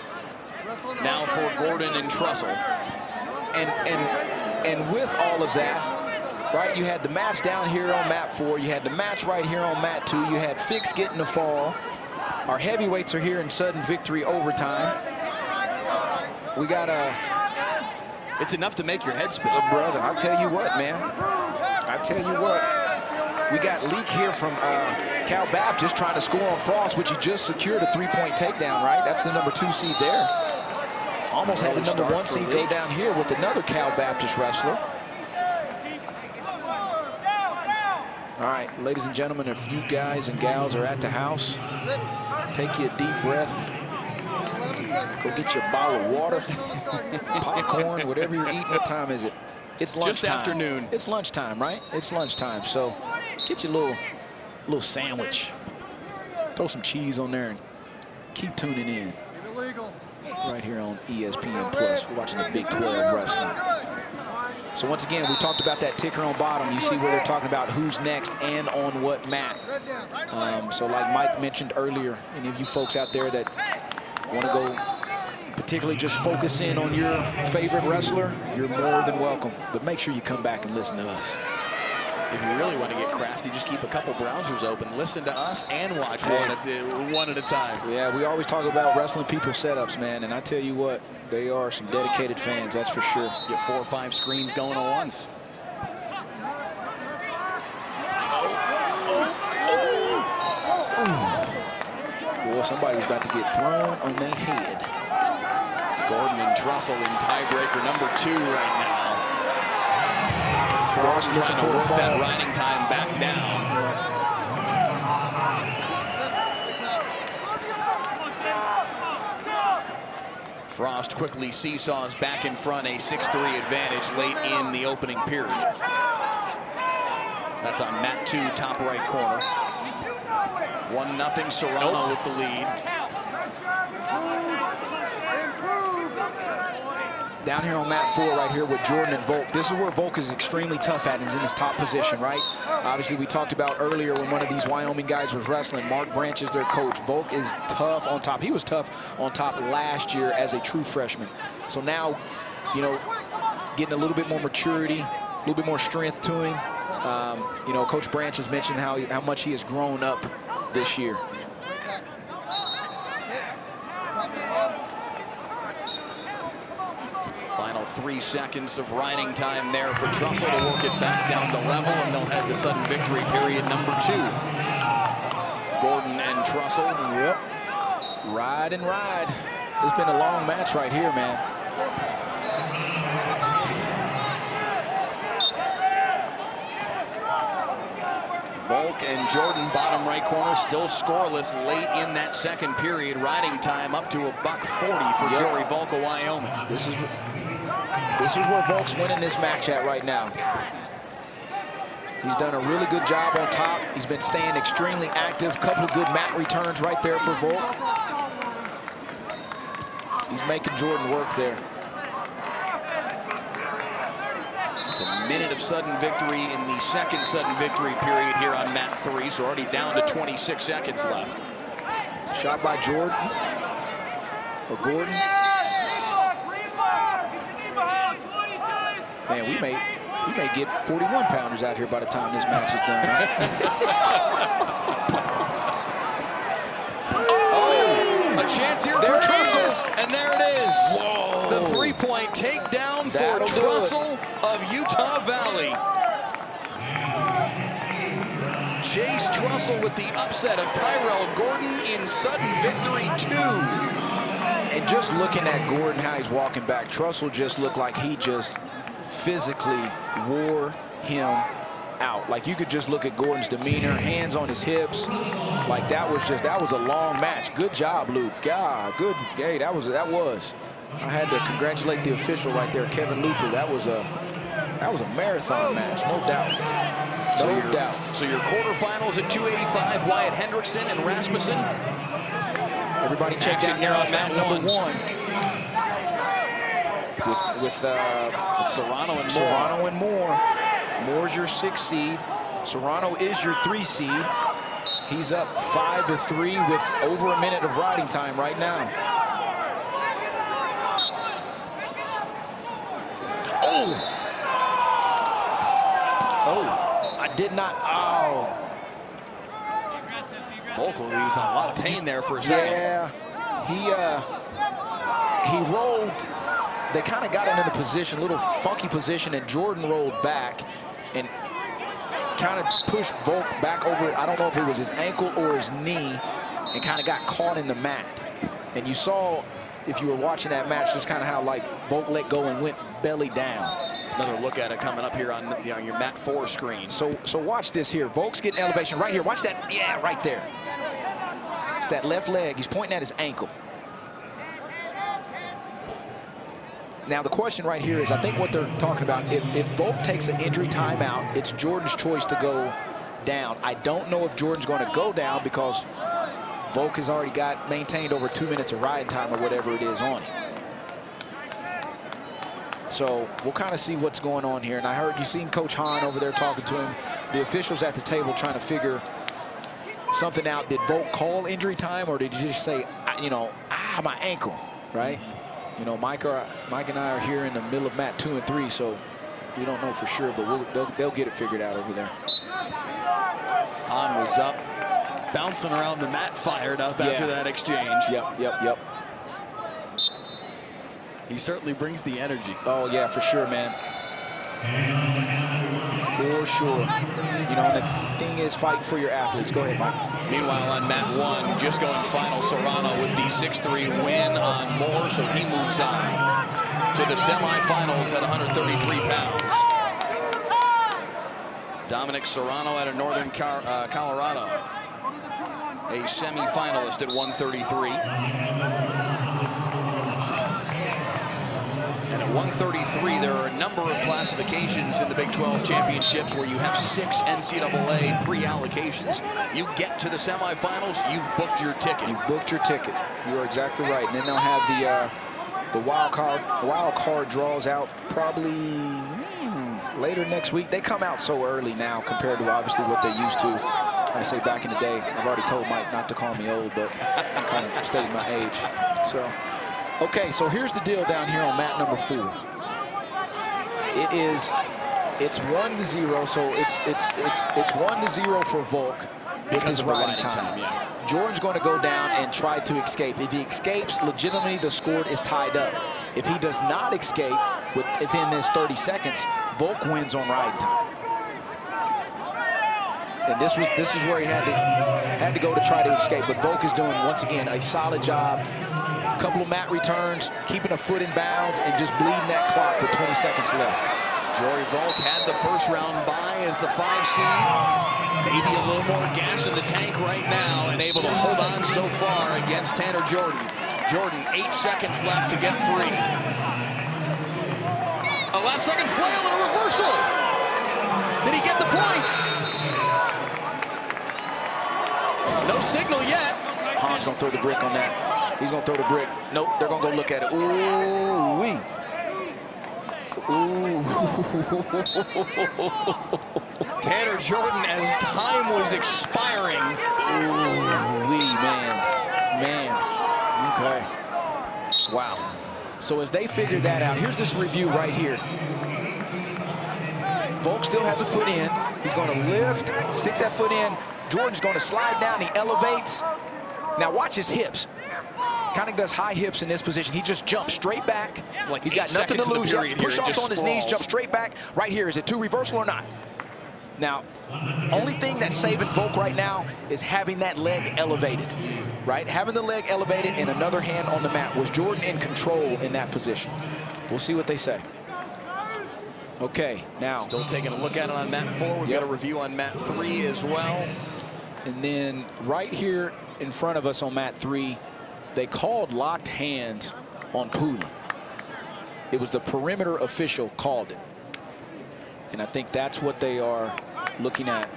now for Gordon and Trussell. And with all of that, right, you had the match down here on mat 4. You had the match right here on mat 2. You had Fix getting the fall. Our heavyweights are here in sudden victory overtime. We got It's enough to make your head spin. brother, I'll tell you what, man. I tell you what. We got Leak here from Cal Baptist trying to score on Frost, which he just secured a 3-point takedown, right? That's the #2 seed there. Almost had the #1 seed go down here with another Cal Baptist wrestler. All right, ladies and gentlemen, if you guys and gals are at the house, take you a deep breath. Go get you a bottle of water, popcorn, whatever you're eating. What time is it? It's lunchtime. Just afternoon. It's lunchtime, right? It's lunchtime. So get you a little sandwich. Throw some cheese on there and keep tuning in. Right here on ESPN Plus. We're watching the Big 12 wrestling. So once again, we talked about that ticker on bottom. You see where they're talking about who's next and on what mat. So like Mike mentioned earlier, any of you folks out there that want to go particularly just focus in on your favorite wrestler, you're more than welcome. But make sure you come back and listen to us. If you really want to get crafty, just keep a couple browsers open, listen to us, and watch one at a time. Yeah, we always talk about Wrestling People setups, man, and I tell you what, they are some dedicated fans, that's for sure. Get 4 or 5 screens going at once. Boy, somebody's about to get thrown on their head. Gordon and Trussell in tiebreaker number 2 right now. Frost looking for work that riding time back down. Frost quickly seesaws back in front, a 6-3 advantage late in the opening period. That's on mat 2, top right corner. 1-0 Serrano with the lead. Down here on mat 4 right here with Jordan and Volk. This is where Volk is extremely tough at. He's in his top position, right? Obviously, we talked about earlier when one of these Wyoming guys was wrestling. Mark Branch is their coach. Volk is tough on top. He was tough on top last year as a true freshman. So now, you know, getting a little bit more maturity, a little bit more strength to him. You know, Coach Branch has mentioned how much he has grown up this year. Final 3 seconds of riding time there for Trussell to work it back down to level, and they'll head to sudden victory period number 2. Gordon and Trussell. Yep. Ride and ride. It's been a long match right here, man. Volk and Jordan, bottom right corner, still scoreless late in that second period. Riding time up to $1:40 for Joey Volk of Wyoming. This is where Volk's winning this match at right now. He's done a really good job on top. He's been staying extremely active. Couple of good mat returns right there for Volk. He's making Jordan work there. It's a minute of sudden victory in the second sudden victory period here on mat 3, so already down to 26 seconds left. Shot by Jordan. Or Gordon. Man, we may get 41-pounders out here by the time this match is done, right? Oh, a chance here for Trussell, and there it is. Whoa. The 3-point takedown for That'll Trussell of Utah Valley. Chase Trussell with the upset of Tyrell Gordon in sudden victory 2. And just looking at Gordon, how he's walking back, Trussell just looked like he just physically wore him out. Like you could just look at Gordon's demeanor, hands on his hips. Like that was a long match. Good job, Luke. God, good. Hey, that was. I had to congratulate the official right there, Kevin Looper. That was a marathon match, no doubt. No doubt. So your quarterfinals at 285, Wyatt Hendrickson and Rasmussen. Everybody check out here on mat number 1. With Serrano and Moore. Serrano and Moore. Moore's your 6th seed. Serrano is your 3 seed. He's up 5-3 with over a minute of riding time right now. Oh, I did not. Oh. Volk was on a lot of pain there for a second. Yeah, he rolled. They kind of got him in a position, a little funky position, and Jordan rolled back and kind of pushed Volk back over. I don't know if it was his ankle or his knee, and kind of got caught in the mat. And you saw, if you were watching that match, just kind of how like Volk let go and went belly down. Another look at it coming up here on your mat 4 screen. So watch this here. Volk's getting elevation right here. Watch that. Yeah, right there. It's that left leg. He's pointing at his ankle. Now, the question right here is, I think what they're talking about, if Volk takes an injury timeout, it's Jordan's choice to go down. I don't know if Jordan's going to go down because Volk has already got maintained over 2 minutes of riding time or whatever it is on him. So we'll kind of see what's going on here. And I heard you seen Coach Hahn over there talking to him. The officials at the table trying to figure something out. Did Volk call injury time, or did he just say, you know, my ankle, right? You know, Mike and I are here in the middle of mat 2 and 3, so we don't know for sure, but they'll get it figured out over there. Hahn was up, bouncing around the mat, fired up after that exchange. Yep. He certainly brings the energy. Oh, yeah, for sure, man. For sure. You know, and the thing is fighting for your athletes. Go ahead, Mike. Meanwhile, on mat 1, just going final, Serrano with the 6-3 win on Moore, so he moves on to the semifinals at 133 pounds. Dominic Serrano out of Northern Colorado, a semifinalist at 133. And at 133, there are a number of classifications in the Big 12 championships where you have 6 NCAA pre-allocations. You get to the semifinals, you've booked your ticket. You've booked your ticket. You are exactly right. And then they'll have the wild card draws out probably later next week. They come out so early now compared to obviously what they used to. I say back in the day. I've already told Mike not to call me old, but I'm kind of stating my age. So. Okay, so here's the deal down here on mat number 4. It's 1-0, so it's 1-0 for Volk with his riding time. Jordan's going to go down and try to escape. If he escapes, legitimately the score is tied up. If he does not escape within this 30 seconds, Volk wins on riding time. And this is where he had to go to try to escape. But Volk is doing, once again, a solid job. Couple of mat returns, keeping a foot in bounds, and just bleeding that clock with 20 seconds left. Jory Volk had the first round bye as the 5 seed. Maybe a little more gas in the tank right now, and able to hold on so far against Tanner Jordan. Jordan, 8 seconds left to get free. A last-second flail and a reversal. Did he get the points? No signal yet. Hahn's gonna throw the brick on that. He's going to throw the brick. Nope, they're going to go look at it. Ooh-wee. Ooh. Tanner Jordan, as time was expiring. Ooh-wee, man. Okay. Wow. So as they figure that out, here's this review right here. Volk still has a foot in. He's going to lift, sticks that foot in. Jordan's going to slide down. He elevates. Now watch his hips. Kind of does high hips in this position. He just jumps straight back. Like he's got nothing to lose. Push-offs on his knees, jump straight back. Right here, is it 2 reversal or not? Now, only thing that's saving Volk right now is having that leg elevated, right? Having the leg elevated and another hand on the mat. Was Jordan in control in that position? We'll see what they say. Okay, now. Still taking a look at it on mat 4. We've got a review on mat 3 as well. And then right here in front of us on mat 3, they called locked hands on Poulin. It was the perimeter official called it. And I think that's what they are looking at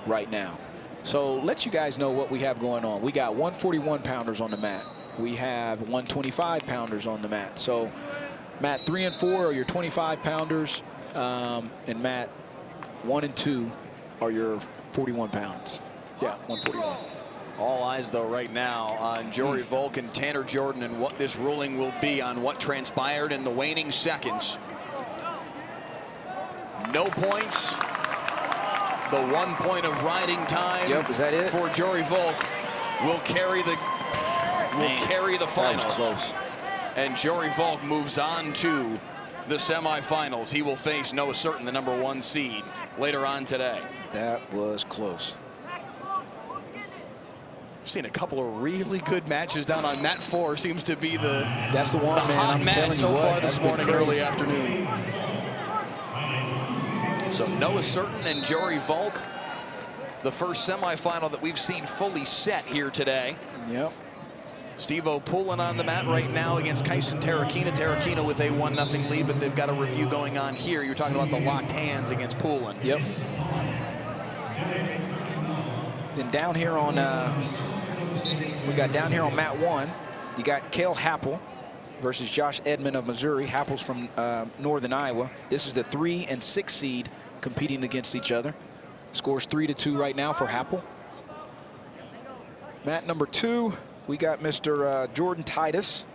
right now. So let you guys know what we have going on. We got 141-pounders on the mat. We have 125-pounders on the mat. So mat 3 and 4 are your 25-pounders, and mat 1 and 2 are your 41 pounds. Yeah, 141. All eyes, though, right now on Jory Volk and Tanner Jordan and what this ruling will be on what transpired in the waning seconds. No points. The 1 point of riding time. Yep, is that it? For Jory Volk will carry the final. That was close. And Jory Volk moves on to the semifinals. He will face Noah Certain, the #1 seed, later on today. That was close. We've seen a couple of really good matches down on mat 4. Seems to be the one, man. hot I'm match telling you so what, far this that's been morning, crazy. early afternoon. So Noah Certain and Jory Volk, the first semifinal that we've seen fully set here today. Yep. Steve O'Pullen on the mat right now against Kyson Tarakina. Tarakina with a 1-0 lead, but they've got a review going on here. You're talking about the locked hands against Pullen. Yep. Then down here on, we got down here on mat 1, you got Cale Happel versus Josh Edmond of Missouri. Happel's from Northern Iowa. This is the 3 and 6 seed competing against each other. Scores 3-2 right now for Happel. Mat number 2, we got Mr. Jordan Titus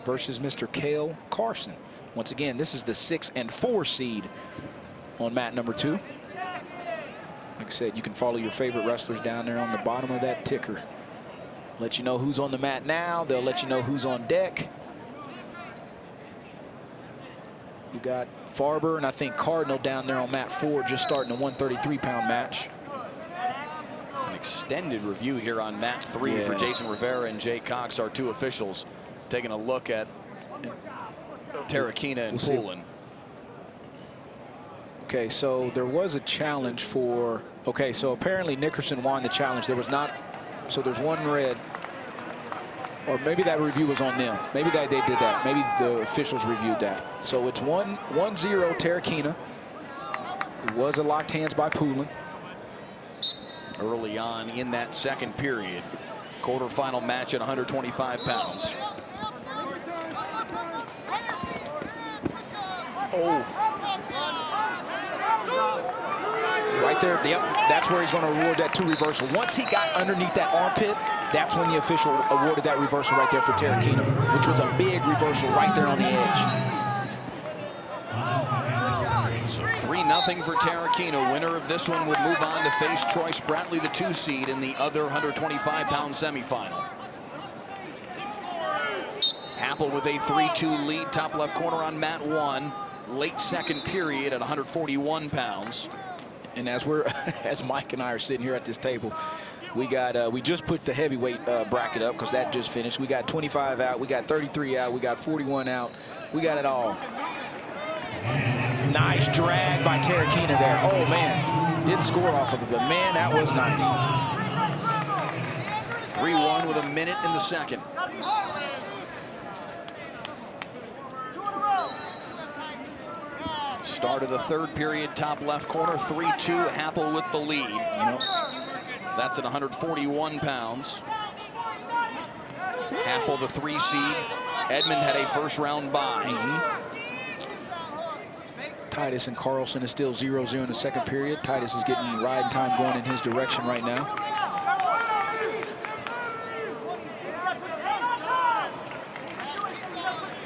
versus Mr. Cale Carson. Once again, this is the 6 and 4 seed on mat number 2. Like I said, you can follow your favorite wrestlers down there on the bottom of that ticker. Let you know who's on the mat now. They'll let you know who's on deck. You got Farber and I think Cardinal down there on mat 4, just starting a 133-pound match. An extended review here on mat 3 for Jason Rivera and Jay Cox, our 2 officials, taking a look at Tarakina and Pullen. Okay, so there was a challenge for, okay, so apparently Nickerson won the challenge. There was not, so there's 1 red. Or maybe that review was on them. Maybe they did that. Maybe the officials reviewed that. So it's 1-0 Tarakina. It was a locked hands by Pullen. Early on in that second period. Quarterfinal match at 125 pounds. Oh. Right there, yep, that's where he's going to award that 2 reversal. Once he got underneath that armpit, that's when the official awarded that reversal right there for Tarakina, which was a big reversal right there on the edge. So 3-0 for Tarakina. Winner of this one would move on to face Troy Spratley, the 2 seed, in the other 125-pound semifinal. Happel with a 3-2 lead, top left corner on mat 1. Late second period at 141 pounds. And as we're, as Mike and I are sitting here at this table, we got, we just put the heavyweight bracket up because that just finished. We got 25 out, we got 33 out, we got 41 out. We got it all. Nice drag by Tarakina there. Oh, man. Didn't score off of it, but, man, that was nice. 3-1 with a minute in the second. Start of the third period, top left corner, 3-2, Happel with the lead. Yep. That's at 141 pounds. Happel, the 3 seed. Edmond had a first-round bye. Titus and Carlson is still 0-0 in the second period. Titus is getting ride time going in his direction right now.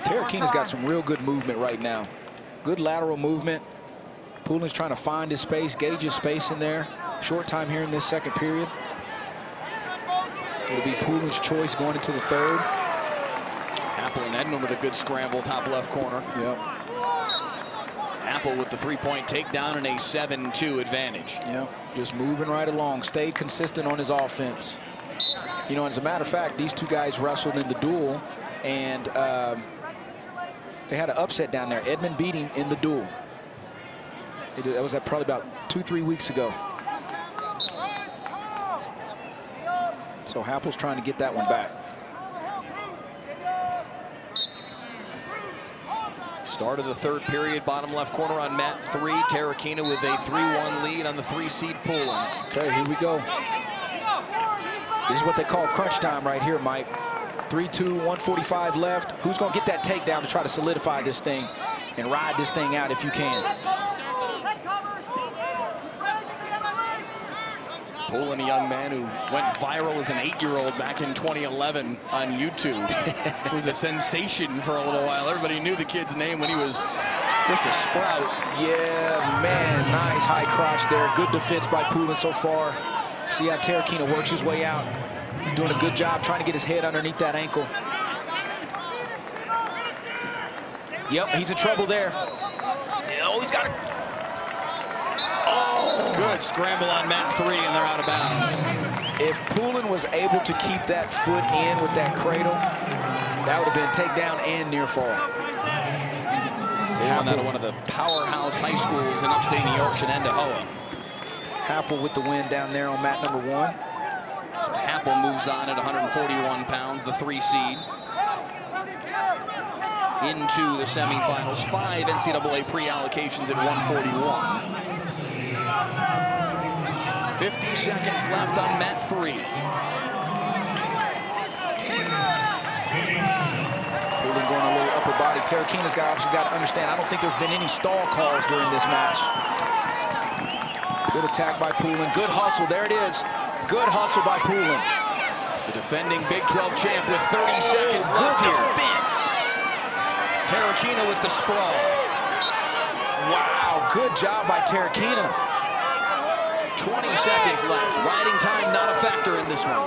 Tarakina's got some real good movement right now. Good lateral movement. Pullen's trying to find his space, gauge his space in there. Short time here in this second period. It'll be Pullen's choice going into the third. Happel and Edmond with a good scramble, top left corner. Yep. Happel with the 3-point takedown and a 7-2 advantage. Yep. Just moving right along. Stayed consistent on his offense. You know, as a matter of fact, these 2 guys wrestled in the duel, and they had an upset down there. Edmond beat him in the duel. That was probably about 2-3 weeks ago. So Happel's trying to get that one back. Start of the third period, bottom left corner on mat 3. Tarakina with a 3-1 lead on the 3 seed Pullen. Okay, here we go. This is what they call crunch time right here, Mike. 3-2, 145 left. Who's going to get that takedown to try to solidify this thing and ride this thing out if you can? Pullen, a young man who went viral as an 8-year-old back in 2011 on YouTube. He was a sensation for a little while. Everybody knew the kid's name when he was just a sprout. Yeah, man, nice high crotch there. Good defense by Pullen so far. See how Tarakina works his way out. He's doing a good job trying to get his head underneath that ankle. Yep, he's in trouble there. Oh, he's got it. Oh, good scramble on mat 3, and they're out of bounds. If Pullen was able to keep that foot in with that cradle, that would have been takedown and near fall. Pulling out of one of the powerhouse high schools in upstate New York, Shenandoah. Happel with the win down there on mat number 1. So Happel moves on at 141 pounds, the 3 seed. Into the semifinals. 5 NCAA pre-allocations at 141. 50 seconds left on mat 3. Pulling going a little upper body. Terakina's obviously got to understand, I don't think there's been any stall calls during this match. Good attack by Poulin. Good hustle. There it is. Good hustle by Poulin. The defending Big 12 champ with 30 seconds left here. Defense. Terakina with the sprawl. Wow, good job by Terakina. 20 seconds left. Riding time not a factor in this one.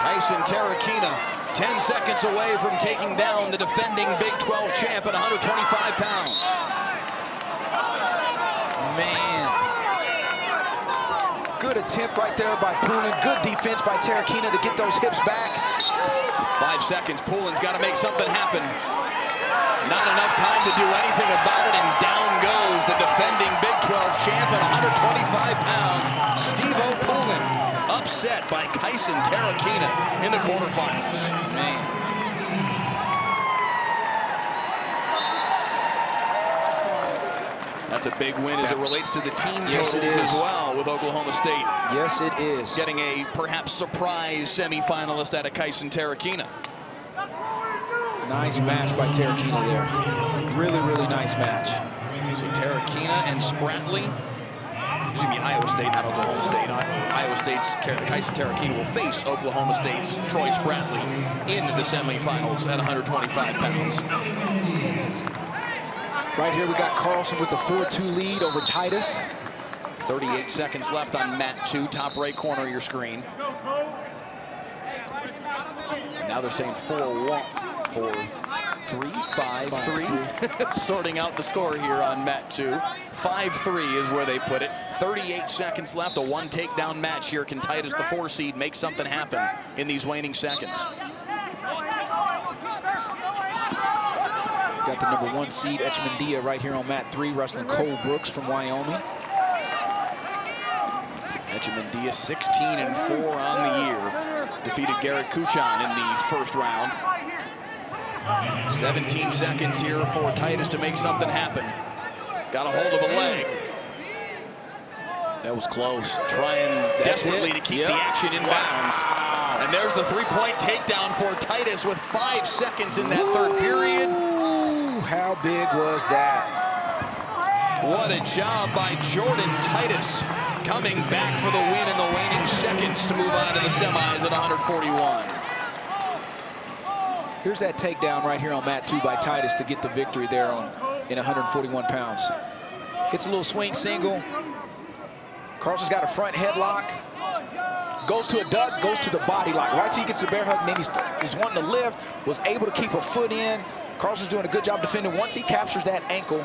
Tyson Terakina, 10 seconds away from taking down the defending Big 12 champ at 125 pounds. Man. Good attempt right there by Poulin. Good defense by Terakina to get those hips back. 5 seconds. Poulin's got to make something happen. Not enough time to do anything about it, and down goes the defending Big 12 champ at 125 pounds, Steve-O Poulin, upset by Tyson Terakina in the quarterfinals. Man. That's a big win as it relates to the team Yes, totals it is. as well with Oklahoma State. Yes, it is. Getting a perhaps surprise semifinalist out of Tyson Terakina. Nice match by Terakina there. Really, really nice match. So Terakina and Spratley, excuse me, Iowa State, not Oklahoma State. Iowa State's Tyson Terakina will face Oklahoma State's Troy Spratley in the semifinals at 125 pounds. Right here we got Carlson with the 4-2 lead over Titus. 38 seconds left on mat 2, top right corner of your screen. Now they're saying 4-1, 4-3, 5-3. Sorting out the score here on mat 2. 5-3 is where they put it. 38 seconds left, a 1 takedown match here. Can Titus, the 4 seed, make something happen in these waning seconds? Got the number 1 seed, Echmandia, right here on mat 3, wrestling Cole Brooks from Wyoming. Echmandia 16-4 on the year. Defeated Garrett Kuchan in the first round. 17 seconds here for Titus to make something happen. Got a hold of a leg. That was close. Trying desperately to keep the action in bounds. And there's the 3-point takedown for Titus with 5 seconds in that third period. Ooh, how big was that? What a job by Jordan Titus, coming back for the win in the waning seconds to move on to the semis at 141. Here's that takedown right here on mat 2 by Titus to get the victory there in 141 pounds. Hits a little swing single. Carlson's got a front headlock. Goes to a duck, goes to the body lock. Right, so he gets the bear hug, and then he's wanting to lift, was able to keep a foot in. Carlson's doing a good job defending. Once he captures that ankle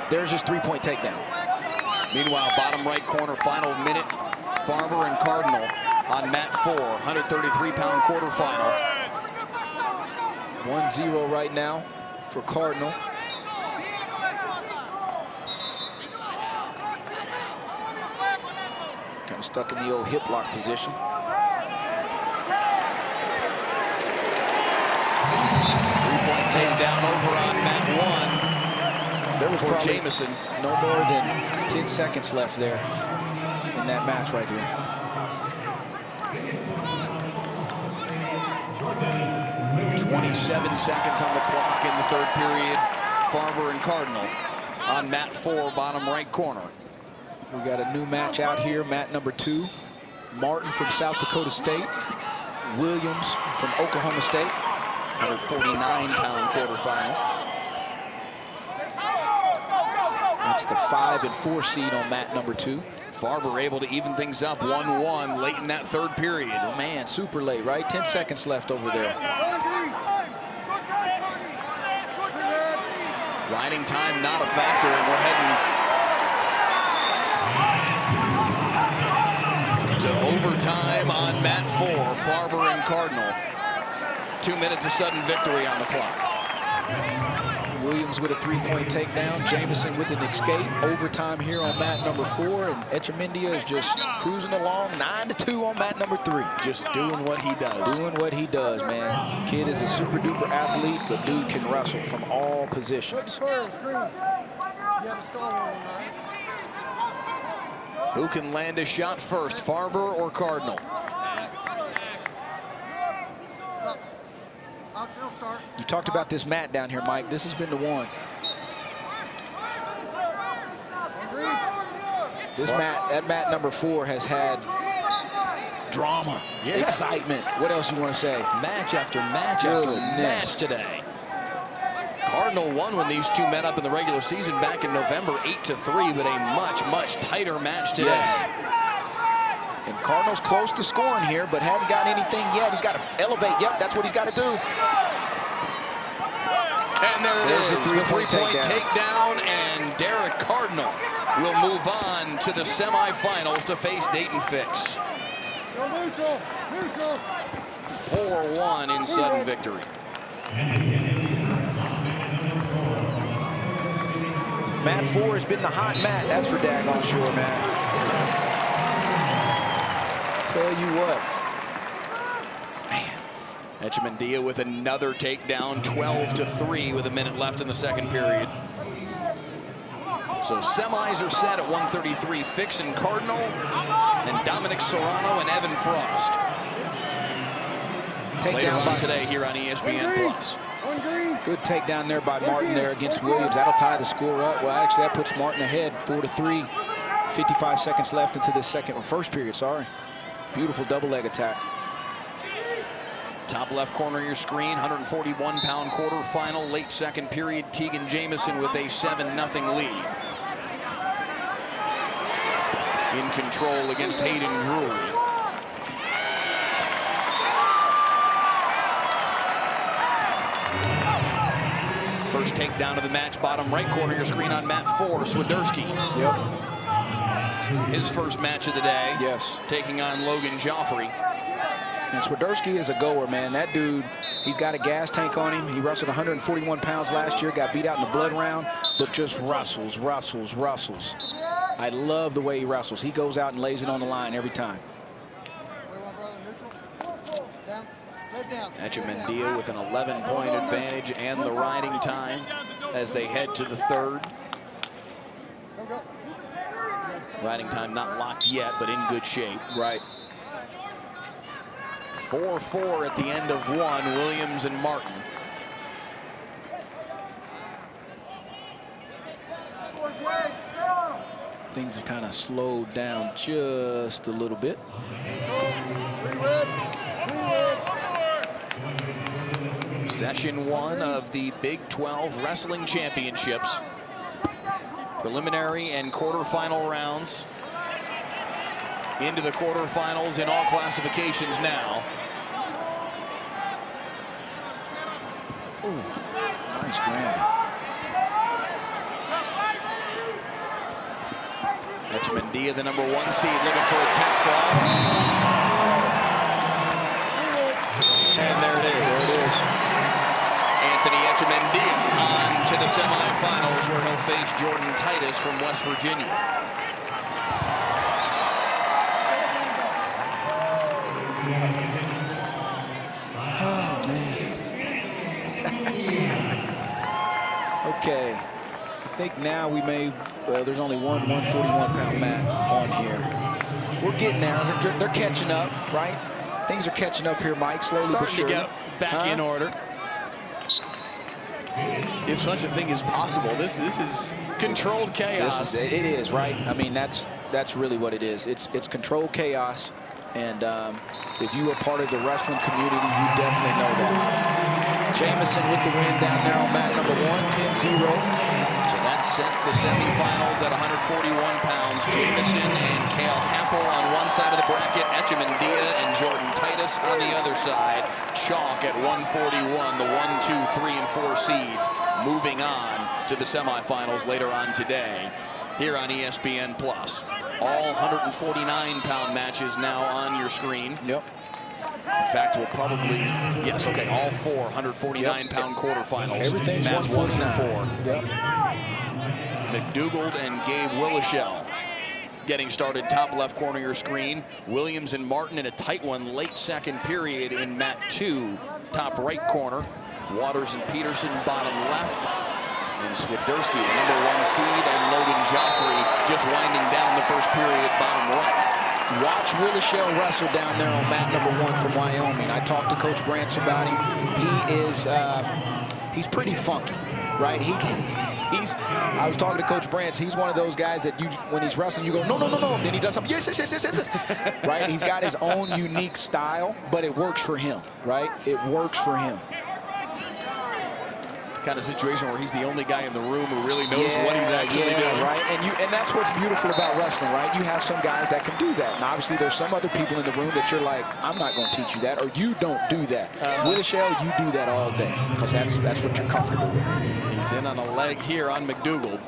there's his 3-point takedown. Meanwhile, bottom right corner, final minute. Farber and Cardinal on mat 4, 133-pound quarterfinal. 1-0 right now for Cardinal. Kind of stuck in the old hip lock position. Three-point takedown over on mat 1. There was for probably Jamison. no more than 10 seconds left there in that match right here. .27 seconds on the clock in the third period. Farber and Cardinal on mat 4, bottom right corner. We got a new match out here, mat number 2. Martin from South Dakota State. Williams from Oklahoma State. 149-pound quarterfinal. That's the 5 and 4 seed on mat number 2. Farber able to even things up 1-1 late in that third period. Oh man, super late, right? 10 seconds left over there. Riding time not a factor, and we're heading to overtime on mat 4. Farber and Cardinal. 2 minutes of sudden victory on the clock. Williams with a three-point takedown. Jamison with an escape. Overtime here on mat number 4. And Echemendia is just cruising along. 9-2 on mat number 3. Just doing what he does. Doing what he does, man. Kid is a super-duper athlete, but dude can wrestle from all positions. Who can land a shot first, Farber or Cardinal? You talked about this mat down here, Mike. This has been the one. This mat, that mat number 4 has had drama, excitement. What else you want to say? Match after match after match today. Cardinal won when these two met up in the regular season back in November, 8-3, but a much, much tighter match today. Yes. And Cardinal's close to scoring here, but hadn't got anything yet. He's got to elevate. Yep, that's what he's got to do. And there it is, the three-point takedown, and Derek Cardinal will move on to the semifinals to face Dayton Fix. 4-1 in sudden victory. Mat 4 has been the hot mat. That's for daggone sure, man. Tell you what. Echemendia with another takedown, 12-3 with a minute left in the second period. So semis are set at 133. Fix and Cardinal, and Dominic Serrano and Evan Frost. Later on today here on ESPN+. Good takedown there by Martin there against Williams. That'll tie the score up. Well, actually, that puts Martin ahead, 4-3. 55 seconds left into the first period, sorry. Beautiful double leg attack. Top left corner of your screen, 141-pound quarterfinal, late second period. Tegan Jamison with a 7-0 lead. In control against Hayden Drury. First takedown of the match, bottom right corner of your screen on mat 4, Swiderski. Yep. His first match of the day. Yes. Taking on Logan Joffrey. And Swiderski is a goer, man. That dude, he's got a gas tank on him. He wrestled 141 pounds last year, got beat out in the blood round, but just wrestles. I love the way he wrestles. He goes out and lays it on the line every time. Echemendia with an 11-point advantage and the riding time as they head to the third. Riding time not locked yet, but in good shape. Right. 4-4 at the end of one, Williams and Martin. Things have kind of slowed down just a little bit. Session 1 of the Big 12 Wrestling Championships. Preliminary and quarterfinal rounds. Into the quarterfinals in all classifications now. Ooh, nice Granby. Echemendia, the number 1 seed, looking for a tap fall. And there it is. Anthony Echemendia on to the semifinals, where he'll face Jordan Titus from West Virginia. Oh, man. Okay. I think now we may, there's only one 141-pound mat on here. We're getting there. They're catching up, right? Things are catching up here, Mike, slowly but surely. Starting to get back in order. If such a thing is possible, this is controlled chaos. It is, right? I mean, that's really what it is. It's controlled chaos, and if you are part of the wrestling community, you definitely know that. Jamison with the win down there on mat number 1, 10-0. So that sets the semifinals at 141 pounds. Jamison and Cale Happel on one side of the bracket, Echemendia and Jordan Titus on the other side. Chalk at 141, the 1, 2, 3, and 4 seeds moving on to the semifinals later on today here on ESPN+. All 149-pound matches now on your screen. Yep. In fact, we'll probably, yes, okay, all 4 149-pound quarterfinals. Everything's Matt's 1 for 4. Yep. McDougald and Gabe Willishell getting started top left corner of your screen. Williams and Martin in a tight one late second period in mat 2, top right corner. Waters and Peterson bottom left. And Swiderski, the #1 seed, and Logan Joffrey just winding down the first period bottom right. Watch Willishell wrestle down there on mat #1 from Wyoming. I talked to Coach Branch about him. He is, he's pretty funky, right? I was talking to Coach Branch. He's one of those guys that when he's wrestling, you go, no, no, no, no. Then he does something, yes, yes, yes, yes, yes. Right? He's got his own unique style, but it works for him, right? It works for him. Kind of situation where he's the only guy in the room who really knows what he's actually doing. Right, and that's what's beautiful about wrestling, right? You have some guys that can do that, and obviously there's some other people in the room that you're like, I'm not going to teach you that, or you don't do that. Willishell, you do that all day because that's what you're comfortable with. He's in on a leg here on McDougald.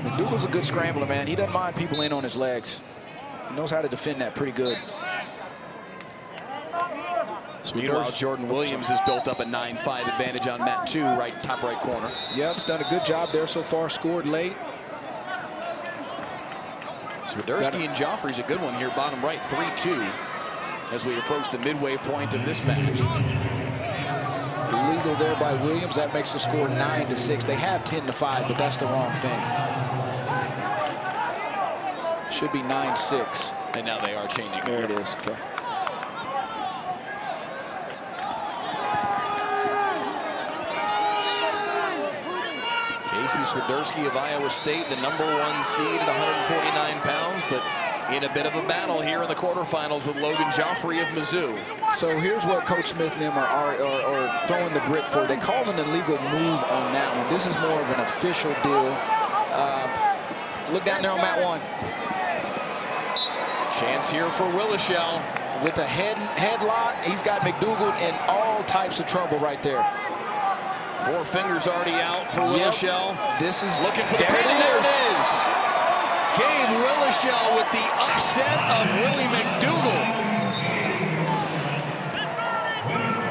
McDougald's a good scrambler, man. He doesn't mind people in on his legs. He knows how to defend that pretty good. Meanwhile, Jordan Williams has built up a 9-5 advantage on mat 2, top right corner. Yep, he's done a good job there so far, scored late. Swiderski and Joffrey's a good one here, bottom right, 3-2, as we approach the midway point of this match. Illegal there by Williams. That makes the score 9-6. They have 10-5, but that's the wrong thing. Should be 9-6. And now they are changing. There it is. Okay. Casey Swiderski of Iowa State, the #1 seed at 149 pounds, but in a bit of a battle here in the quarterfinals with Logan Joffrey of Mizzou. So here's what Coach Smith and them are throwing the brick for. They called an illegal move on that one. This is more of an official deal. Look down there on mat 1. Chance here for Willishell. With a headlock, he's got McDougald in all types of trouble right there. 4 fingers already out for Willishell. This is looking for the pin, and there it is. Gabe Willishell with the upset of Willie McDougald.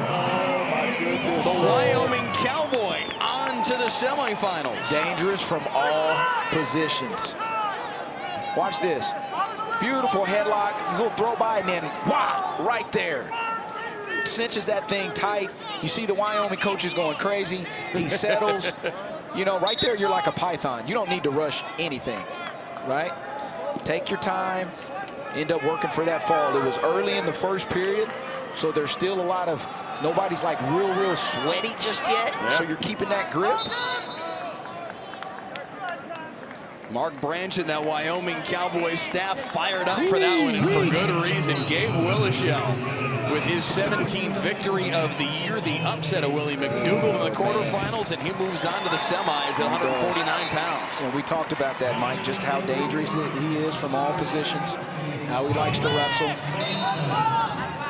Oh my goodness. The Wyoming Cowboy on to the semifinals. Dangerous from all positions. Watch this. Beautiful headlock, little throw by, and then wow, right there. Cinches that thing tight. You see the Wyoming coaches going crazy. He settles. You know, right there, you're like a python. You don't need to rush anything, right? Take your time. End up working for that fall. It was early in the first period, so there's still a lot of, nobody's like real sweaty just yet, so you're keeping that grip. Mark Branch and that Wyoming Cowboy staff fired up for that one, and for good reason. Gabe Willishell with his 17th victory of the year, the upset of Willie McDougald in the quarterfinals, and he moves on to the semis at 149 pounds. And we talked about that, Mike, just how dangerous he is from all positions, how he likes to wrestle.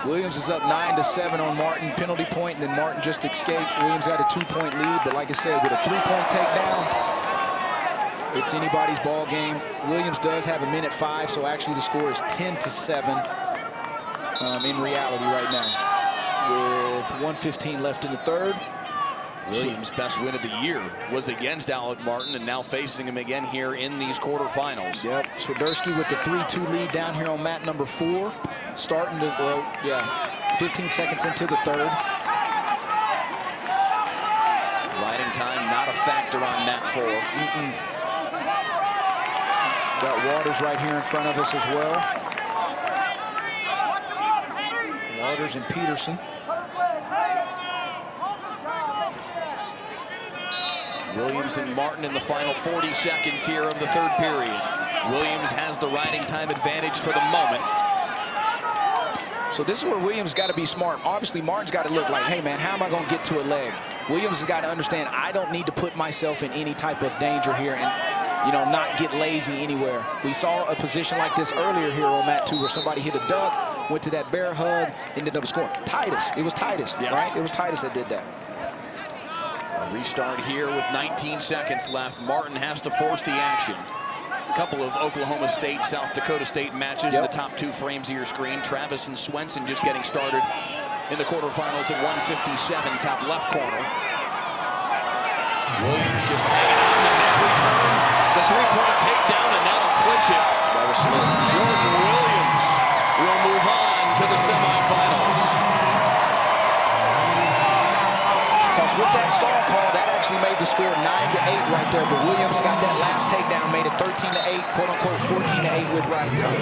Williams is up 9-7 on Martin, penalty point, and then Martin just escaped. Williams got a 2-point lead, but like I said, with a 3-point takedown, it's anybody's ball game. Williams does have a minute 5, so actually the score is 10-7 in reality right now, with 1:15 left in the third. Williams' best win of the year was against Alec Martin, and now facing him again here in these quarterfinals. Yep, Swiderski with the 3-2 lead down here on mat number 4. Starting to, 15 seconds into the third. Riding time not a factor on mat 4. Got Waters right here in front of us as well. Waters and Peterson. Williams and Martin in the final 40 seconds here of the third period. Williams has the riding time advantage for the moment. So this is where Williams got to be smart. Obviously, Martin's got to look like, hey, man, how am I going to get to a leg? Williams has got to understand, I don't need to put myself in any type of danger here and, you know, not get lazy anywhere. We saw a position like this earlier here on mat 2 where somebody hit a duck, went to that bear hug, ended up scoring. Titus. It was Titus, right? It was Titus that did that. A restart here with 19 seconds left. Martin has to force the action. couple of Oklahoma State, South Dakota State matches in the top 2 frames of your screen. Travis and Swenson just getting started in the quarterfinals at 157, top left corner. Williams just hanging on the net return. The 3-point takedown, and that'll clinch it. Jordan Williams will move on to the semifinals. Because with that stall call, that actually made the score 9-8 right there. But Williams got that last takedown, made it 13-8, quote unquote 14-8 with riding time.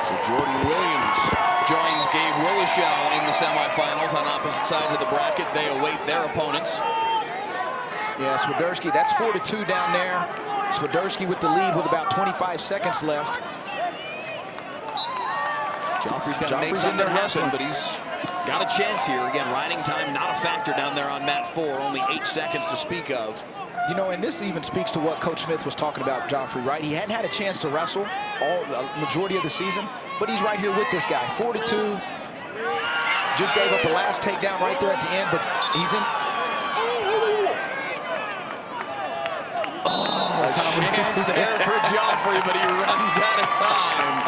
So Jordan Williams joins Gabe Willishow in the semifinals on opposite sides of the bracket. They await their opponents. Yeah, Swiderski, that's 4-2 down there. Swiderski with the lead with about 25 seconds left. Joffrey's got to make something happen, but he's got a chance here. Again, riding time not a factor down there on mat 4. Only 8 seconds to speak of. You know, and this even speaks to what Coach Smith was talking about, Joffrey, right? He hadn't had a chance to wrestle the majority of the season, but he's right here with this guy. 4-2. Just gave up the last takedown right there at the end, but he's in. A chance there for Joffrey, but he runs out of time.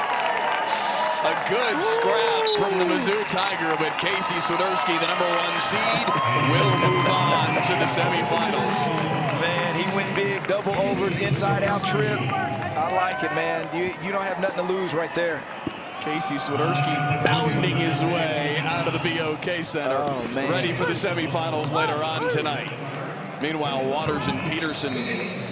A good scrap from the Mizzou Tiger, but Casey Swiderski, the #1 seed, will move on to the semifinals. Man, he went big, double overs, inside-out trip. I like it, man. You don't have nothing to lose right there. Casey Swiderski bounding his way out of the BOK Center, ready for the semifinals later on tonight. Meanwhile, Waters and Peterson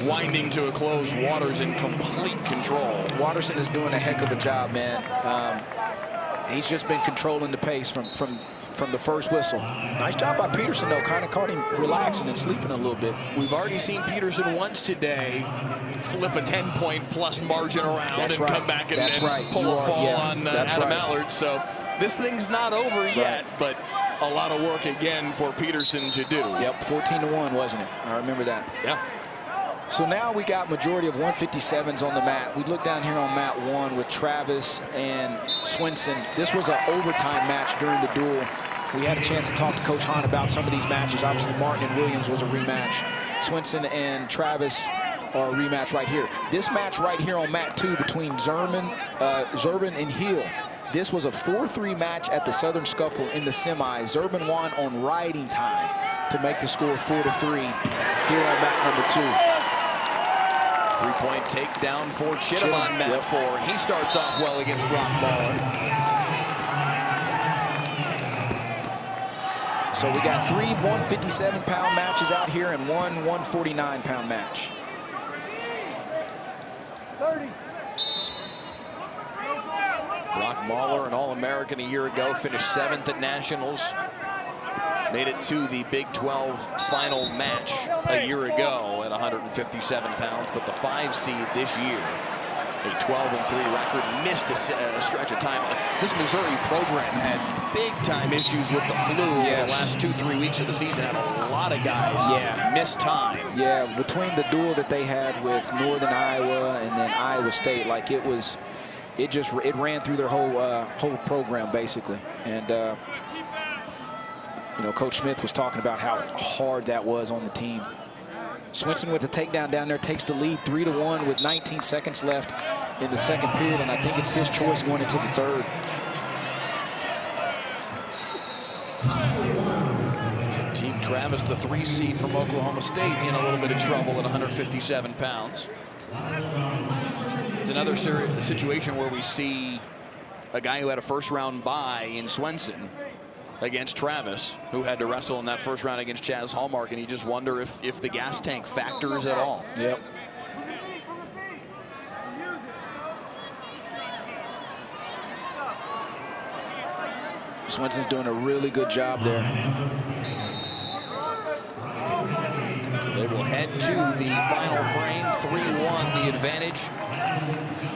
winding to a close. Waters in complete control. Watterson is doing a heck of a job, man. He's just been controlling the pace from the first whistle. Nice job by Peterson, though. Kind of caught him relaxing and sleeping a little bit. We've already seen Peterson once today flip a 10-point plus margin around come back and pull a fall on Adam Allard. So this thing's not over yet, but a lot of work again for Peterson to do. Yep, 14-1, wasn't it? I remember that. Yeah. So now we got majority of 157s on the mat. We look down here on mat 1 with Travis and Swenson. This was an overtime match during the duel. We had a chance to talk to Coach Hahn about some of these matches. Obviously, Martin and Williams was a rematch. Swenson and Travis are a rematch right here. This match right here on mat 2 between Zerman and Hill. This was a 4-3 match at the Southern Scuffle in the semis. Zerban won on riding time to make the score 4-3 here on mat number 2. 3-point takedown for Chittum on mat 4, and he starts off well against Brock Muller. So we got 3 157-pound matches out here and 1 149-pound match. 30. Brock Mahler, an All-American a year ago, finished 7th at Nationals. Made it to the Big 12 final match a year ago at 157 pounds, but the 5 seed this year, a 12-3 record, missed a stretch of time. This Missouri program had big-time issues with the flu the last 2-3 weeks of the season. Had a lot of guys miss time. Yeah, between the duel that they had with Northern Iowa and then Iowa State, like it ran through their whole program basically. And you know, Coach Smith was talking about how hard that was on the team. Swenson with the takedown down there takes the lead 3-1 with 19 seconds left in the second period, and I think it's his choice going into the third. Teague Travis, the 3 seed from Oklahoma State, in a little bit of trouble at 157 pounds. It's another situation where we see a guy who had a first-round bye in Swenson against Travis, who had to wrestle in that first round against Chaz Hallmark, and you just wonder if the gas tank factors at all. Yep. Swenson's doing a really good job there. They will head to the final frame, 3-1 the advantage.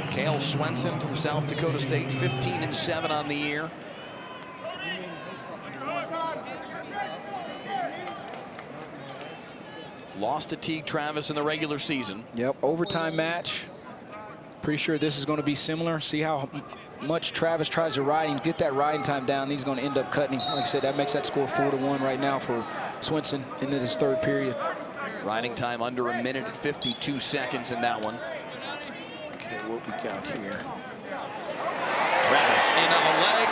Cale Swenson from South Dakota State, 15-7 on the year. Lost to Teague Travis in the regular season. Yep, overtime match. Pretty sure this is going to be similar. See how much Travis tries to ride him, get that riding time down. He's going to end up cutting him. Like I said, that makes that score 4-1 right now for Swenson into this third period. Riding time under a minute at 52 seconds in that one. Okay, what we got here? Travis in on the leg.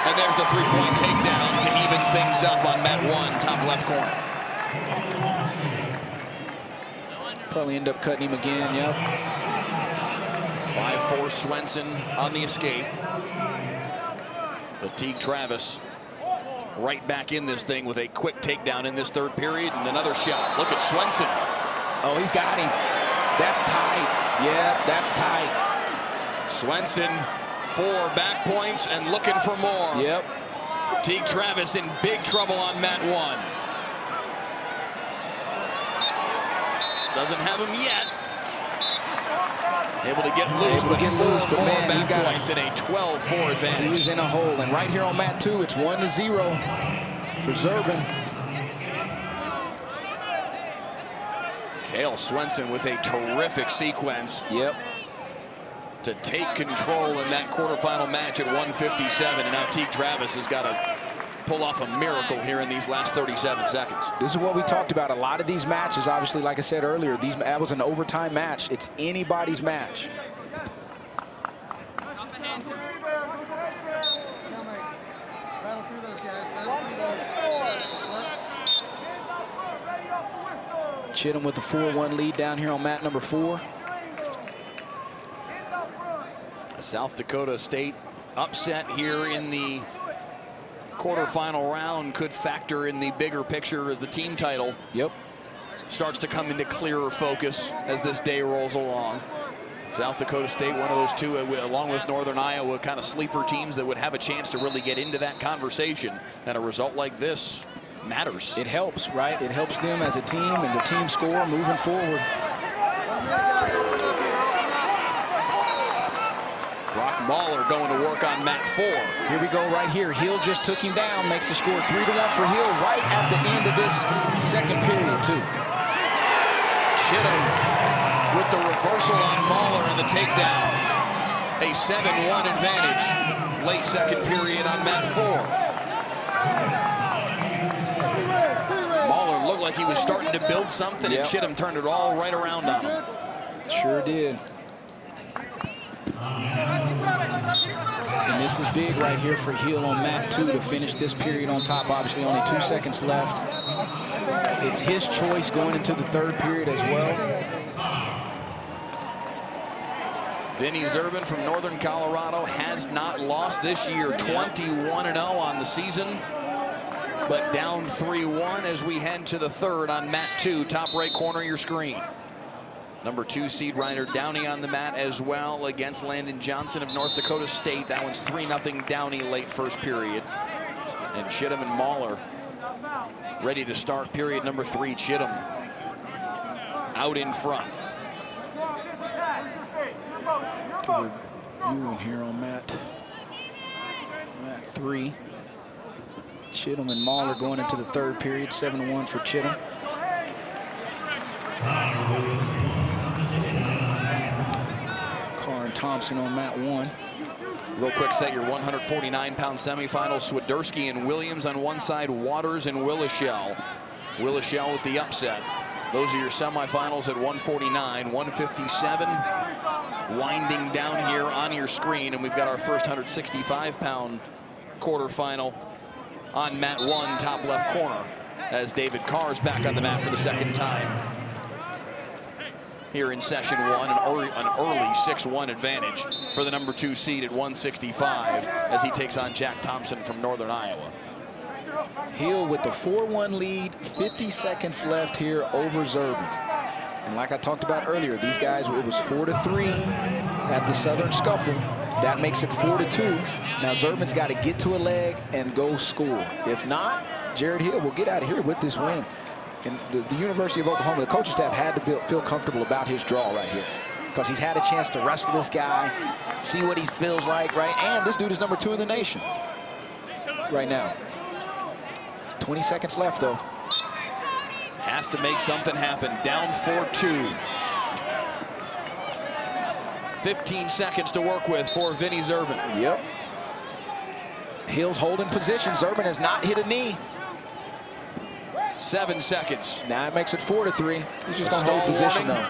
And there's the three-point takedown to even things up on mat 1, top left corner. Probably end up cutting him again, yep. 5'4" Swenson on the escape. But Teague Travis right back in this thing with a quick takedown in this third period and another shot. Look at Swenson. Oh, he's got him. That's tight. Yeah, that's tight. Swenson, 4 back points and looking for more. Yep. Teague Travis in big trouble on mat 1. Doesn't have him yet. Able to get loose, but more man, back he's got points in a 12-4 advantage. He's in a hole, and right here on mat 2, it's 1-0 for Zerben. Cale Swenson with a terrific sequence. Yep. To take control in that quarterfinal match at 157, and now Teague Travis has got to pull off a miracle here in these last 37 seconds. This is what we talked about. A lot of these matches, obviously, like I said earlier, that was an overtime match. It's anybody's match. Battle through those guys. Battle through those. Chittum with a 4-1 lead down here on mat number 4. South Dakota State upset here in the quarterfinal round could factor in the bigger picture as the team title starts to come into clearer focus as this day rolls along. South Dakota State, one of those two, along with Northern Iowa, kind of sleeper teams that would have a chance to really get into that conversation. And a result like this matters. It helps, right? It helps them as a team and the team score moving forward. Brock Mahler going to work on mat 4. Here we go right here. Hill just took him down, makes the score 3-1 for Hill right at the end of this second period, too. Chittum with the reversal on Mahler and the takedown. A 7-1 advantage. Late second period on mat 4. Mahler looked like he was starting to build something, and Chittum turned it all right around on him. Sure did. And this is big right here for Hill on mat 2 to finish this period on top. Obviously, only 2 seconds left. It's his choice going into the third period as well. Vinny Zerben from Northern Colorado has not lost this year. 21-0 on the season, but down 3-1 as we head to the third on mat 2, top right corner of your screen. Number 2 seed Ryder Downey on the mat as well against Landon Johnson of North Dakota State. That one's 3-0 Downey late first period. And Chittum and Mahler ready to start period number 3. Chittum out in front. Ewing here on mat 3. Chittum and Mahler going into the third period. 7-1 for Chittum. Thompson on mat 1. Real quick set your 149-pound semifinal. Swiderski and Williams on one side, Waters and Willishell. Willishell with the upset. Those are your semifinals at 149, 157. Winding down here on your screen, and we've got our first 165-pound quarterfinal on mat 1, top left corner, as David Carr's back on the mat for the second time here in session 1. An early 6-1 advantage for the number 2 seed at 165 as he takes on Jack Thompson from Northern Iowa. Hill with the 4-1 lead, 50 seconds left here over Zerben. And like I talked about earlier, these guys, it was 4-3 at the Southern Scuffle. That makes it 4-2. Now Zerben's got to get to a leg and go score. If not, Jared Hill will get out of here with this win. And the University of Oklahoma, the coaching staff had to feel comfortable about his draw right here, because he's had a chance to wrestle this guy, see what he feels like, right? And this dude is number 2 in the nation right now. 20 seconds left, though. Has to make something happen. Down 4-2. 15 seconds to work with for Vinny Zerben. Yep. Hill's holding position. Zerben has not hit a knee. 7 seconds. Now it makes it 4-3. He's just going to hold Stall position, warning.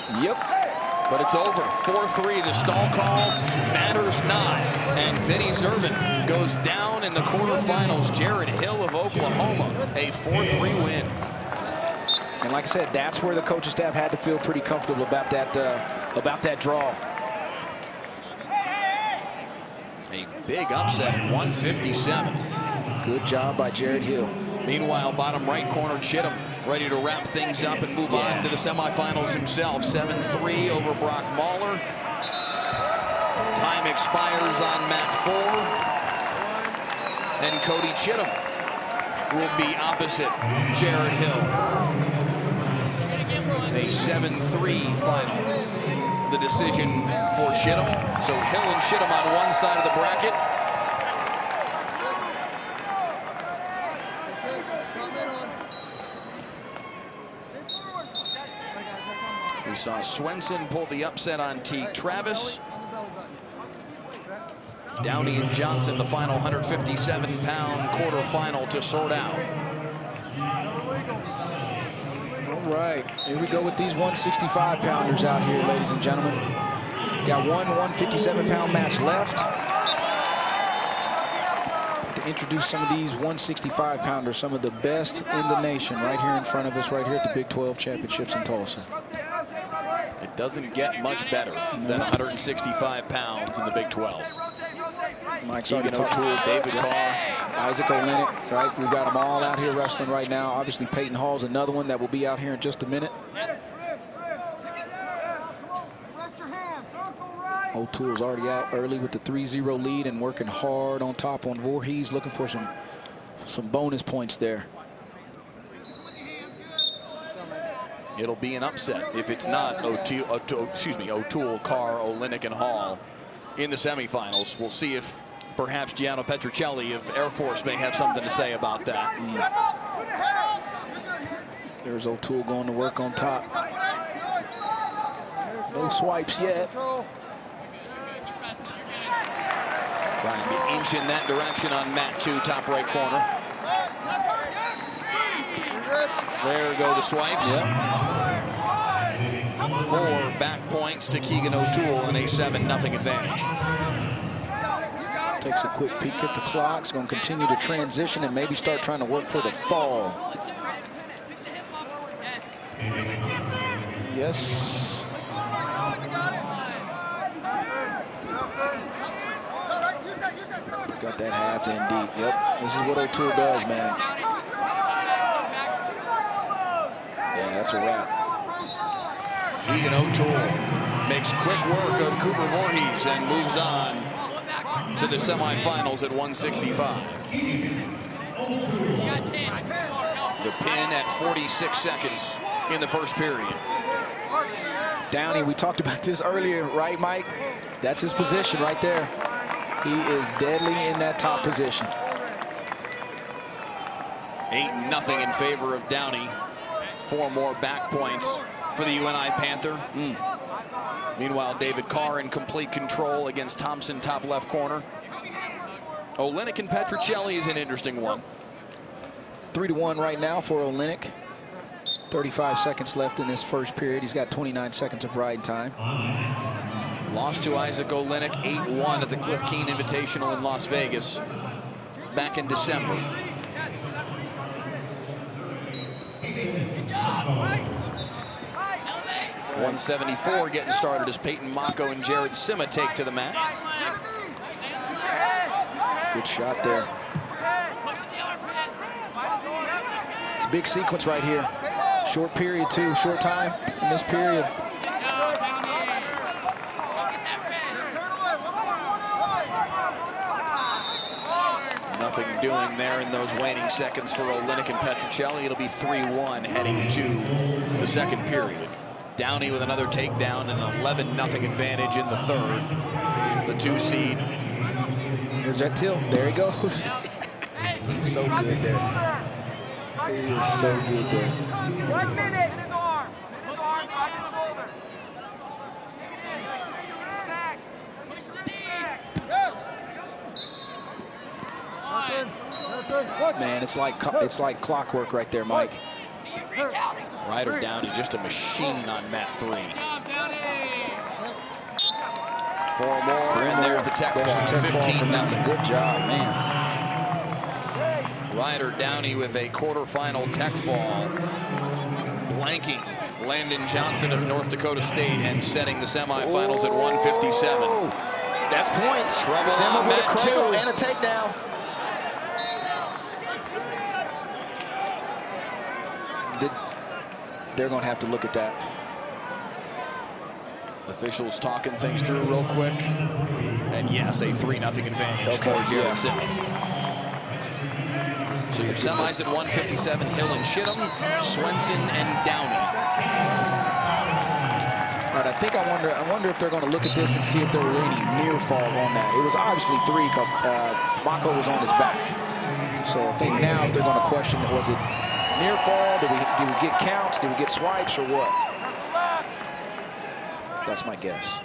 though. Yep. But it's over. 4-3. The stall call matters not. And Vinny Zervin goes down in the quarterfinals. Jared Hill of Oklahoma, a 4-3 win. And like I said, that's where the coaching staff had to feel pretty comfortable about that draw. A big upset at 157. Good job by Jared Hill. Meanwhile, bottom right corner, Chittum ready to wrap things up and move on to the semifinals himself. 7-3 over Brock Mahler. Time expires on mat 4. And Cody Chittum will be opposite Jared Hill. A 7-3 final. The decision for Chittum. So Hill and Chittum on one side of the bracket. We saw Swenson pull the upset on Teague Travis. Downey and Johnson, the final 157-pound quarterfinal to sort out. All right, here we go with these 165-pounders out here, ladies and gentlemen. Got one 157-pound match left. To introduce some of these 165-pounders, some of the best in the nation, right here in front of us, right here at the Big 12 Championships in Tulsa. It doesn't get much better than 165 pounds in the Big 12. Mike Keegan O'Toole, David Carr, Isaac Olenek, right? We've got them all out here wrestling right now. Obviously, Peyton Hall's another one that will be out here in just a minute. O'Toole's already out early with the 3-0 lead and working hard on top on Voorhees, looking for some bonus points there. It'll be an upset if it's not O'Toole, Carr, Olenek, and Hall in the semifinals. We'll see if perhaps Gianno Petruccelli of Air Force may have something to say about that. There's O'Toole going to work on top. No swipes yet. Trying to inch in that direction on mat 2, top right corner. There go the swipes. Yep. 4 back points to Keegan O'Toole and a 7-0 advantage. Takes a quick peek at the clock. It's going to continue to transition and maybe start trying to work for the fall. Yes. Got that half in deep. Yep. This is what O'Toole does, man. Yeah, that's a wrap. Keegan O'Toole makes quick work of Cooper Voorhees and moves on to the semifinals at 165. The pin at 46 seconds in the first period. Downey, we talked about this earlier, right, Mike? That's his position right there. He is deadly in that top position. 8-0 in favor of Downey. 4 more back points for the UNI Panther. Meanwhile, David Carr in complete control against Thompson, top left corner. Olenek and Petruccelli is an interesting one. 3-1 right now for Olenek. 35 seconds left in this first period. He's got 29 seconds of riding time. Lost to Isaac Olenek 8-1 at the Cliff Keen Invitational in Las Vegas back in December. .174 getting started as Peyton Mako and Jared Sima take to the mat. Good shot there. It's a big sequence right here. Short period, too. Short time in this period. Nothing doing there in those waning seconds for Olenek and Petruccelli. It'll be 3-1 heading to the second period. Downey with another takedown and an 11-0 advantage in the third. The 2 seed. Here's that tilt. There he goes. He's so good there. He is so good there. 1 minute. In his arm. In his arm, drive his shoulder. Take it in. Back. Push the knee. Yes. Nothing. Man, it's like clockwork right there, Mike. Ryder Downey just a machine on mat 3. 4 more, and there's the tech fall. 15-0. Good job, man. Ryder Downey with a quarterfinal tech fall, blanking Landon Johnson of North Dakota State and setting the semifinals at 157. That's points. Trouble on with a mat 2 and a takedown. They're going to have to look at that. Officials talking things through real quick. And yes, a 3-0 advantage for Jared Simmons. So your semis at 157, Hill and Chittum, Swenson and Downey. All right, I wonder if they're going to look at this and see if there were any near fall on that. It was obviously 3 because Mako was on his back. So I think now if they're going to question it, was it near fall? Did we get counts? Did we get swipes or what? That's my guess.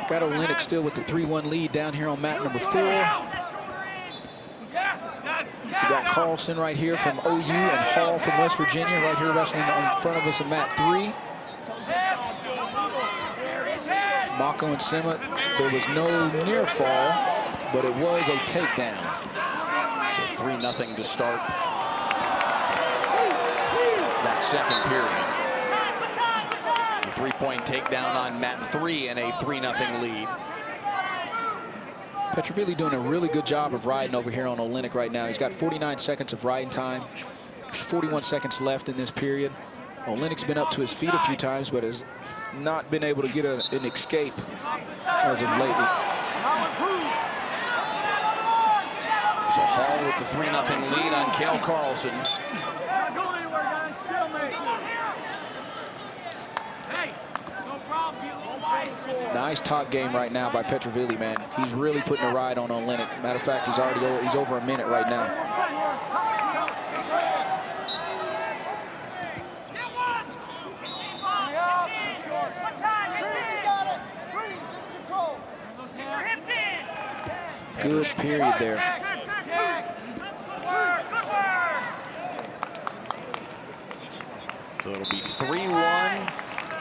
Got Olenek still with the 3-1 lead down here on mat number 4. We got Carlson right here from OU and Hall from West Virginia right here wrestling in front of us in mat 3. Mako and Sima, there was no near fall, but it was a takedown. So 3-0 to start that second period. 3-point takedown on mat 3 and a 3-0 lead. Petrovilli doing a really good job of riding over here on Olenek right now. He's got 49 seconds of riding time. 41 seconds left in this period. Olenek's been up to his feet a few times, but has not been able to get an escape as of lately. So Hall with the 3-0 lead on Cale Carlson. Nice top game right now by Petrovilli, man. He's really putting a ride on Olenek. Matter of fact, he's over a minute right now. Good period there. So it'll be 3-1.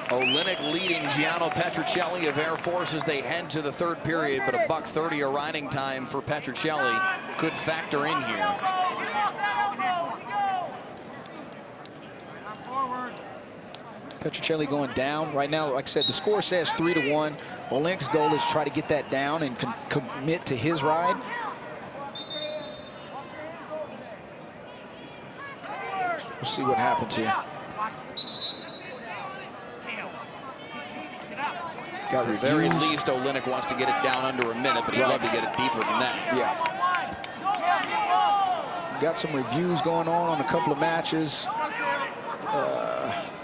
Olenek leading Gianno Petruccelli of Air Force as they head to the third period, but a $1:30 a riding time for Petruccelli could factor in here. Petruccelli going down right now. Like I said, the score says 3-1. Olenek's goal is to try to get that down and commit to his ride. We'll see what happens here. At the very least, Olenek wants to get it down under a minute, but he'd love to get it deeper than that. Yeah. Got some reviews going on a couple of matches.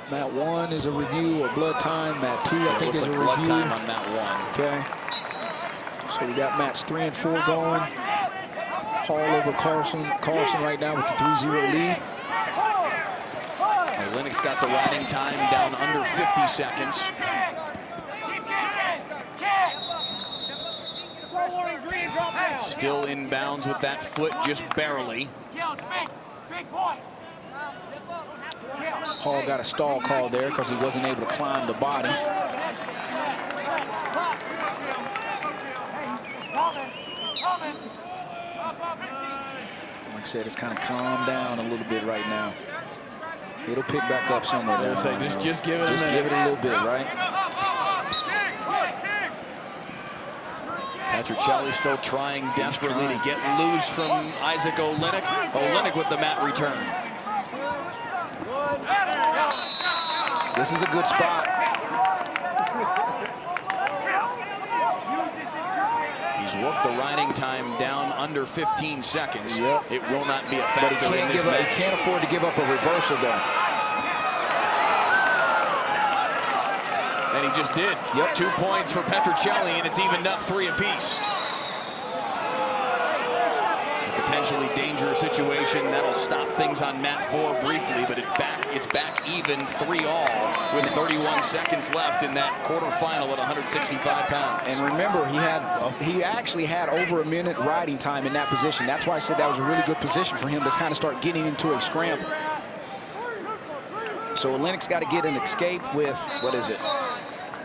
Mat 1 is a review of blood time. Mat 2, I think, is a review. Blood time on mat 1. Okay. So we got mats 3 and 4 going. Hall over Carlson right now with the 3-0 lead. Olenek's got the riding time down under 50 seconds. Still inbounds with that foot just barely. Hall got a stall call there because he wasn't able to climb the body. Like I said, it's kind of calmed down a little bit right now. It'll pick back up somewhere. Just give it a minute. Just give it a little bit, right? Petruccelli still trying desperately to get loose from Isaac Olenek. Olenek with the mat return. This is a good spot. He's He's worked the riding time down under 15 seconds. Yep. It will not be a But factor in this match. he can't afford to give up a reversal there. And he just did. Yep. 2 points for Petrocelli, and it's evened up 3 apiece. A potentially dangerous situation. That'll stop things on mat 4 briefly, but it's back even 3-all with 31 seconds left in that quarterfinal at 165 pounds. And remember, he actually had over a minute riding time in that position. That's why I said that was a really good position for him to kind of start getting into a scramble. So Olenek's got to get an escape with, what is it,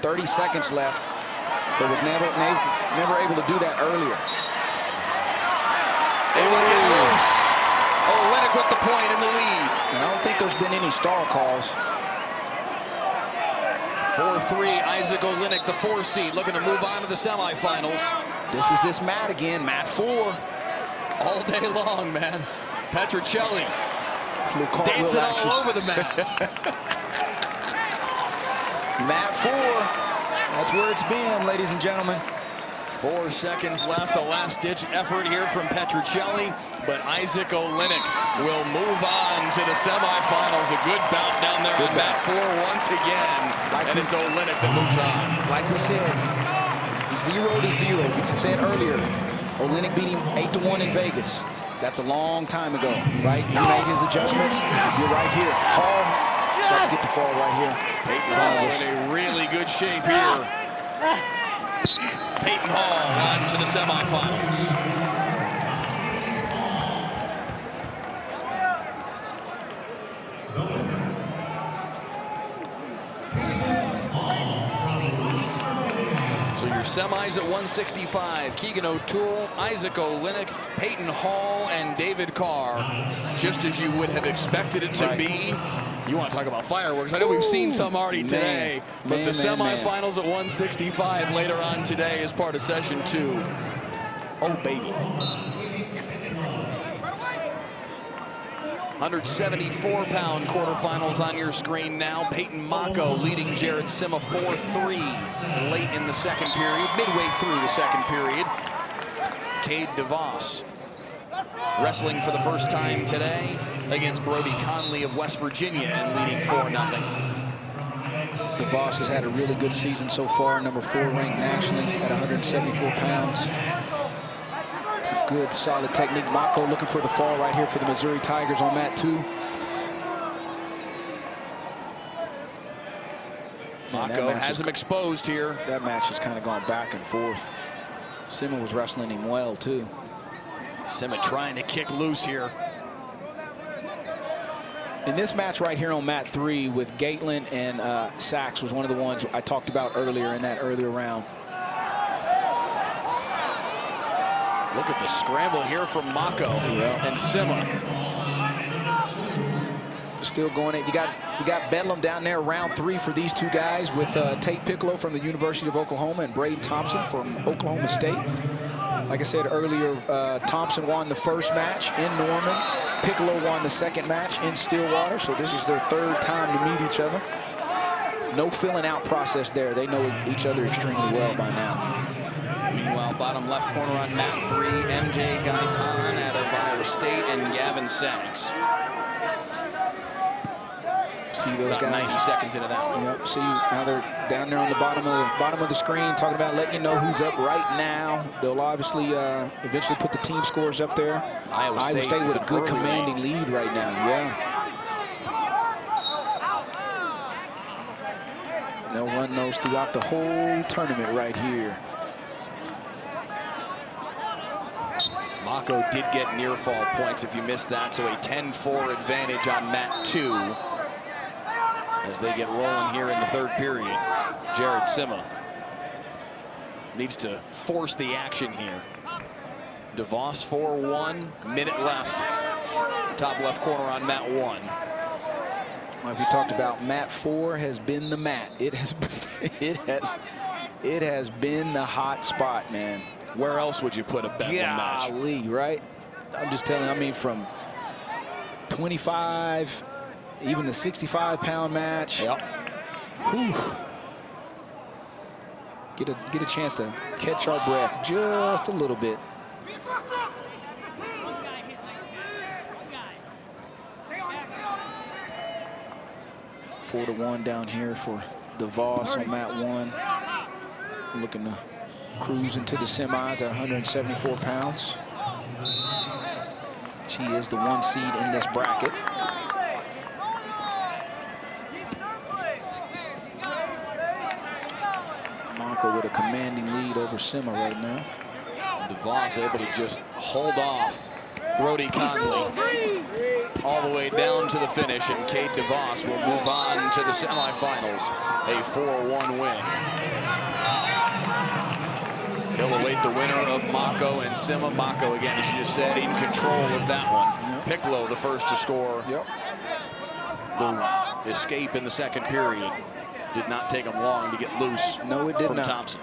30 seconds left, but was never able to do that earlier. Olenek with the point in the lead. And I don't think there's been any stall calls. 4-3, Isaac Olenek, the 4 seed, looking to move on to the semifinals. This is this mat again, mat 4. All day long, man. Petrocelli dancing action. all over the mat. Mat 4. That's where it's been, ladies and gentlemen. 4 seconds left, a last-ditch effort here from Petrocelli, but Isaac Olenek will move on to the semifinals. A good bout down there on mat 4 once again, and it's Olenek that moves on. Like we said, 0-0. You said earlier, Olenek beat him 8-1 in Vegas. That's a long time ago, right? He made his adjustments. You're right here. Hall, let's get the fall right here. Peyton Hall in a really good shape here. Peyton Hall on to the semifinals. So your semis at 165, Keegan O'Toole, Isaac Olenek, Peyton Hall, and David Carr. Just as you would have expected it to be. You want to talk about fireworks. I know we've seen some already today, but the semifinals at 165 later on today is part of session 2. Oh, baby. 174-pound quarterfinals on your screen now. Peyton Mako leading Jared Sima 4-3 late in the second period, midway through the second period. Cade DeVos wrestling for the first time today against Brody Conley of West Virginia and leading 4-0. DeVos has had a really good season so far, number 4 ranked nationally at 174 pounds. It's a good, solid technique. Mako looking for the fall right here for the Missouri Tigers on mat 2. Mako has him exposed here. That match has kind of gone back and forth. Sima was wrestling him well, too. Sima trying to kick loose here. In this match right here on mat 3 with Gatlin and Sachs was one of the ones I talked about earlier in that earlier round. Look at the scramble here from Mako and Sima. Still going at you got Bedlam down there, round 3 for these two guys with Tate Piccolo from the University of Oklahoma and Braden Thompson from Oklahoma State. Like I said earlier, Thompson won the first match in Norman. Piccolo won the second match in Stillwater, so this is their 3rd time to meet each other. No filling out process there. They know each other extremely well by now. Meanwhile, bottom left corner on mat 3, MJ Gaitan out of Iowa State and Gavin Sachs. See those guys 90 seconds into that one. Yep. See now they're down there on the bottom of the screen talking about letting you know who's up right now. They'll obviously eventually put the team scores up there. Iowa State with a good commanding lead right now. Yeah. They'll run those throughout the whole tournament right here. Mako did get near fall points if you missed that, so a 10-4 advantage on mat 2. As they get rolling here in the 3rd period. Jared Sima needs to force the action here. DeVos 4-1, minute left. Top left corner on mat 1. Like we talked about, mat 4 has been the mat. It has been the hot spot, man. Where else would you put a Bedlam match? Golly, right? I'm just telling you, I mean, from 25, even the 65-pound match. Yep. Whew. get a chance to catch our breath just a little bit. 4-1 down here for DeVos on mat 1. Looking to cruise into the semis at 174 pounds. She is the 1 seed in this bracket. Mako with a commanding lead over Sima right now. DeVos able to just hold off Brody Conley all the way down to the finish, and Kate DeVos will move on to the semifinals, a 4-1 win. He'll await the winner of Mako and Sima. Mako, again, as you just said, in control of that one. Piccolo, the first to score. The escape in the second period. Did not take him long to get loose. No, it did from not. Thompson.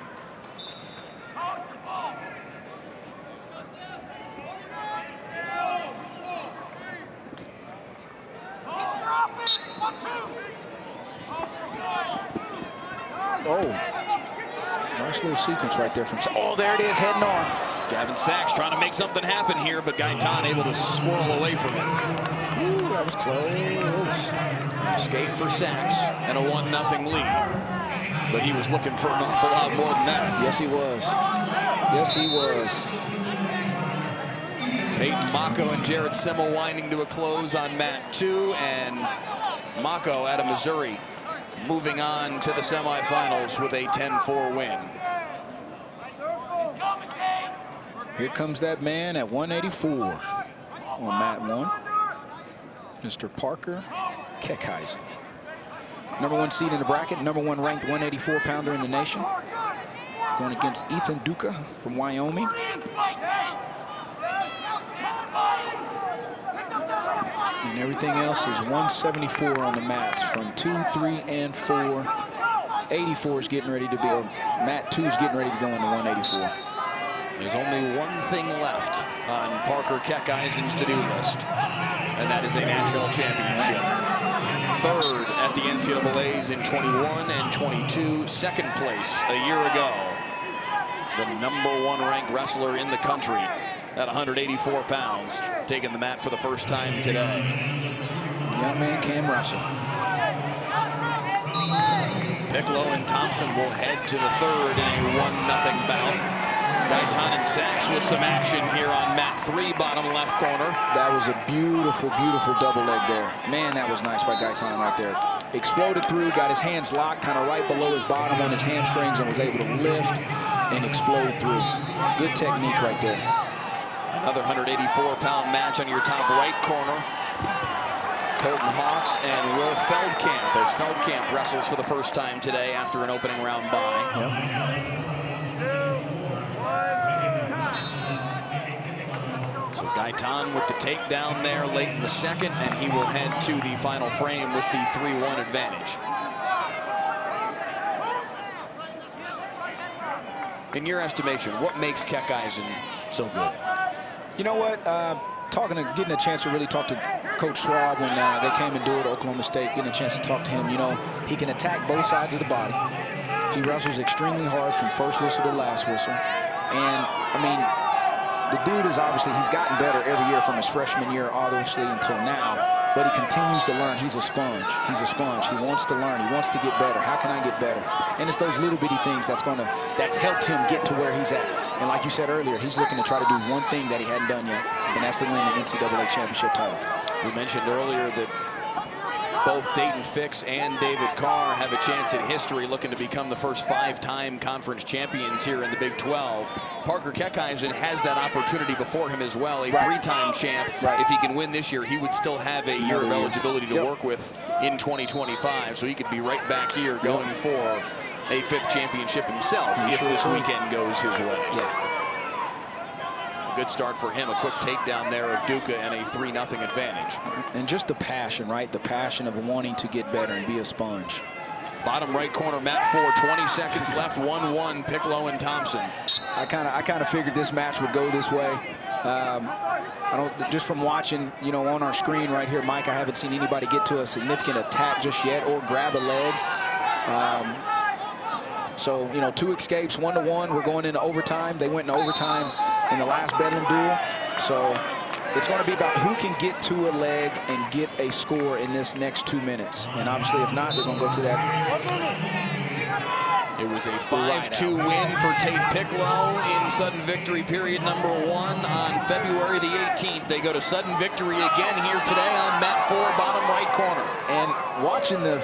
Oh, nice little sequence right there from. Oh, there it is, head and arm. Gavin Sachs trying to make something happen here, but Gaitan able to squirrel away from it. Ooh, that was close. Escape for Sachs and a 1-0 lead. But he was looking for an awful lot more than that. Yes, he was. Yes, he was. Peyton Mako and Jared Sima winding to a close on mat 2, and Mako out of Missouri moving on to the semifinals with a 10-4 win. Here comes that man at 184 on mat 1. Mr. Parker Keckheisen. Number 1 seed in the bracket, number 1 ranked 184-pounder in the nation. Going against Ethan Duca from Wyoming. And everything else is 174 on the mats from 2, 3, and 4. 84 is getting ready to be, or mat 2 is getting ready to go into 184. There's only one thing left on Parker Keckeisen's to-do list, and that is a national championship. Third at the NCAAs in 21 and 22, second place a year ago. The number 1 ranked wrestler in the country at 184 pounds, taking the mat for the first time today. Young man can wrestle. Piccolo and Thompson will head to the third in a 1-0 bout. Gaitan and Sachs with some action here on mat 3, bottom left corner. That was a beautiful, beautiful double leg there. Man, that was nice by Gaitan right there. Exploded through, got his hands locked kind of right below his bottom on his hamstrings, and was able to lift and explode through. Good technique right there. Another 184-pound match on your top right corner. Colton Hawks and Will Feldkamp, as Feldkamp wrestles for the first time today after an opening round bye. So Gaitan with the takedown there late in the second, and he will head to the final frame with the 3-1 advantage. In your estimation, what makes Keckheisen so good? You know what? Getting a chance to really talk to Coach Schwab when they came and do it at Oklahoma State, getting a chance to talk to him. You know, he can attack both sides of the body. He wrestles extremely hard from first whistle to last whistle. And, I mean, the dude is obviously, he's gotten better every year from his freshman year, obviously, until now. But he continues to learn. He's a sponge. He's a sponge. He wants to learn. He wants to get better. How can I get better? And it's those little bitty things that's helped him get to where he's at. And like you said earlier, he's looking to try to do one thing that he hadn't done yet, and that's to win the NCAA championship title. We mentioned earlier that both Dayton Fix and David Carr have a chance at history, looking to become the first 5-time conference champions here in the Big 12. Parker Keckheisen has that opportunity before him as well, a 3-time champ. If he can win this year, he would still have a year of eligibility to work with in 2025, so he could be right back here going for a 5th championship himself if this weekend goes his way. A good start for him, a quick takedown there of Duca and a 3-0 advantage. And just the passion, right? The passion of wanting to get better and be a sponge. Bottom right corner, mat 4, 20 seconds left, 1-1, Piccolo and Thompson. I kind of figured this match would go this way. Just from watching, you know, on our screen right here, Mike, I haven't seen anybody get to a significant attack just yet or grab a leg. So, you know, 2 escapes, 1-1. We're going into overtime. They went into overtime in the last Bedlam duel. So it's going to be about who can get to a leg and get a score in this next 2 minutes. And obviously, if not, they're going to go to that. It was a 5-2 win for Tate Piccolo in sudden victory period number 1 on February the 18th. They go to sudden victory again here today on mat 4, bottom right corner. And watching the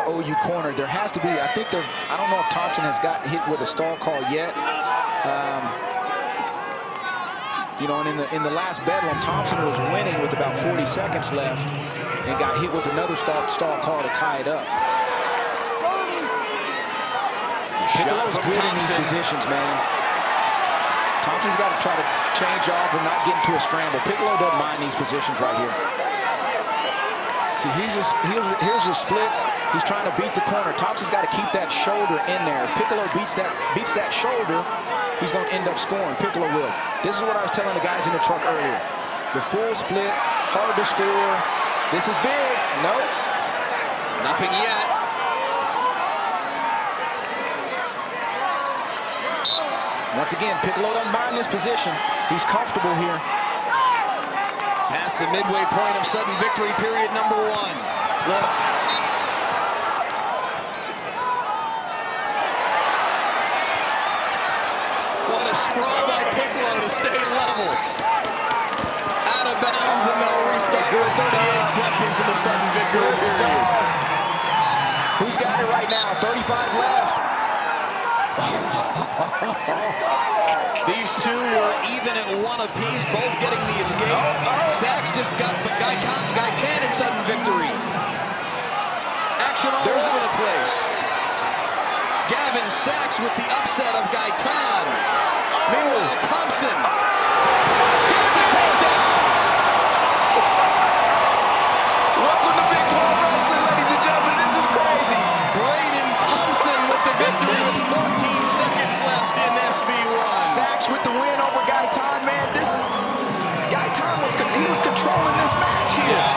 OU corner, there has to be, I don't know if Thompson has got hit with a stall call yet. You know, and in the last Bedlam, Thompson was winning with about 40 seconds left and got hit with another stall call to tie it up. Piccolo's good in these positions, man. Thompson's got to try to change off and not get into a scramble. Piccolo doesn't mind these positions right here. See, here's his splits. He's trying to beat the corner. Thompson's got to keep that shoulder in there. If Piccolo beats that shoulder, he's going to end up scoring. Piccolo will. This is what I was telling the guys in the truck earlier. The full split, hard to score. This is big. No. Nothing yet. Once again, Piccolo doesn't mind this position. He's comfortable here. Past the midway point of sudden victory period number 1. Look. What a sprawl by Piccolo to stay level. Out of bounds, and they'll restart with 38 seconds in the sudden victory period. Who's got it right now? 35 left. These two were even at 1 apiece, both getting the escape. Sachs just got Gaitan in sudden victory. Action all over the place. Gavin Sachs with the upset of Gaitan. Meanwhile, Thompson gets the takedown. Welcome to Big 12 Wrestling, ladies and gentlemen. This is crazy. Braden Thompson with the victory with 14 seconds left in SV1. Sachs with the win over Gaitan, man. Gaitan was controlling this match here.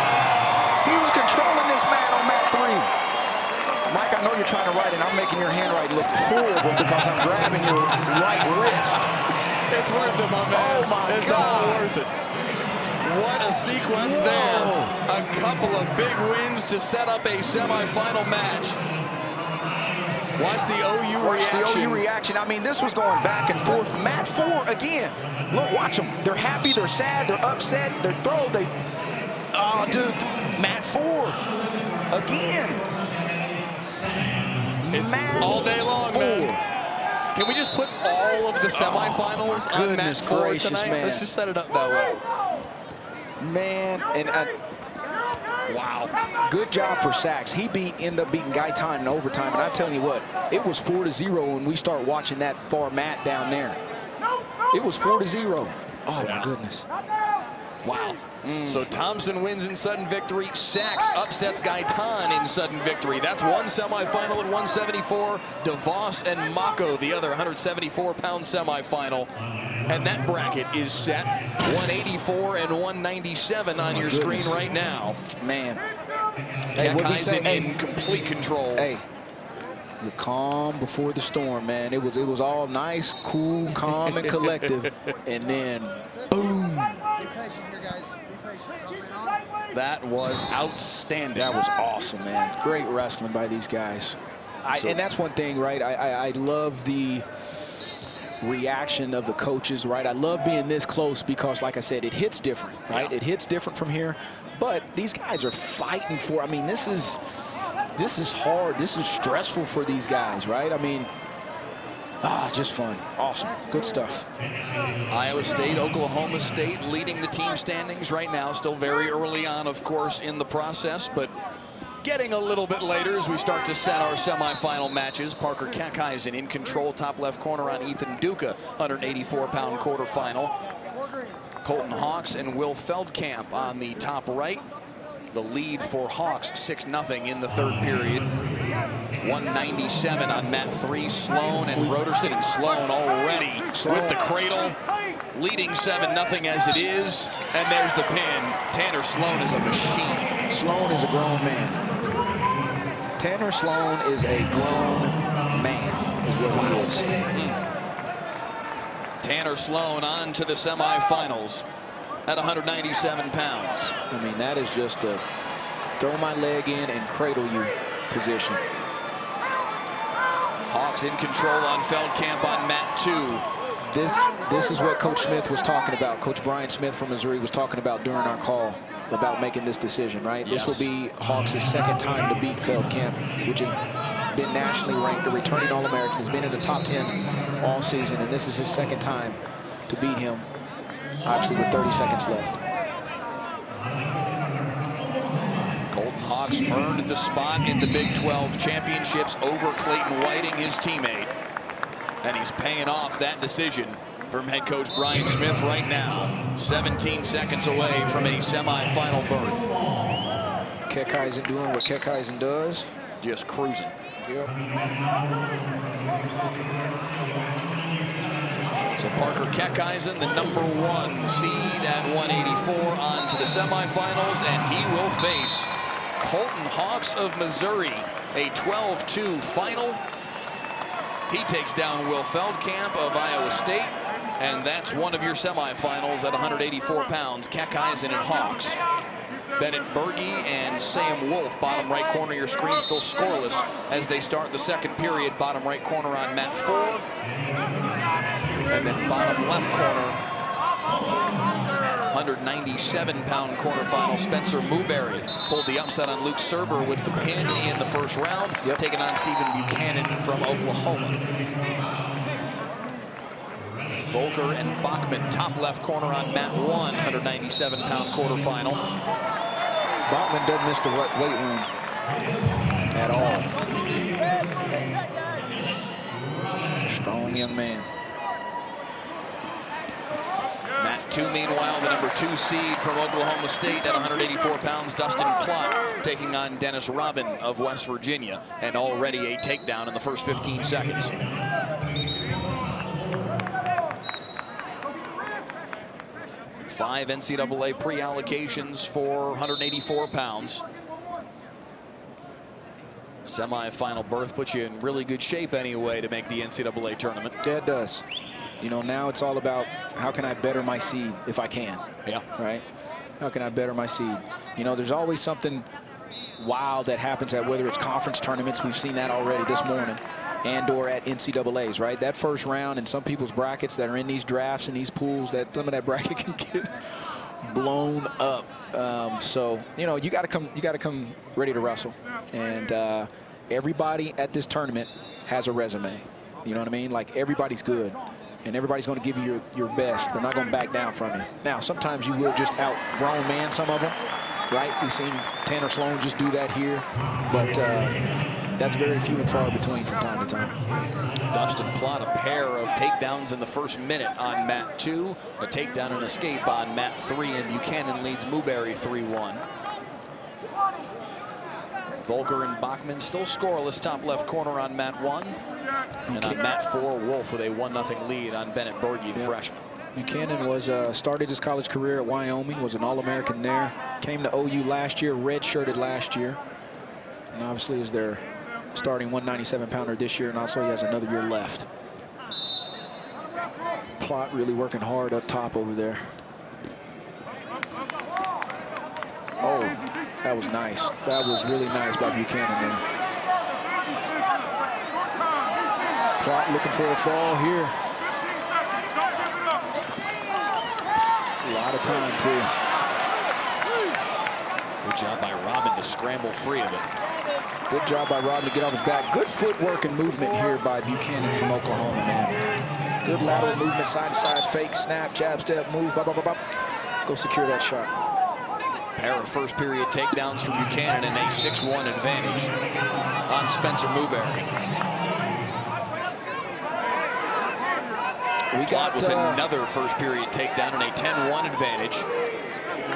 He was controlling this match on mat 3. Mike, I know you're trying to write it. I'm making your handwriting look horrible because I'm grabbing your right wrist. It's worth it, my man. Oh, my it's God. all worth it. What a sequence there. A couple of big wins to set up a semifinal match. Watch the OU reaction. Watch the OU reaction. I mean, this was going back and forth. Mat 4 again. Look, watch them. They're happy, they're sad, they're upset, they're thrilled. Oh, dude, mat 4 again. It's mat all day long, 4. man. Can we just put all of the semifinals on mat 4 gracious, tonight? man. Let's just set it up that way. Man, wow. Good job for Sachs. He ended up beating Gaitan in overtime. And I'm telling you what, it was 4-0 when we start watching that far mat down there. It was 4-0. Oh, my goodness. Wow. So Thompson wins in sudden victory. Sachs upsets Gaitan in sudden victory. That's one semifinal at 174. DeVos and Mako, the other 174-pound semifinal. And that bracket is set 184 and 197 on your screen right now. Man. Hey, Kekaizen in complete control. Hey, the calm before the storm, man. It was all nice, cool, calm, and collective. And then, boom. Be patient here, guys. Be patient. Something on. That was outstanding. That was awesome, man. Great wrestling by these guys. And that's one thing, right? I love the reaction of the coaches, right? I love being this close because, like I said, it hits different, right? Yeah. It hits different from here. But these guys are fighting for, I mean, this is hard. This is stressful for these guys, right? I mean, just fun. Awesome. Good stuff. Iowa State, Oklahoma State leading the team standings right now. Still very early on, of course, in the process, but getting a little bit later as we start to set our semifinal matches. Parker Kekaizen in control, top left corner on Ethan Duca, 184-pound quarterfinal. Colton Hawks and Will Feldkamp on the top right. The lead for Hawks, 6-0 in the third period. 197 on mat 3. Sloan and Roderson, and Sloan already with the cradle, leading 7-0 as it is. And there's the pin. Tanner Sloan is a machine. Sloan is a grown man. Tanner Sloan is a grown man. As what he is. Tanner Sloan on to the semifinals at 197 pounds. I mean, that is just a throw my leg in and cradle you position. Hawks in control on Feldkamp on mat 2. This is what Coach Smith was talking about. Coach Brian Smith from Missouri was talking about during our call about making this decision, right? Yes. This will be Hawks' second time to beat Feldkamp, which has been nationally ranked, a returning All-American. He's been in the top 10 all season, and this is his second time to beat him, obviously with 30 seconds left. Colton Hawks earned the spot in the Big 12 championships over Clayton Whiting, his teammate. And he's paying off that decision from head coach Brian Smith right now. 17 seconds away from a semifinal berth. Keckeisen doing what Keckeisen does. Just cruising. Yep. So Parker Keckeisen, the #1 seed at 184, on to the semifinals, and he will face Colton Hawks of Missouri, a 12-2 final. He takes down Will Feldkamp of Iowa State, and that's one of your semifinals at 184 pounds, Keckeisen and Hawks. Bennett Berge and Sam Wolf, bottom right corner of your screen, still scoreless as they start the second period. Bottom right corner on mat 4. And then bottom left corner, 197-pound quarterfinal, Spencer Muberry pulled the upset on Luke Serber with the pin in the first round, taking on Stephen Buchanan from Oklahoma. Volker and Bachman, top left corner on mat 1, 197-pound quarterfinal. Bachman doesn't miss the weight room at all. Strong young man. Mat 2, meanwhile, the #2 seed from Oklahoma State at 184 pounds, Dustin Plott, taking on Dennis Robin of West Virginia, and already a takedown in the first 15 seconds. Five NCAA pre-allocations for 184 pounds. Semi-final berth puts you in really good shape anyway to make the NCAA tournament. Yeah, it does. You know, now it's all about how can I better my seed if I can. Yeah. Right? How can I better my seed? You know, there's always something wild that happens at whether it's conference tournaments. We've seen that already this morning. And or at NCAAs, right? That first round in some people's brackets that are in these drafts and these pools, that some of that bracket can get blown up. So you know, you got to come ready to wrestle. And everybody at this tournament has a resume. You know what I mean? Like, everybody's good, and everybody's going to give you your best. They're not going to back down from you. Now, sometimes you will just outgrown man some of them, right? We've seen Tanner Sloan just do that here, but that's very few and far between from time to time. Dustin Plott, a pair of takedowns in the first minute on mat 2, a takedown and escape on mat 3, and Buchanan leads Muberry 3-1. Volker and Bachman still scoreless, top left corner on mat 1. And on mat 4, Wolf with a 1-0 lead on Bennett Berge, the freshman. Buchanan was started his college career at Wyoming, was an All-American there. Came to OU last year, red-shirted last year. And obviously is their starting 197-pounder this year, and also he has another year left. Plott really working hard up top over there. Oh, that was nice. That was really nice by Buchanan there. Plott looking for a fall here. A lot of time, too. Good job by Robin to scramble free of it. Good job by Robin to get off his back. Good footwork and movement here by Buchanan from Oklahoma, man. Good lateral movement, side to side, fake, snap, jab, step, move, bop, bop, bop, bop. Go secure that shot. Pair of first period takedowns for Buchanan and a 6-1 advantage on Spencer Muberry. We got with another first period takedown and a 10-1 advantage.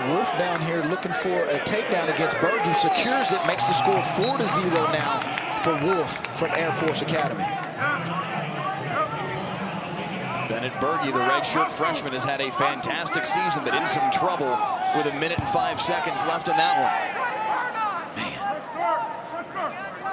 Wolf down here looking for a takedown against Berge. He secures it, makes the score 4-0 now for Wolf from Air Force Academy. Bennett Berge, the redshirt freshman, has had a fantastic season, but in some trouble with 1 minute and 5 seconds left in that one. Man.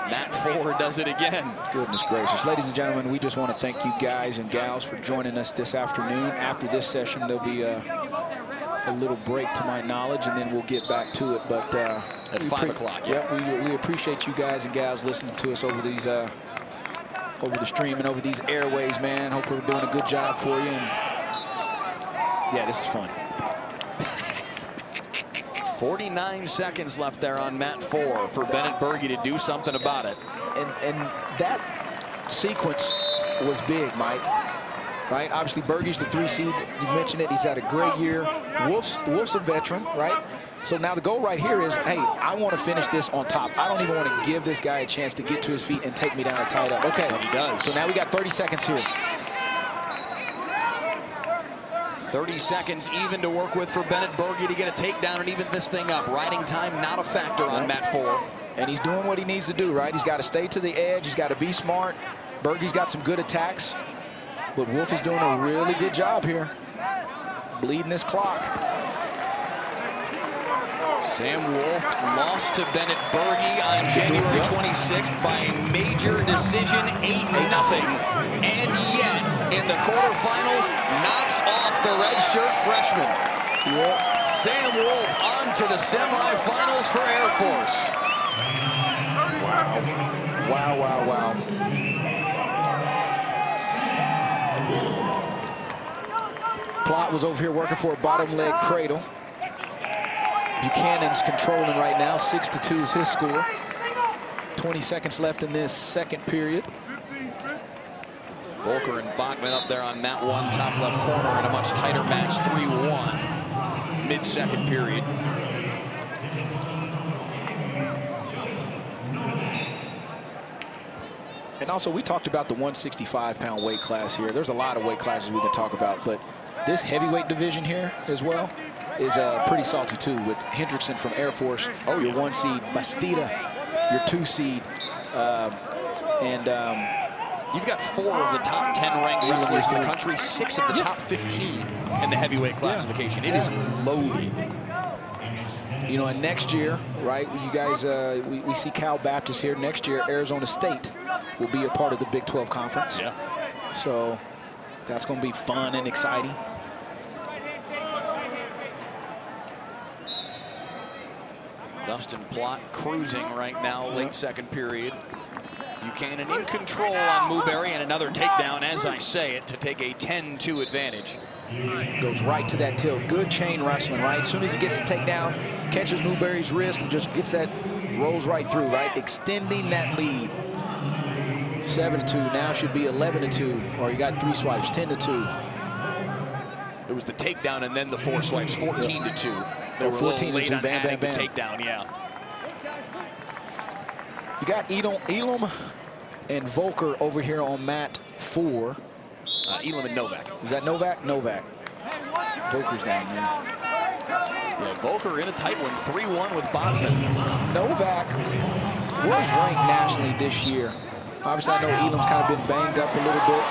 Matt 4 does it again. Goodness gracious. Ladies and gentlemen, we just want to thank you guys and gals for joining us this afternoon. After this session, there'll be a little break to my knowledge, and then we'll get back to it. But at 5 o'clock. Yep, we appreciate you guys and gals listening to us over these over the stream and over these airways, man. Hope we're doing a good job for you. And yeah, this is fun. 49 seconds left there on Mat 4 for Bennett Berge to do something about it. And that sequence was big, Mike. Right? Obviously, Berge's the 3 seed. You mentioned it. He's had a great year. Wolf's a veteran, right? So now the goal right here is, hey, I want to finish this on top. I don't even want to give this guy a chance to get to his feet and take me down and tie it up. Okay. And he does. So now we got 30 seconds here. 30 seconds even to work with for Bennett Berge to get a takedown and even this thing up. Riding time not a factor on Mat 4. And he's doing what he needs to do, right? He's got to stay to the edge. He's got to be smart. Berge's got some good attacks. But Wolf is doing a really good job here, bleeding this clock. Sam Wolf lost to Bennett Berge on January 26th by a major decision, 8-0. And yet, in the quarterfinals, knocks off the redshirt freshman. Yep. Sam Wolf on to the semifinals for Air Force. Wow, wow, wow. Plott was over here working for a bottom leg cradle. Buchanan's controlling right now. 6-2 is his score. 20 seconds left in this second period. Volker and Bachman up there on Mat 1, top left corner in a much tighter match, 3-1, mid-second period. And also, we talked about the 165-pound weight class here. There's a lot of weight classes we can talk about, but this heavyweight division here as well is pretty salty too, with Hendrickson from Air Force, your 1 seed, Bastida, your 2 seed, You've got 4 of the top 10 ranked wrestlers in the country, 6 of the top 15 in the heavyweight classification. It is loaded. You know, and next year, right, you guys, we see Cal Baptist here. Next year, Arizona State will be a part of the Big 12 Conference. Yeah. So that's going to be fun and exciting. Dustin Plott cruising right now, late second period. Buchanan in control on Newberry, and another takedown, as I say it, to take a 10-2 advantage. Goes right to that tilt. Good chain wrestling, right? As soon as he gets the takedown, catches Newberry's wrist and just gets that, rolls right through, right? Extending that lead. 7-2, now should be 11-2, or you got 3 swipes, 10-2. It was the takedown and then the 4 swipes, 14-2. They were 14-2, late on bam, adding bam, the bam. takedown, yeah. You got Elam and Volker over here on Mat 4. Elam and Novak. Is that Novak? Novak. Volker's down there. Yeah, Volker in a tight one, 3-1 with Bachman. Novak was ranked nationally this year. Obviously, I know Elam's kind of been banged up a little bit,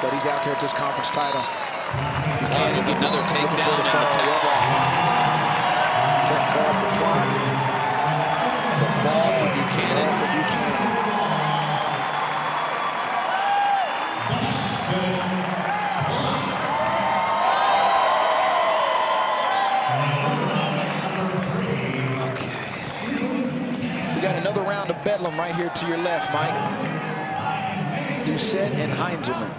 but he's out there at this conference title. Buchanan get another takedown and a tech fall. Tech fall for Plott. The fall for Buchanan. We got another round of Bedlam right here to your left, Mike. Doucette and Heinzelman.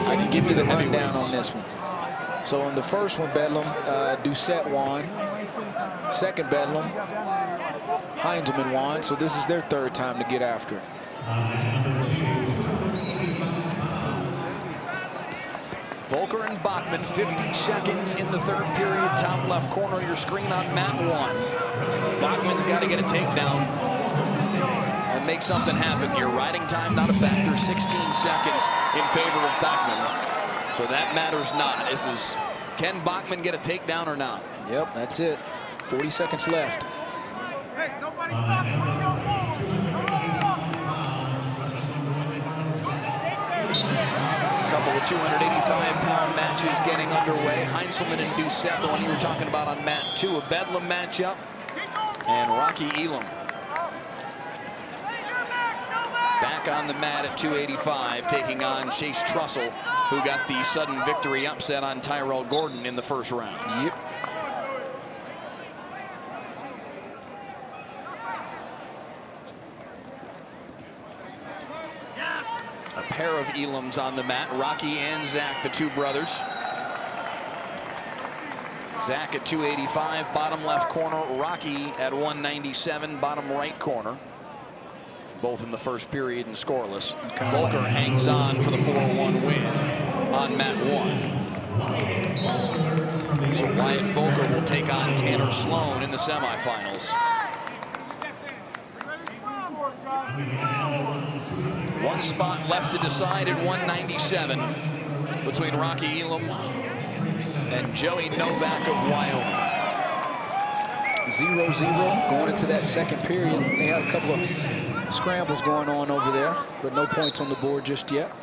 I can give you the rundown on this one. So in the first one, Bedlam, Doucette won. Second Bedlam, Heinzelman won. So this is their 3rd time to get after it. Volker and Bachman, 50 seconds in the 3rd period. Top left corner of your screen on Mat 1. Bachman's got to get a takedown and make something happen here. Riding time not a factor, 16 seconds in favor of Bachman. So that matters not. This is, can Bachman get a takedown or not? Yep, that's it. 40 seconds left. Hey, nobody stop him. A couple of 285-pound matches getting underway. Heinzelman and Doucette, the one you were talking about on Mat 2, a Bedlam matchup. And Rocky Elam back on the mat at 285, taking on Chase Trussell, who got the sudden victory upset on Tyrell Gordon in the first round. Yep. A pair of Elams on the mat, Rocky and Zach, the two brothers. Zach at 285, bottom left corner. Rocky at 197, bottom right corner. Both in the first period and scoreless. Volker hangs on for the 4-1 win on mat 1. So Wyatt Volker will take on Tanner Sloan in the semifinals. One spot left to decide at 197 between Rocky Elam and Joey Novak of Wyoming. 0-0 going into that second period. They had a couple of scrambles going on over there, but no points on the board just yet.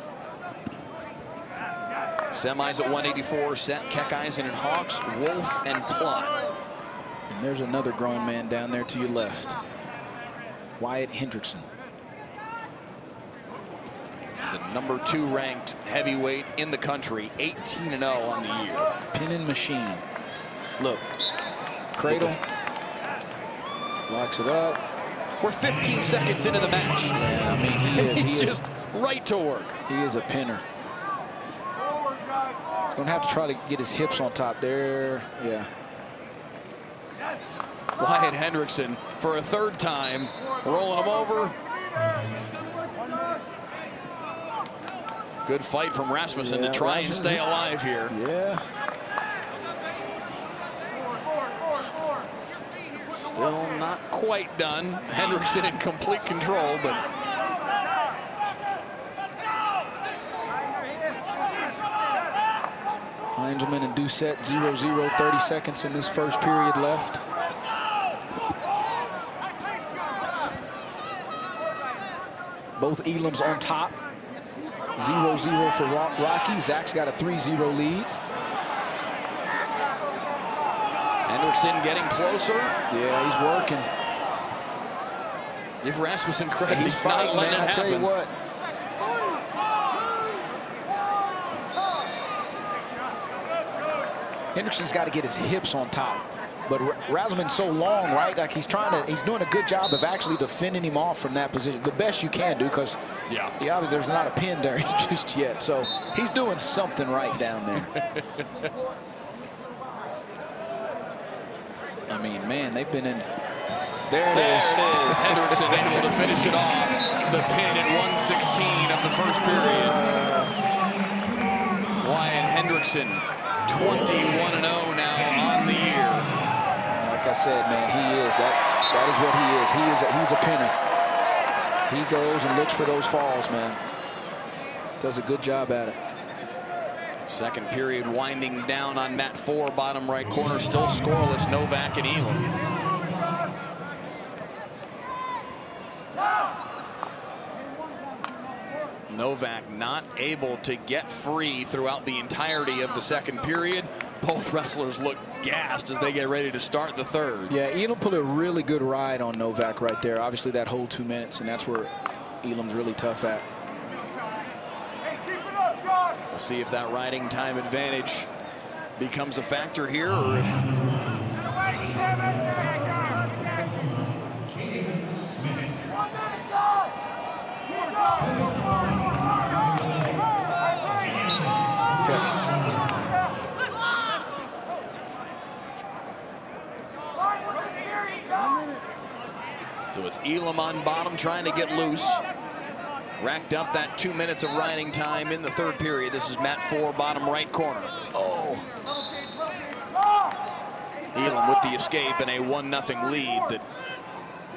Semis at 184, Set, Keckeisen and Hawks, Wolf and Plott. And there's another grown man down there to your left, Wyatt Hendrickson. The number 2 ranked heavyweight in the country, 18-0 on the year. Pinning machine. Look, cradle, locks it up. We're 15 seconds into the match. Yeah, I mean, he's just right to work. He is a pinner. He's going to have to try to get his hips on top there. Yeah. Wyatt Hendrickson for a third time, rolling him over. Good fight from Rasmussen to try and stay alive here. Yeah. Still not quite done. Hendrickson in complete control, but Angelman and Doucette 0-0, 30 seconds in this first period left. Both Elams on top. 0-0 for Rocky. Zach's got a 3-0 lead. Hendrickson getting closer. Yeah, he's working. Give Rasmussen credit. He's fighting, not letting man. it I tell you happen. what. Hendrickson's got to get his hips on top. But Rasmussen's so long, right? Like he's doing a good job of actually defending him off from that position. The best you can do, because obviously there's not a pin there just yet. So he's doing something right down there. I mean, man, they've been in. There it is. Hendrickson able to finish it off. The pin at 1:16 of the first period. Wyatt Hendrickson, 21-0 now on the year. Like I said, man, he is. That is what he is. He's a pinner. He goes and looks for those falls, man. Does a good job at it. Second period winding down on mat 4, bottom right corner, still scoreless. Novak and Elam. Novak not able to get free throughout the entirety of the second period. Both wrestlers look gassed as they get ready to start the third. Yeah, Elam put a really good ride on Novak right there. Obviously that whole 2 minutes, and that's where Elam's really tough at. We'll see if that riding time advantage becomes a factor here, or if so it's Elam on bottom trying to get loose. Racked up that 2 minutes of riding time in the third period. This is mat 4, bottom right corner. Oh. Elam with the escape and a 1-0 lead that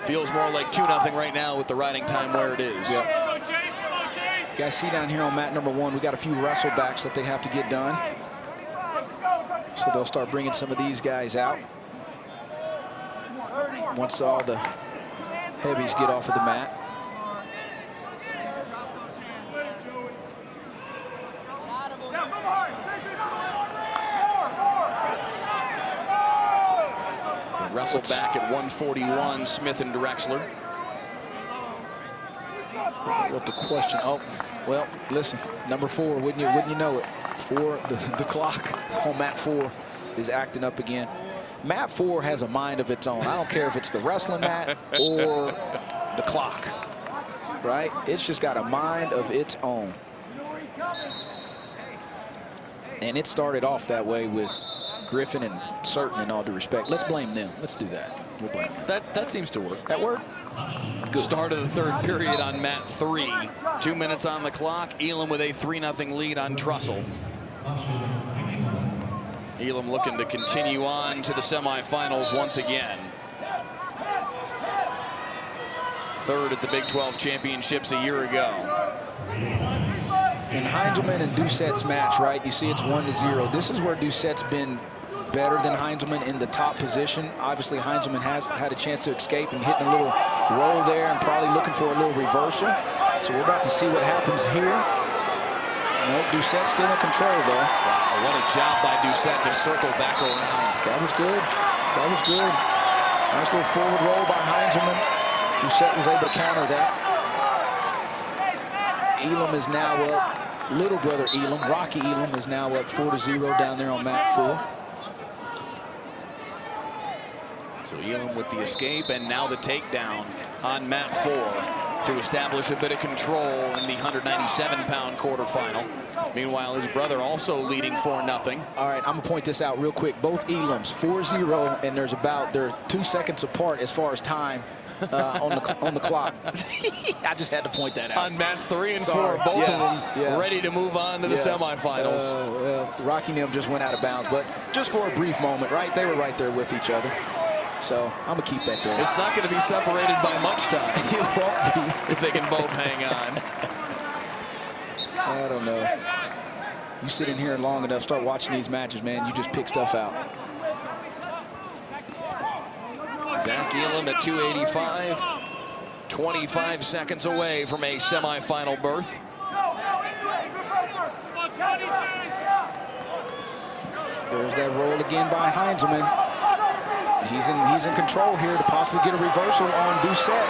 feels more like 2-0 right now with the riding time where it is. Yep. Guys, see down here on mat number 1, we got a few wrestle backs that they have to get done. So they'll start bringing some of these guys out once all the heavies get off of the mat. Wrestled back at 141, Smith and Drexler. What the question? Oh, well, listen, number 4, wouldn't you know it? 4, the clock on mat 4 is acting up again. Mat 4 has a mind of its own. I don't care if it's the wrestling mat or the clock, right? It's just got a mind of its own. And it started off that way with Griffin and Certain, in all due respect. Let's blame them. Let's do that. We'll blame them. That seems to work. That work? Good. Start of the third period on mat 3. 2 minutes on the clock. Elam with a 3-0 lead on Trussell. Elam looking to continue on to the semifinals once again. Third at the Big 12 championships a year ago. In Heinzelman and Doucette's match, right, you see it's 1-0. This is where Doucette's been better than Heinzelman in the top position. Obviously, Heinzelman has had a chance to escape and hitting a little roll there and probably looking for a little reversal. So we're about to see what happens here. Nope, Doucette's still in control, though. Wow, what a job by Doucette to circle back around. That was good. That was good. Nice little forward roll by Heinzelman. Doucette was able to counter that. Elam is now up. Little brother Elam, Rocky Elam, is now up 4-0 down there on mat 4. So Elam with the escape and now the takedown on mat 4 to establish a bit of control in the 197-pound quarterfinal. Meanwhile, his brother also leading 4-0. All right, I'm gonna point this out real quick. Both Elams 4-0, and they're 2 seconds apart as far as time on the clock. I just had to point that out. On mats 3 and 4, both of them ready to move on to the semifinals. Rocky and them just went out of bounds, but just for a brief moment, right? They were right there with each other. So I'm gonna keep that there. It's not going to be separated by much time. It won't be if they can both hang on. I don't know. You sit in here long enough, start watching these matches, man, you just pick stuff out. Zach Elam at 285, 25 seconds away from a semifinal berth. There's that roll again by Heinzelman. He's in control here to possibly get a reversal on Doucette.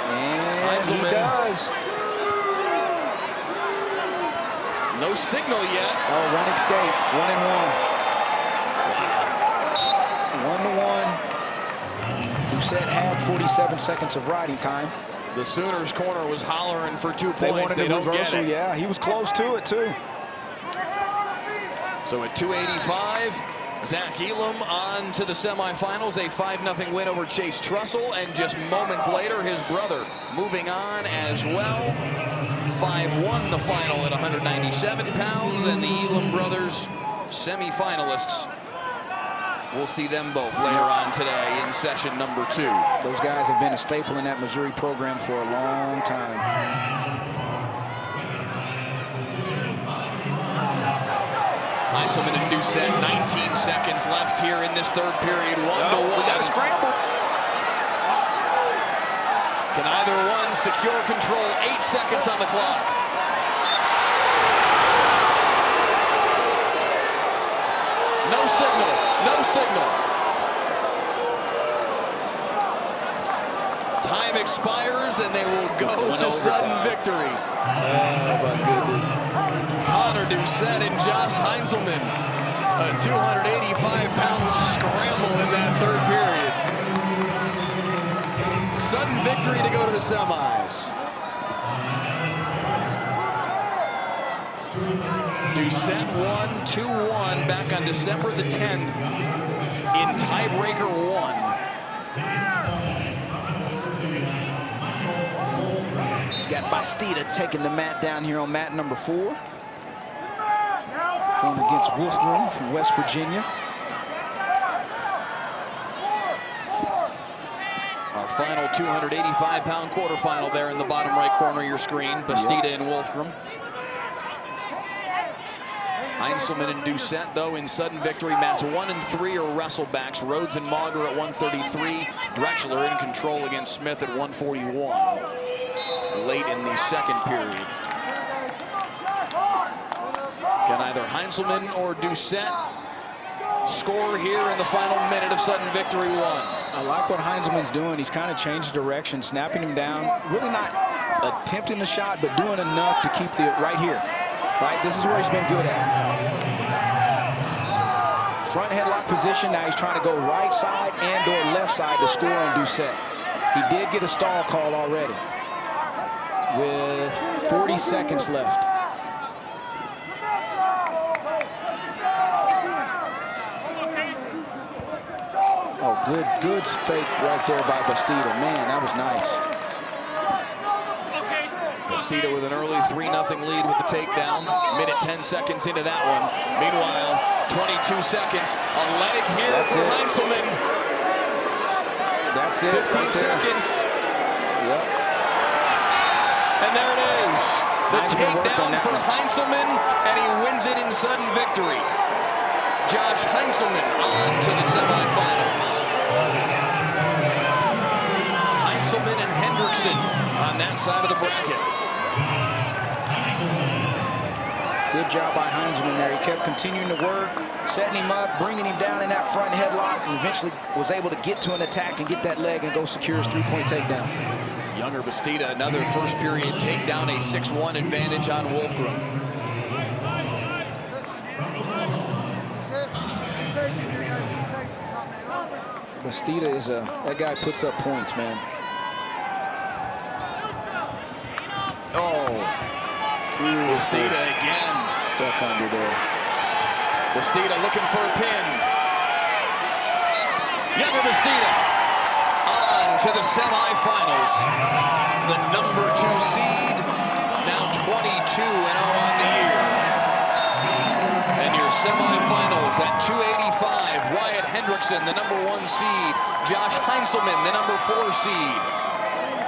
And he does. No signal yet. Oh, one escape. 1-1. 1-1. Doucette had 47 seconds of riding time. The Sooners' corner was hollering for 2 points. They wanted a reversal, get it. yeah. He was close to it, too. So at 285, Zach Elam on to the semifinals, a 5-0 win over Chase Trussell, and just moments later, his brother moving on as well. 5-1 the final at 197 pounds, and the Elam brothers semifinalists. We'll see them both later on today in session number 2. Those guys have been a staple in that Missouri program for a long time. Heinzelman and Doucette, 19 seconds left here in this third period. 1-1. We got a scramble. Can either one secure control? 8 seconds on the clock. No signal. No signal. Time expires and they will go to sudden victory. Oh my goodness. Connor Doucette and Josh Heinzelman. A 285-pound scramble in that third period. Sudden victory to go to the semis. Doucette won 2-1 back on December the 10th in tiebreaker 1. Got Bastida taking the mat down here on mat number 4. Going against Wolfgram from West Virginia. Our final 285-pound quarterfinal there in the bottom right corner of your screen. Bastida and Wolfgram. Heinzelman and Doucette, though, in sudden victory. Mats 1 and 3 are wrestlebacks. Rhodes and Mauger at 133. Drexler in control against Smith at 141. Late in the second period. Can either Heinzelman or Doucette score here in the final minute of sudden victory 1? I like what Heinzelman's doing. He's kind of changed direction, snapping him down. Really not attempting the shot, but doing enough to keep the right here. Right, this is where he's been good at. Front headlock position. Now he's trying to go right side and/or left side to score on Doucette. He did get a stall call already with 40 seconds left. Oh, good fake right there by Bastida. Man, that was nice. Bastida with an early 3-0 lead with the takedown. Minute 10 seconds into that one. Meanwhile, 22 seconds. A leg here for Heinzelman. That's it. 15 right seconds. Yep. And there it is. The takedown for one. Heinzelman, and he wins it in sudden victory. Josh Heinzelman on to the semifinals. Heinzelman and Hendrickson on that side of the bracket. Good job by Heinzelman there. He kept continuing to work, setting him up, bringing him down in that front headlock, and eventually was able to get to an attack and get that leg and go secure his three-point takedown. Younger Bastida, another first period takedown, a 6-1 advantage on Wolfgram. Bastida is that guy puts up points, man. Oh. Bastida again. Duck under there. Bastida looking for a pin. Younger Bastida on to the semifinals. The number 2 seed, now 22-0 on the year. And your semifinals at 285, Wyatt Hendrickson, the number 1 seed. Josh Heinzelman, the number 4 seed.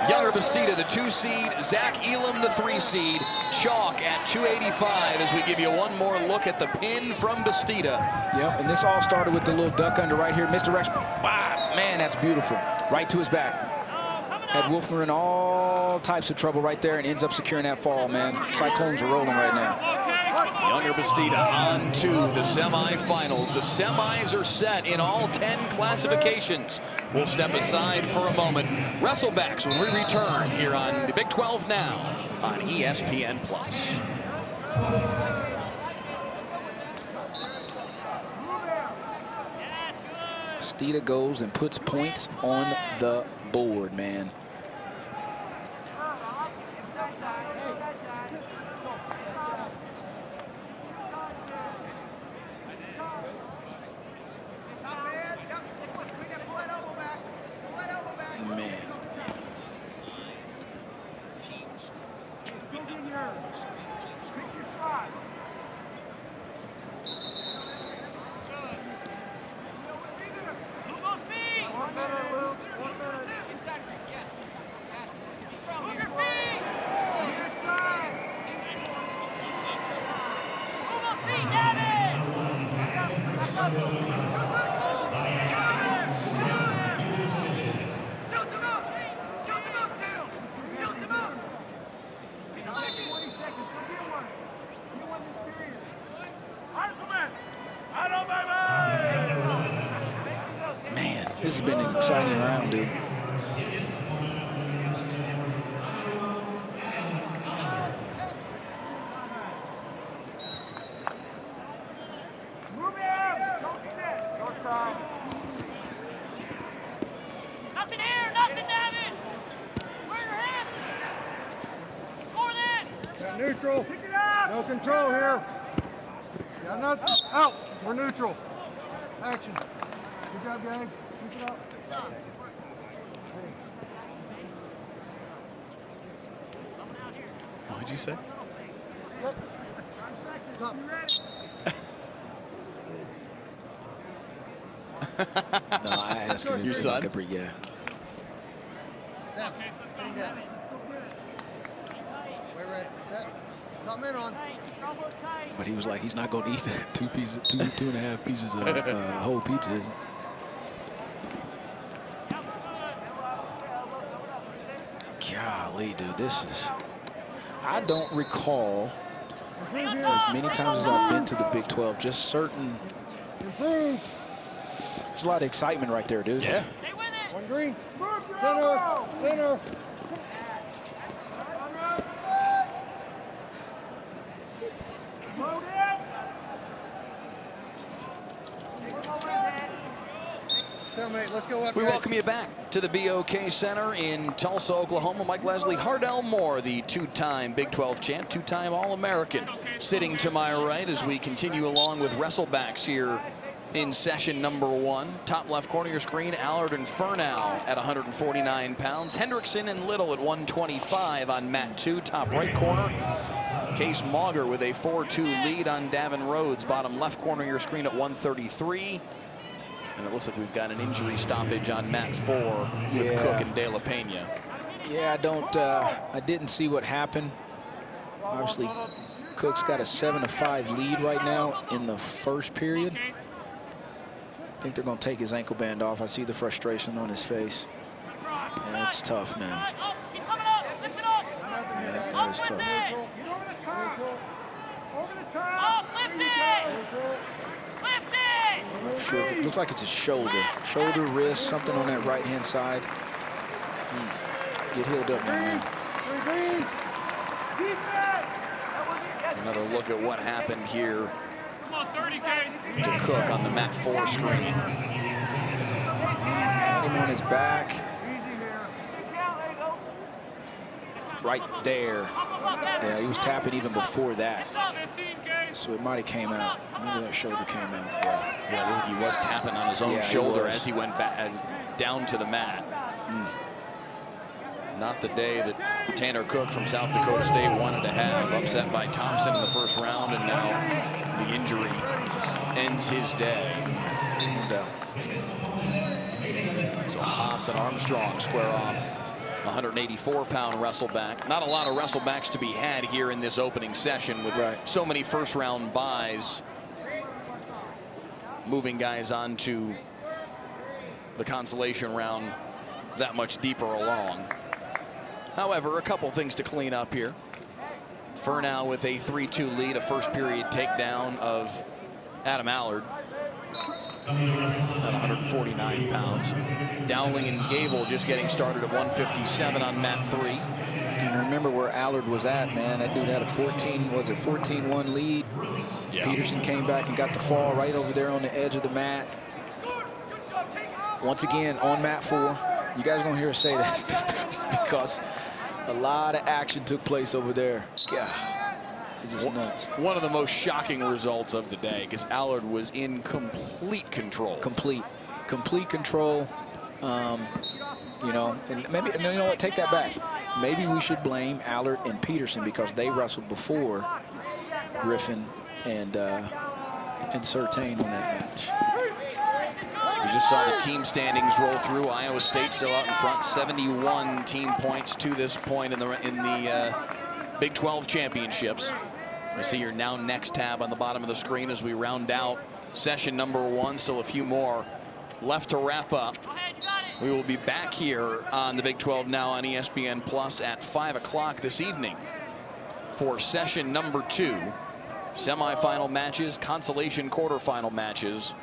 Younger Bastida, the 2 seed. Zach Elam, the 3 seed. Chalk at 285 as we give you one more look at the pin from Bastida. Yep, and this all started with the little duck under right here. Misdirection. Wow, man, that's beautiful. Right to his back. Had Wolfgram in all types of trouble right there and ends up securing that fall, man. Cyclones are rolling right now. Younger Bastida on to the semifinals. The semis are set in all 10 classifications. We'll step aside for a moment. Wrestlebacks when we return here on the Big 12 Now on ESPN+. Bastida goes and puts points on the board, man. This has been an exciting round, dude. Move him! Don't sit! Short time. Nothing here! Nothing, David! Where are your hands? Score this! Got neutral. Pick it up! No control here. Got nothing. Out. We're neutral. Action. Good job, gang. Keep it up. What did you say? Set. Top. No, I asked him. Your son? Yeah. Down. Bring down. Wait, right. Set. Top man on. But he was like, he's not going to eat two and a half pieces of whole pizza, is he? Golly, dude, this is... I don't recall as many times as I've been to the Big 12, just certain... There's a lot of excitement right there, dude. Yeah. One green. Center. Center. cellmate. Let's go up. We welcome you back to the BOK Center in Tulsa, Oklahoma. Mike Leslie, Hardell Moore, the two-time Big 12 champ, two-time All-American, sitting to my right as we continue along with wrestlebacks here in session number 1. Top left corner of your screen, Allard and Furnow at 149 pounds. Hendrickson and Little at 125 on mat 2. Top right corner, Case Mauger with a 4-2 lead on Davin Rhodes. Bottom left corner of your screen at 133. And it looks like we've got an injury stoppage on mat 4 with Cook and De La Pena. Yeah, I didn't see what happened. Obviously, Cook's got a 7-5 lead right now in the first period. I think they're going to take his ankle band off. I see the frustration on his face. Yeah, it's tough, man. Yeah, that is tough. I'm not sure if it looks like it's a shoulder, wrist, something on that right-hand side. Get healed up now, man. Another look at what happened here to Cook on the mat 4 screen. Had him on his back. Right there. Yeah, he was tapping even before that. So it might have came out. Maybe that shoulder came out. Yeah, look, he was tapping on his own shoulder as he went back down to the mat. Not the day that Tanner Cook from South Dakota State wanted to have. Upset by Thompson in the first round, and now the injury ends his day. So Haas and Armstrong square off. 184-pound wrestleback. Not a lot of wrestlebacks to be had here in this opening session with so many first-round buys. Moving guys on to the consolation round that much deeper along. However, a couple things to clean up here. Furnow with a 3-2 lead, a first period takedown of Adam Allard at 149 pounds. Dowling and Gable just getting started at 157 on mat 3. And remember where Allard was at, man. That dude had a 14-1 lead. Yeah. Peterson came back and got the fall right over there on the edge of the mat. Once again, on mat 4. You guys are going to hear us say that because a lot of action took place over there. God, it's just nuts. One of the most shocking results of the day because Allard was in complete control. Complete control. You know, and maybe, you know what, take that back. Maybe we should blame Allard and Peterson because they wrestled before Griffin and Surtain on that match. We just saw the team standings roll through. Iowa State still out in front, 71 team points to this point in the Big 12 championships. You see your Now Next tab on the bottom of the screen as we round out session number 1. Still a few more left to wrap up. We will be back here on the Big 12 Now on ESPN Plus at 5 o'clock this evening for session number 2. Semifinal matches, consolation quarterfinal matches.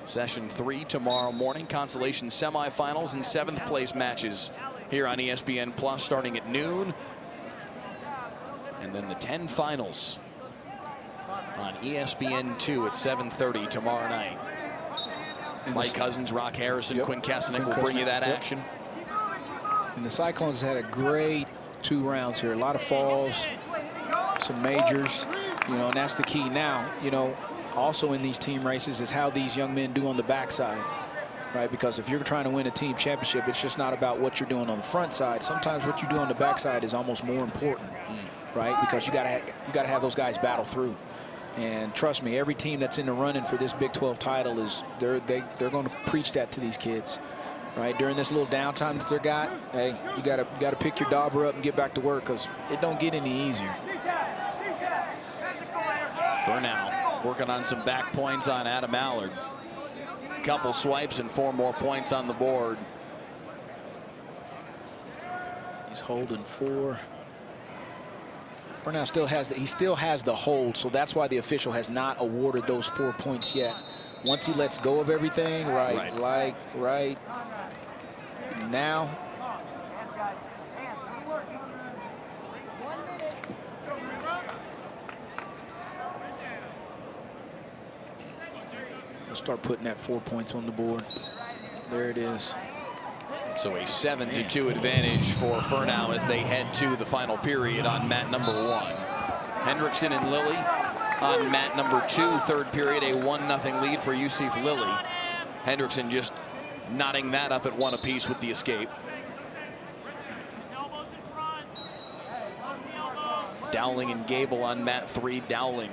Session 3 tomorrow morning, consolation semifinals and 7th place matches here on ESPN Plus starting at noon. And then the 10 finals on ESPN2 at 7:30 tomorrow night. Mike Cousins, Rock Harrison, Quinn Kasanek will bring you that action. And the Cyclones had a great 2 rounds here. A lot of falls, some majors, you know, and that's the key now, you know. Also in these team races is how these young men do on the backside, right? Because if you're trying to win a team championship, it's just not about what you're doing on the front side. Sometimes what you do on the backside is almost more important, right? Because you gotta have those guys battle through. And trust me, every team that's in the running for this Big 12 title is they're going to preach that to these kids, right? During this little downtime that they got, hey, you gotta pick your dauber up and get back to work because it don't get any easier. For now, working on some back points on Adam Allard. Couple swipes and 4 more points on the board. He's holding 4. Now still has the hold, so that's why the official has not awarded those 4 points yet. Once he lets go of everything, right now. start putting that 4 points on the board. There it is. So a 7-2 advantage for Furnow as they head to the final period on mat number 1. Hendrickson and Lilly on mat number 2, third period, a 1-0 lead for UCF Lilly. Hendrickson just knotting that up at 1 apiece with the escape. Dowling and Gable on mat 3. Dowling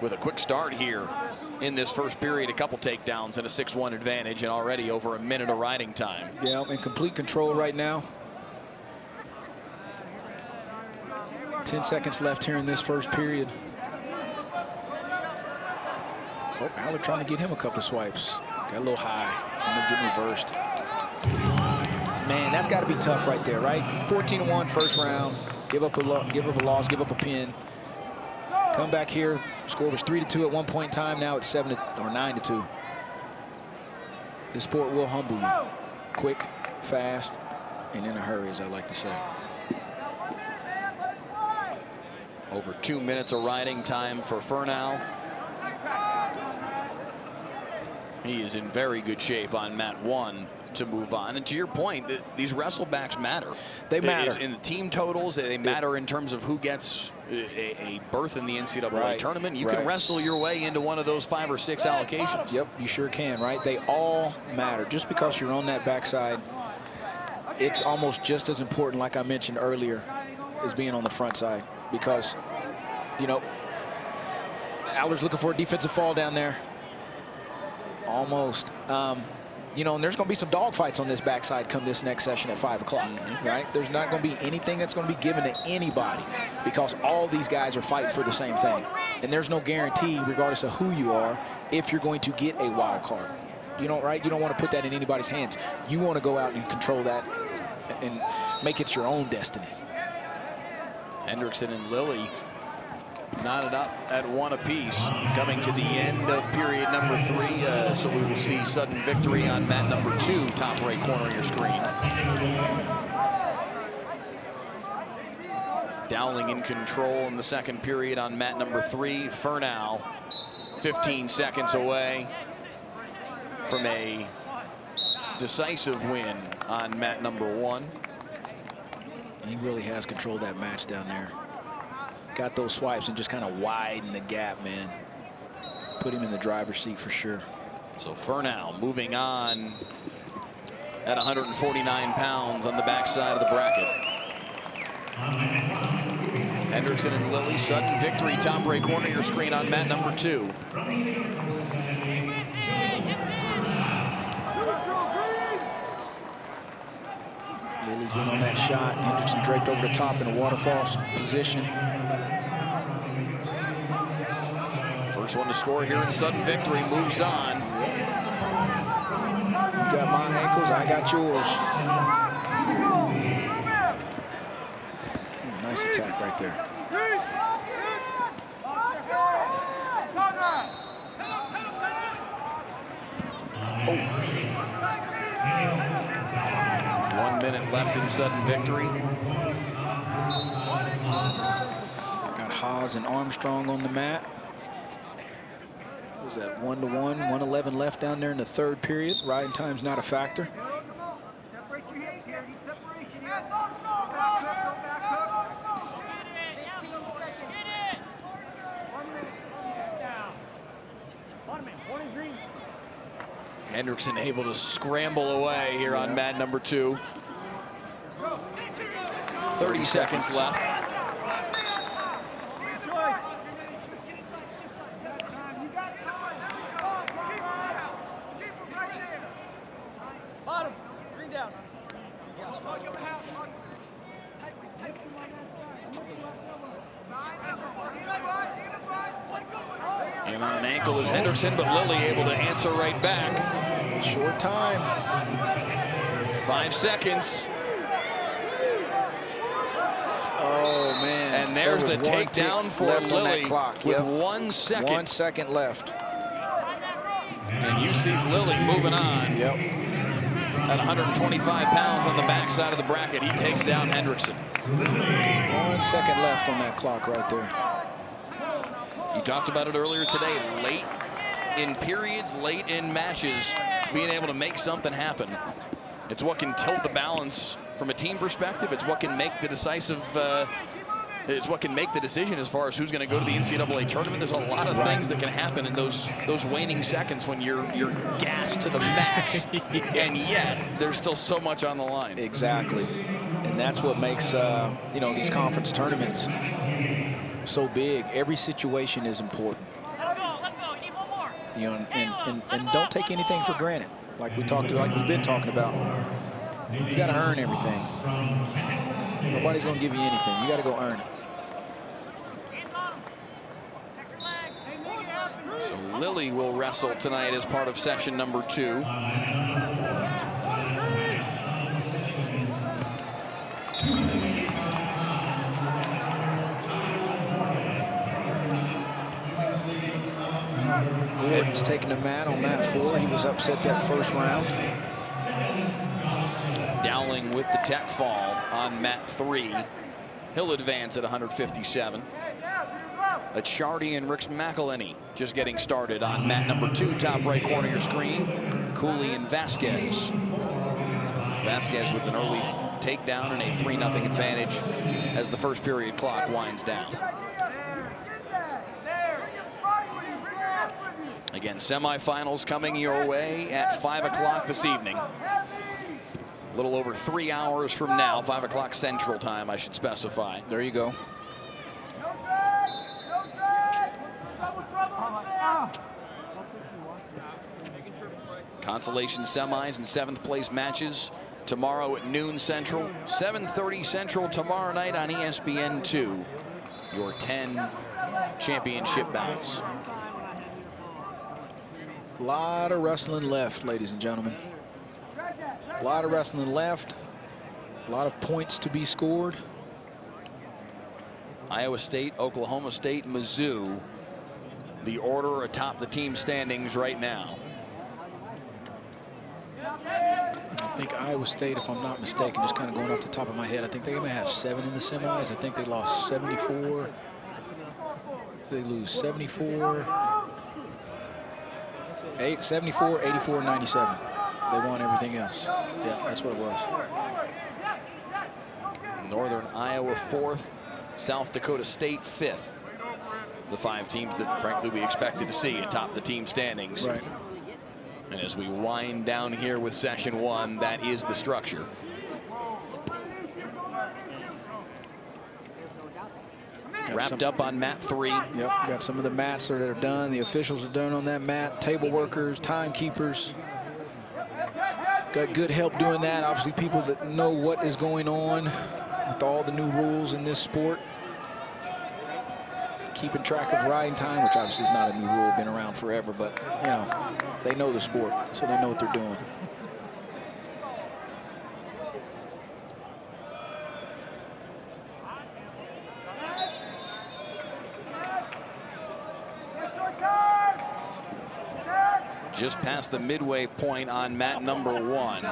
with a quick start here in this first period, a couple takedowns and a 6-1 advantage, and already over a minute of riding time. Yeah, in complete control right now. 10 seconds left here in this first period. Oh, Aller trying to get him a couple of swipes. Got a little high. I'm getting reversed. Man, that's got to be tough right there, right? 14-1 first round. Give up a loss, give up a pin. Come back here. Score was 3-2 at one point in time. Now it's 9-2. This sport will humble you. Quick, fast, and in a hurry, as I like to say. Over 2 minutes of riding time for Furnow. He is in very good shape on mat 1 to move on. And to your point, these wrestlebacks matter. They matter. In the team totals, they matter in terms of who gets a berth in the NCAA tournament. You can wrestle your way into one of those 5 or 6 allocations. Yep, you sure can, right? They all matter. Just because you're on that backside, it's almost just as important, like I mentioned earlier, as being on the front side. Because, you know, Aller's looking for a defensive fall down there. Almost. You know, and there's going to be some dogfights on this backside come this next session at 5 o'clock, right? There's not going to be anything that's going to be given to anybody because all these guys are fighting for the same thing. And there's no guarantee, regardless of who you are, if you're going to get a wild card. You don't, right? You don't want to put that in anybody's hands. You want to go out and control that and make it your own destiny. Hendrickson and Lilly knotted up at 1 apiece, coming to the end of period number 3. So we will see sudden victory on mat number 2, top right corner of your screen. Dowling in control in the second period on mat number 3. Furnow 15 seconds away from a decisive win on mat number 1. He really has controlled that match down there. Got those swipes and just kind of widened the gap, man. Put him in the driver's seat for sure. So Furnow moving on at 149 pounds on the backside of the bracket. Hendrickson and Lilly, sudden victory, top right corner of your screen on mat number 2. Lilly's in on that shot. Hendrickson draped over the top in a waterfall position. First one to score here in sudden victory moves on. You got my ankles, I got yours. Nice attack right there. Oh. 1 minute left in sudden victory. Got Haas and Armstrong on the mat. Was that 1-1, 1:11 left down there in the third period. Riding time's not a factor. Hendrickson able to scramble away here on mat number 2. 30 seconds left. Bottom, green down. And on an ankle is Hendrickson, but Lilly able to answer right back. Short time. 5 seconds. Oh, man. And there's the takedown for Lilly with 1 second. 1 second left. And UCF Lilly moving on. Yep. At 125 pounds on the backside of the bracket, he takes down Hendrickson. 1 second left on that clock right there. You talked about it earlier today. Late in periods, late in matches, being able to make something happen. It's what can tilt the balance from a team perspective. It's what can make the decisive. It's what can make the decision as far as who's going to go to the NCAA tournament. There's a lot of things that can happen in those waning seconds when you're gassed to the max, and yet there's still so much on the line. Exactly, and that's what makes you know, these conference tournaments so big. Every situation is important. Let's go. Need one more. You know, and don't take anything for granted. Like we've been talking about. You got to earn everything. Nobody's going to give you anything. You got to go earn it. So Lily will wrestle tonight as part of session number 2. Gordon's taking the mat on mat 4. He was upset that first round. Dowling with the tech fall on mat 3. He'll advance at 157. Achardi and Rix McElhenney just getting started on mat number 2, top right corner of your screen. Cooley and Vasquez. Vasquez with an early takedown and a 3-0 advantage as the first period clock winds down. Again, semifinals coming your way at 5 o'clock this evening. A little over 3 hours from now, 5 o'clock Central Time, I should specify. There you go. Consolation semis and 7th place matches tomorrow at noon Central, 7:30 Central tomorrow night on ESPN2. Your 10 championship bouts. A lot of wrestling left, ladies and gentlemen. A lot of wrestling left. A lot of points to be scored. Iowa State, Oklahoma State, Mizzou. The order atop the team standings right now. I think Iowa State, if I'm not mistaken, just kind of going off the top of my head, I think they may have 7 in the semis. I think they lost 74. They lose 74, 74, 84, 97. They won everything else. Yeah, that's what it was. Northern Iowa 4th, South Dakota State 5th. The 5 teams that, frankly, we expected to see atop the team standings. Right. And as we wind down here with session 1, that is the structure. Wrapped up on mat 3. Yep, got some of the mats that are done. The officials are done on that mat. Table workers, timekeepers. Got good help doing that. Obviously, people that know what is going on with all the new rules in this sport. Keeping track of riding time, which obviously is not a new rule, been around forever, but, you know, they know the sport, so they know what they're doing. Just past the midway point on mat number 1.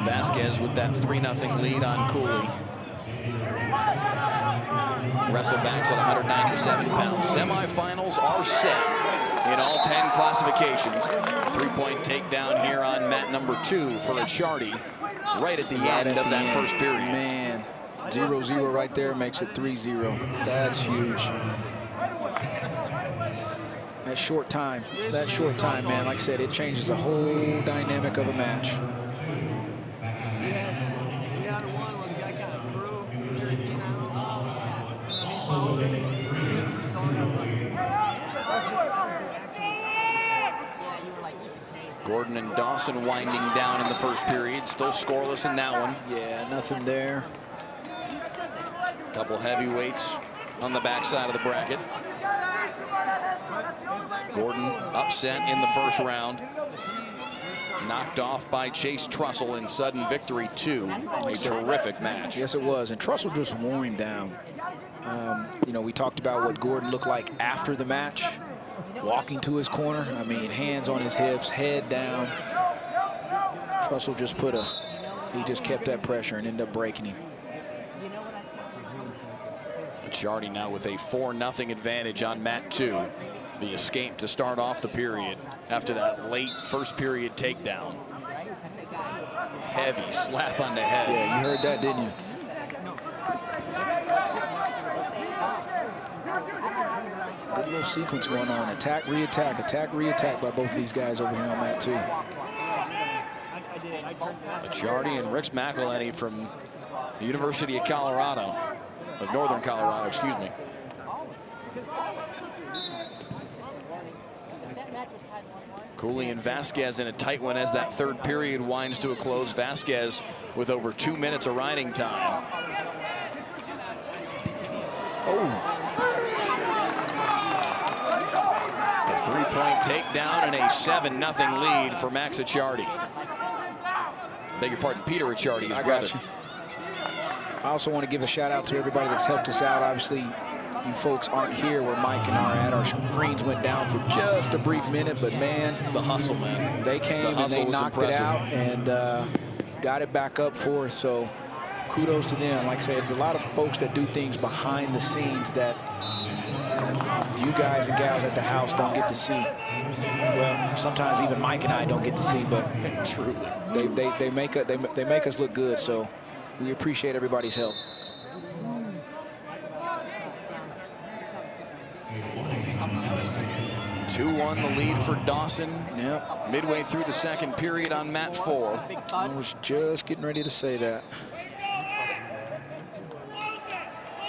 Vasquez with that 3-0 lead on Cooley. Wrestlebacks at 197 pounds. Semifinals are set in all 10 classifications. 3-point takedown here on mat number 2 for Achardi right at the end of that first period. Man, 0-0 right there makes it 3-0. That's huge. That short time, man, like I said, it changes the whole dynamic of a match. Gordon and Dawson winding down in the first period, still scoreless in that one. Yeah, nothing there. Couple heavyweights on the backside of the bracket. Gordon upset in the first round. Knocked off by Chase Trussell in sudden victory 2. A terrific match. Yes, it was. And Trussell just wore him down. You know, we talked about what Gordon looked like after the match. Walking to his corner. I mean, hands on his hips, head down. Trussell just he just kept that pressure and ended up breaking him. Achardi now with a 4-0 advantage on mat 2. The escape to start off the period after that late first period takedown. Heavy slap on the head. Yeah, you heard that, didn't you? Good little sequence going on. Attack, re-attack, attack, re-attack by both of these guys over here on mat 2. Acciardi and Rex McElhenney from the University of Colorado, of Northern Colorado, excuse me. Cooley and Vasquez in a tight one as that third period winds to a close. Vasquez with over 2 minutes of riding time. A 3-point takedown and a 7-0 lead for Max Acciardi. Beg your pardon, Peter Acciardi, his brother. Got you. I also want to give a shout out to everybody that's helped us out. Obviously, you folks aren't here where Mike and I are at. Our screens went down for just a brief minute, but man, the hustle, man. They came and they knocked it out and got it back up for us. So kudos to them. Like I said, it's a lot of folks that do things behind the scenes that you guys and gals at the house don't get to see. Well, sometimes even Mike and I don't get to see, but truly, they make us look good. So we appreciate everybody's help. Two-1 the lead for Dawson. Yep. Midway through the second period on mat 4. I was just getting ready to say that.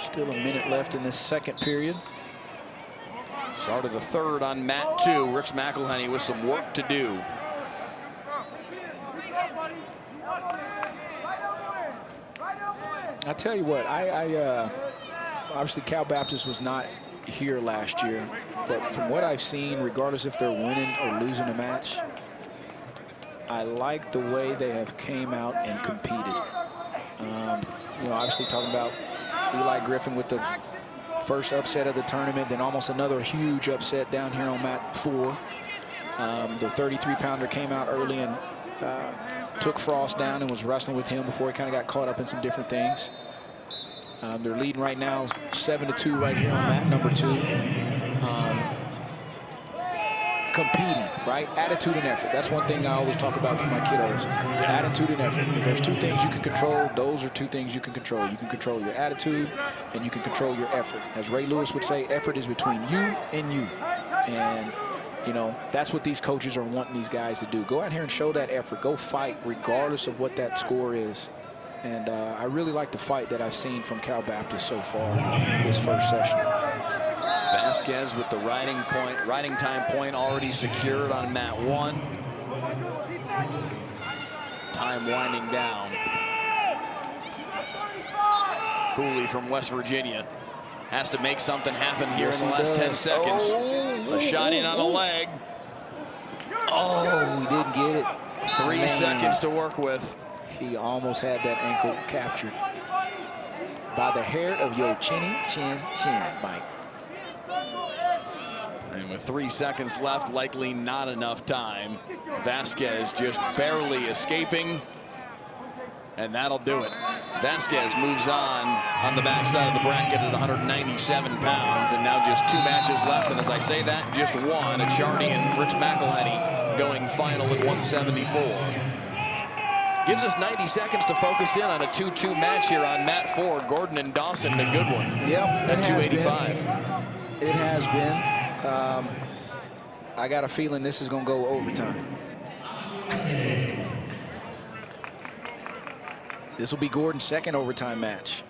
Still a minute left in this second period. Start of the third on mat 2. Rex McElhenney with some work to do. I tell you what, obviously Cal Baptist was not here last year, but from what I've seen, regardless if they're winning or losing a match, I like the way they have came out and competed. You know, obviously talking about Eli Griffin with the first upset of the tournament, then almost another huge upset down here on mat 4. The 33-pounder came out early and took Frost down and was wrestling with him before he kind of got caught up in some different things. They're leading right now 7-2 right here on mat number 2. Competing, right? Attitude and effort. That's one thing I always talk about with my kiddos. Attitude and effort. If there's 2 things you can control, those are 2 things you can control. You can control your attitude and you can control your effort. As Ray Lewis would say, effort is between you and you. And you know, that's what these coaches are wanting these guys to do. Go out here and show that effort. Go fight regardless of what that score is. And I really like the fight that I've seen from Cal Baptist so far this first session. Vasquez with the riding time point already secured on mat 1. Time winding down. Cooley from West Virginia has to make something happen here in the last 10 seconds. A shot in on a leg. Oh, he didn't get it. 3 seconds to work with. He almost had that ankle captured by the hair of your chinny chin, Mike. And with 3 seconds left, likely not enough time. Vasquez just barely escaping. And that'll do it. Vasquez moves on the backside of the bracket at 197 pounds. And now just 2 matches left. And as I say that, just one. Acciardi and Rex McElhenney going final at 174. Gives us 90 seconds to focus in on a 2-2 match here on mat 4. Gordon and Dawson, a good one. Yep, at 285. It has been. I got a feeling this is going to go overtime. This will be Gordon's second overtime match.